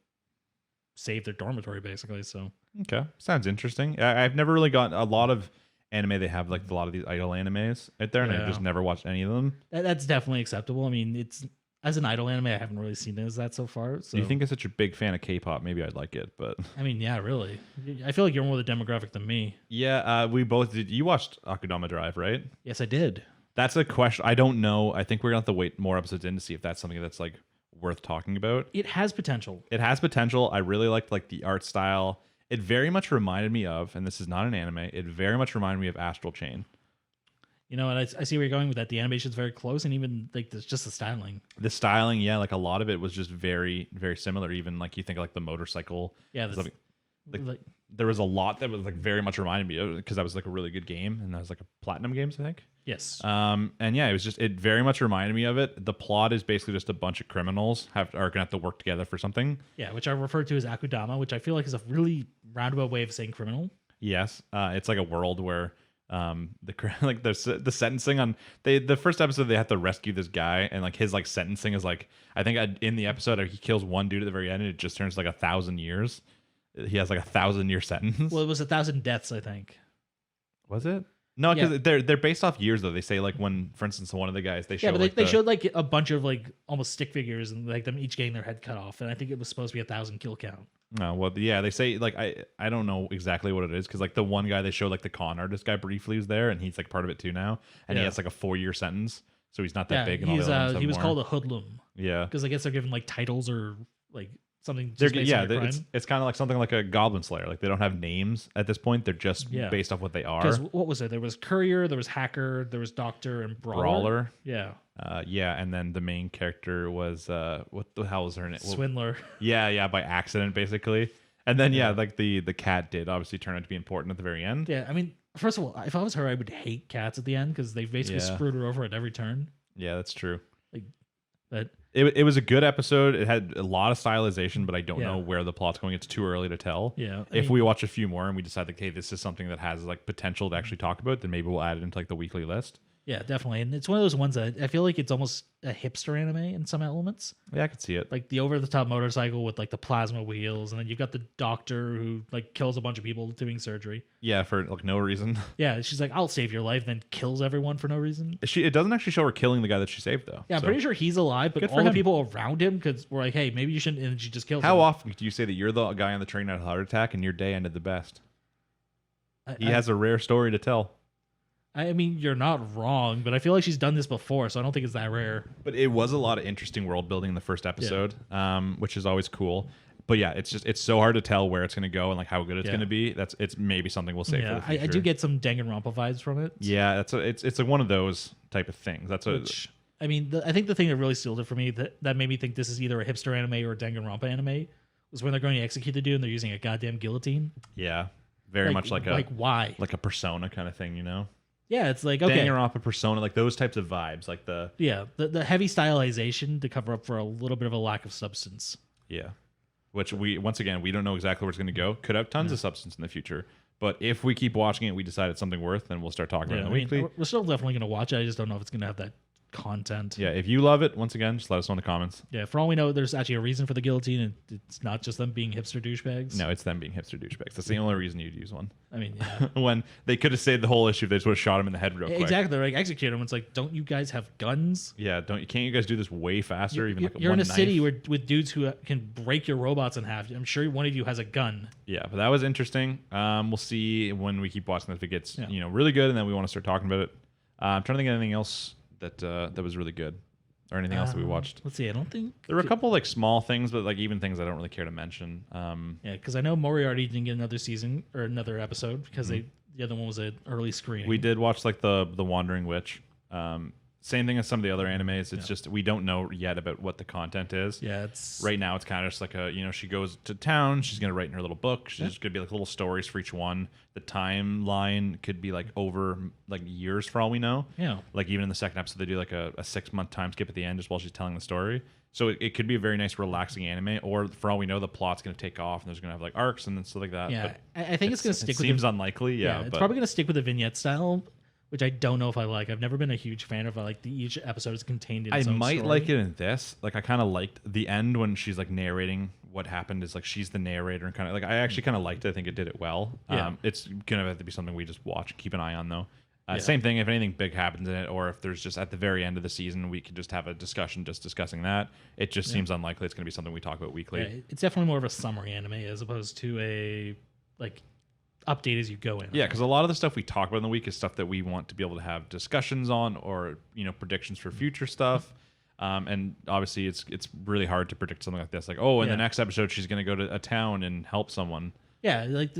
save their dormitory, basically. So okay, sounds interesting. I've never really gotten a lot of anime. They have like a lot of these idol animes out there, and I've just never watched any of them. That's definitely acceptable. I mean, it's as an idol anime, I haven't really seen it as that so far. So Do you think I'm such a big fan of K-pop? Maybe I'd like it, but I mean, yeah, really. I feel like you're more the demographic than me. yeah, we both did. You watched Akadama Drive, right? Yes, I did. That's a question. I don't know. I think we're gonna have to wait more episodes in to see if that's something that's like worth talking about. It has potential. It has potential. I really liked like the art style. It very much reminded me of, and this is not an anime. It very much reminded me of Astral Chain. You know, and I see where you're going with that. The animation's very close, and even like just the styling. The styling, yeah, like a lot of it was just very, very similar. Even like you think like the motorcycle. Yeah, like there was a lot that was like very much reminded me of because that was like a really good game, and that was like a Platinum Games, I think. yes. And yeah, it very much reminded me of it. The plot is basically just a bunch of criminals are gonna have to work together for something. Yeah, which I refer to as Akudama, which I feel like is a really roundabout way of saying criminal. Yes, it's like a world where like the sentencing on the first episode they have to rescue this guy, and like his like sentencing is like I think in the episode he kills one dude at the very end and it just turns like 1,000 years. He has like 1,000-year sentence. Well, it was 1,000 deaths, I think. Was it? No, because they're based off years though. They say like when, for instance, one of the guys they show. Yeah, but like they showed like a bunch of like almost stick figures and like them each getting their head cut off, and I think it was supposed to be 1,000 kill count. No, well, yeah, they say like I don't know exactly what it is because like the one guy they showed like the con artist guy briefly was there and he's like part of it too now, and he has like a 4-year sentence, so he's not that big. And He's all the other ones he was have called more. a hoodlum. Yeah, Because I guess they're given like titles or like something. they're Just based on their crime. it's kind of like something like a Goblin Slayer. Like they don't have names at this point; they're just based off what they are. Because what was there? There was courier, there was hacker, there was doctor, and brawler. Yeah, yeah, and then the main character was what the hell was her name? swindler. Yeah, by accident basically. And then like the cat did obviously turn out to be important at the very end. Yeah, I mean, first of all, if I was her, I would hate cats at the end because they basically screwed her over at every turn. Yeah, that's true. Like that. It was a good episode. It had a lot of stylization, but I don't know where the plot's going. It's too early to tell. Yeah. If we watch a few more and we decide like, hey, this is something that has like potential to actually talk about, then maybe we'll add it into like the weekly list. Yeah, definitely. And it's one of those ones that I feel like it's almost a hipster anime in some elements. Yeah, I could see it. Like the over-the-top motorcycle with like the plasma wheels, and then you've got the doctor who like kills a bunch of people doing surgery. Yeah, for like no reason. Yeah, she's like, I'll save your life, then kills everyone for no reason. It doesn't actually show her killing the guy that she saved though. Yeah, I'm pretty sure he's alive, but all the people around him we're like, hey, maybe you shouldn't, and she just kills him. How often do you say that you're the guy on the train had a heart attack and your day ended the best? He has a rare story to tell. I mean, you're not wrong, but I feel like she's done this before, so I don't think it's that rare. But it was a lot of interesting world building in the first episode, which is always cool. But yeah, it's so hard to tell where it's going to go and like how good it's going to be. It's maybe something we'll save for the future. I do get some Danganronpa vibes from it. Yeah, it's like one of those type of things. I mean, I think the thing that really sealed it for me that made me think this is either a hipster anime or a Danganronpa anime was when they're going to execute the dude and they're using a goddamn guillotine. Yeah, very much like why like a Persona kind of thing, you know. Yeah, it's like okay, Danganronpa, Persona, like those types of vibes, like the heavy stylization to cover up for a little bit of a lack of substance. Yeah, which we don't know exactly where it's going to go. Could have tons of substance in the future, but if we keep watching it, we decide it's something worth, then we'll start talking about it in the weekly. We're still definitely going to watch it. I just don't know if it's going to have that content. Yeah, if you love it, once again, just let us know in the comments. Yeah, for all we know, there's actually a reason for the guillotine, and it's not just them being hipster douchebags. No, it's them being hipster douchebags. That's the only reason you'd use one. I mean, yeah. When they could have saved the whole issue if they just would have shot him in the head real quick. Exactly. They're like, execute him. It's like, don't you guys have guns? Yeah, can't you guys do this way faster? You're in a city with dudes who can break your robots in half. I'm sure one of you has a gun. Yeah, but that was interesting. We'll see when we keep watching if it gets really good, and then we want to start talking about it. I'm trying to think of anything else that was really good, or anything else that we watched. Let's see. I don't think there were a couple like small things, but like even things I don't really care to mention. Yeah, because I know Moriarty didn't get another season or another episode because the other one was an early screening. We did watch like the Wandering Witch. Same thing as some of the other animes. It's just we don't know yet about what the content is. Yeah, it's right now it's kind of just like she goes to town. She's gonna write in her little book. She's just gonna be like little stories for each one. The timeline could be like over like years for all we know. Yeah, like even in the second episode they do like a 6-month time skip at the end just while she's telling the story. So it could be a very nice relaxing anime, or for all we know the plot's gonna take off and there's gonna have like arcs and stuff like that. Yeah, but I think it's gonna stick. It seems unlikely. Yeah, it's probably gonna stick with the vignette style, which I don't know if I like. I've never been a huge fan of like each episode is contained in its own story. Like it in this. Like I kind of liked the end when she's like narrating what happened. Is like she's the narrator and kind of like I actually kind of liked it. I think it did it well. Yeah. It's gonna have to be something we just watch, keep an eye on though. Same thing, if anything big happens in it, or if there's just at the very end of the season, we could just have a discussion just discussing that. It just seems unlikely it's going to be something we talk about weekly. Yeah, it's definitely more of a summary anime as opposed to a like update as you go in. Yeah, because a lot of the stuff we talk about in the week is stuff that we want to be able to have discussions on, or predictions for future stuff. And obviously, it's really hard to predict something like this. Like, in the next episode, she's going to go to a town and help someone. Yeah, like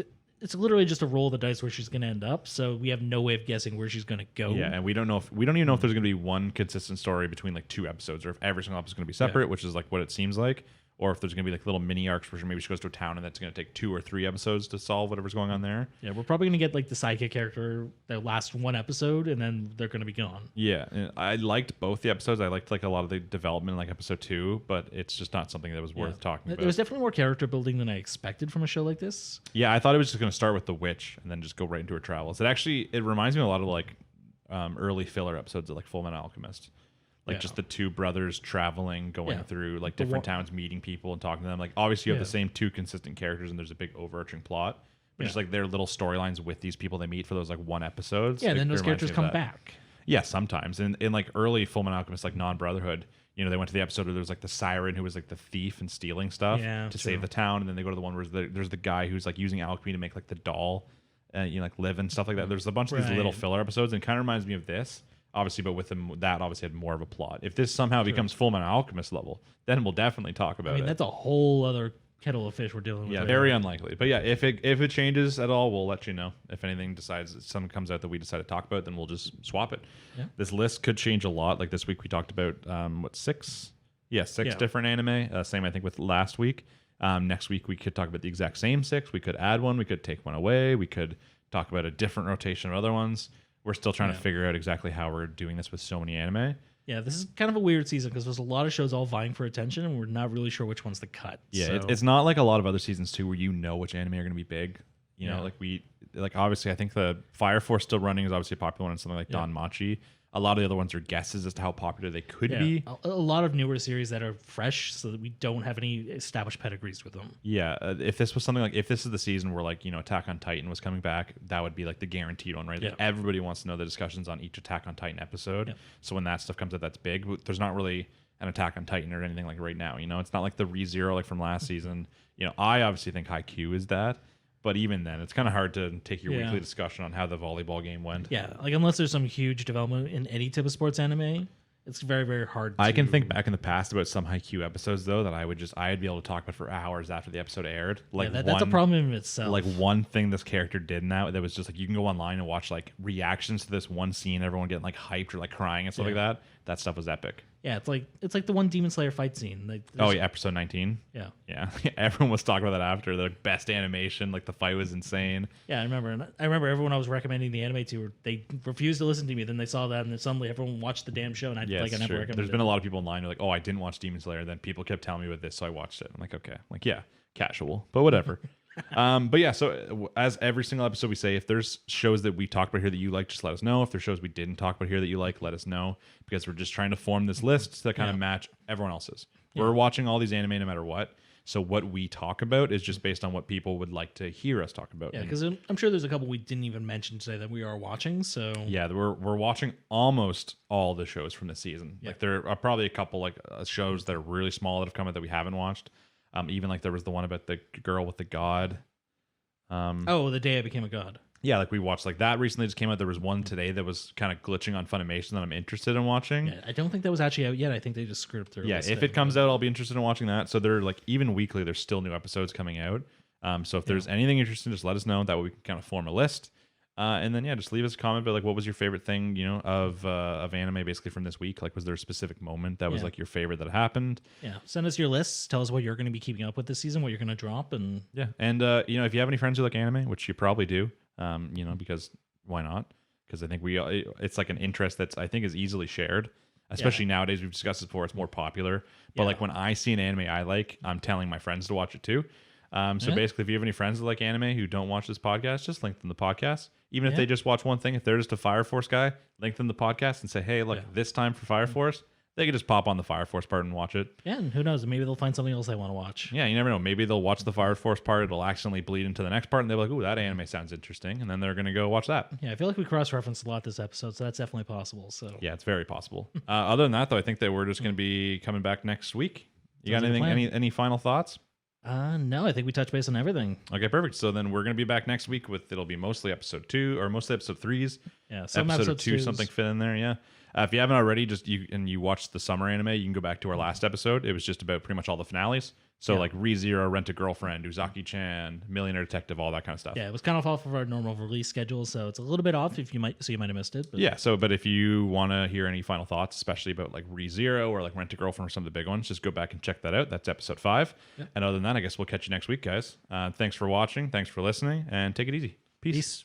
it's literally just a roll of the dice where she's going to end up. So we have no way of guessing where she's going to go. Yeah, and we don't even know if there's going to be one consistent story between like 2 episodes, or if every single episode is going to be separate, which is like what it seems like, or if there's going to be like little mini arcs where maybe she goes to a town and that's going to take 2 or 3 episodes to solve whatever's going on there. Yeah, we're probably going to get like the sidekick character that lasts 1 episode and then they're going to be gone. Yeah, and I liked both the episodes. I liked like a lot of the development in like episode 2, but it's just not something that was worth talking about. There's definitely more character building than I expected from a show like this. Yeah, I thought it was just going to start with the witch and then just go right into her travels. It reminds me a lot of like early filler episodes of like Full Metal Alchemist. Like just the 2 brothers traveling, going through like different towns, meeting people and talking to them. Like obviously you have the same 2 consistent characters and there's a big overarching plot. But just like their little storylines with these people they meet for those like 1 episodes. Yeah, like, then those characters come back. Yeah, sometimes. In like early Full Metal Alchemist, like non-Brotherhood, they went to the episode where there was like the siren who was like the thief and stealing stuff to save the town. And then they go to the one where there's the guy who's like using alchemy to make like the doll, like live and stuff like that. There's a bunch of these little filler episodes and it kind of reminds me of this. Obviously, but with them, that obviously had more of a plot. If this somehow becomes Full Metal Alchemist level, then we'll definitely talk about it. That's a whole other kettle of fish we're dealing with. Yeah, very unlikely. But yeah, if it changes at all, we'll let you know. If anything something comes out that we decide to talk about, then we'll just swap it. Yeah. This list could change a lot. Like this week, we talked about 6? Yeah, 6 different anime. Same, I think, with last week. Next week, we could talk about the exact same 6. We could add one. We could take one away. We could talk about a different rotation of other ones. We're still trying to figure out exactly how we're doing this with so many anime. Yeah, this is kind of a weird season because there's a lot of shows all vying for attention, and we're not really sure which one's to cut. Yeah, so. It's not like a lot of other seasons too, where which anime are going to be big. Like obviously, I think the Fire Force still running is obviously a popular one, and something like Don Machi. A lot of the other ones are guesses as to how popular they could be. A lot of newer series that are fresh, so that we don't have any established pedigrees with them. Yeah, if this was something like, if this is the season where like Attack on Titan was coming back, that would be like the guaranteed one, right? Like everybody wants to know the discussions on each Attack on Titan episode. Yeah. So when that stuff comes out, that's big. But there's not really an Attack on Titan or anything like right now. It's not like the ReZero like from last season. I obviously think Haikyuu is that. But even then, it's kind of hard to take your weekly discussion on how the volleyball game went. Yeah, like unless there's some huge development in any type of sports anime, it's very, very hard I can think back in the past about some Haikyuu episodes, though, that I'd be able to talk about for hours after the episode aired. Like that's a problem in itself. Like one thing this character did in that was just like you can go online and watch like reactions to this one scene, everyone getting like hyped or like crying and stuff like that. That stuff was epic. Yeah, it's like the one Demon Slayer fight scene. Like, episode 19. Yeah. Everyone was talking about that after the best animation. Like the fight was insane. Yeah, I remember. And I remember everyone I was recommending the anime to, they refused to listen to me. Then they saw that, and then suddenly everyone watched the damn show. And I never recommended. There's been a lot of people online who are like, I didn't watch Demon Slayer. Then people kept telling me about this, so I watched it. I'm like, okay, casual, but whatever. But yeah, so as every single episode we say, if there's shows that we talked about here that you like, just let us know. If there's shows we didn't talk about here that you like, let us know, because we're just trying to form this list to kind of match everyone else's. We're watching all these anime no matter what, so what we talk about is just based on what people would like to hear us talk about. Yeah, because I'm sure there's a couple we didn't even mention today that we are watching. So yeah, we're watching almost all the shows from the season. Like there are probably a couple like shows that are really small that have come out that we haven't watched. Even like there was the one about the girl with the god. The Day I Became a God. Yeah, like we watched like that recently just came out. There was one today that was kind of glitching on Funimation that I'm interested in watching. Yeah, I don't think that was actually out yet. I think they just screwed up their list. If it comes out, I'll be interested in watching that. So they're like even weekly, there's still new episodes coming out. So if there's anything interesting, just let us know. That way we can kind of form a list. And then just leave us a comment. But like, what was your favorite thing, of anime basically from this week? Like, was there a specific moment that was like your favorite that happened? Yeah, send us your lists. Tell us what you're going to be keeping up with this season, what you're going to drop, and and if you have any friends who like anime, which you probably do, because why not? Because I think it's like an interest that's I think is easily shared. Especially nowadays, we've discussed this before. It's more popular. But like when I see an anime I like, I'm telling my friends to watch it too. So basically, if you have any friends that like anime who don't watch this podcast, just link them the podcast. Even if they just watch one thing, if they're just a Fire Force guy, link them the podcast and say, hey, look, this time for Fire Force, they could just pop on the Fire Force part and watch it. Yeah, and who knows? Maybe they'll find something else they want to watch. Yeah, you never know. Maybe they'll watch the Fire Force part. It'll accidentally bleed into the next part, and they'll be like, "Ooh, that anime sounds interesting," and then they're gonna go watch that. Yeah, I feel like we cross-referenced a lot this episode, so that's definitely possible. So Yeah, it's very possible. Other than that, though, I think that we're just gonna be coming back next week. You got Sounds like a anything? plan. Any final thoughts? No, I think we touched base on everything. Okay, perfect. So then we're gonna be back next week with it'll be mostly episode 2 or mostly episode 3s. Yeah, some episode episode 2 twos. something fit in there. Yeah. If you haven't already, you watched the summer anime, you can go back to our last episode. It was just about pretty much all the finales. So like ReZero, Rent a Girlfriend, Uzaki-chan, Millionaire Detective, all that kind of stuff. Yeah, it was kind of off of our normal release schedule, so it's a little bit off. You might have missed it. But Yeah. So, but if you want to hear any final thoughts, especially about like ReZero or like Rent a Girlfriend or some of the big ones, just go back and check that out. That's episode 5. Yeah. And other than that, I guess we'll catch you next week, guys. Thanks for watching. Thanks for listening, and take it easy. Peace. Peace.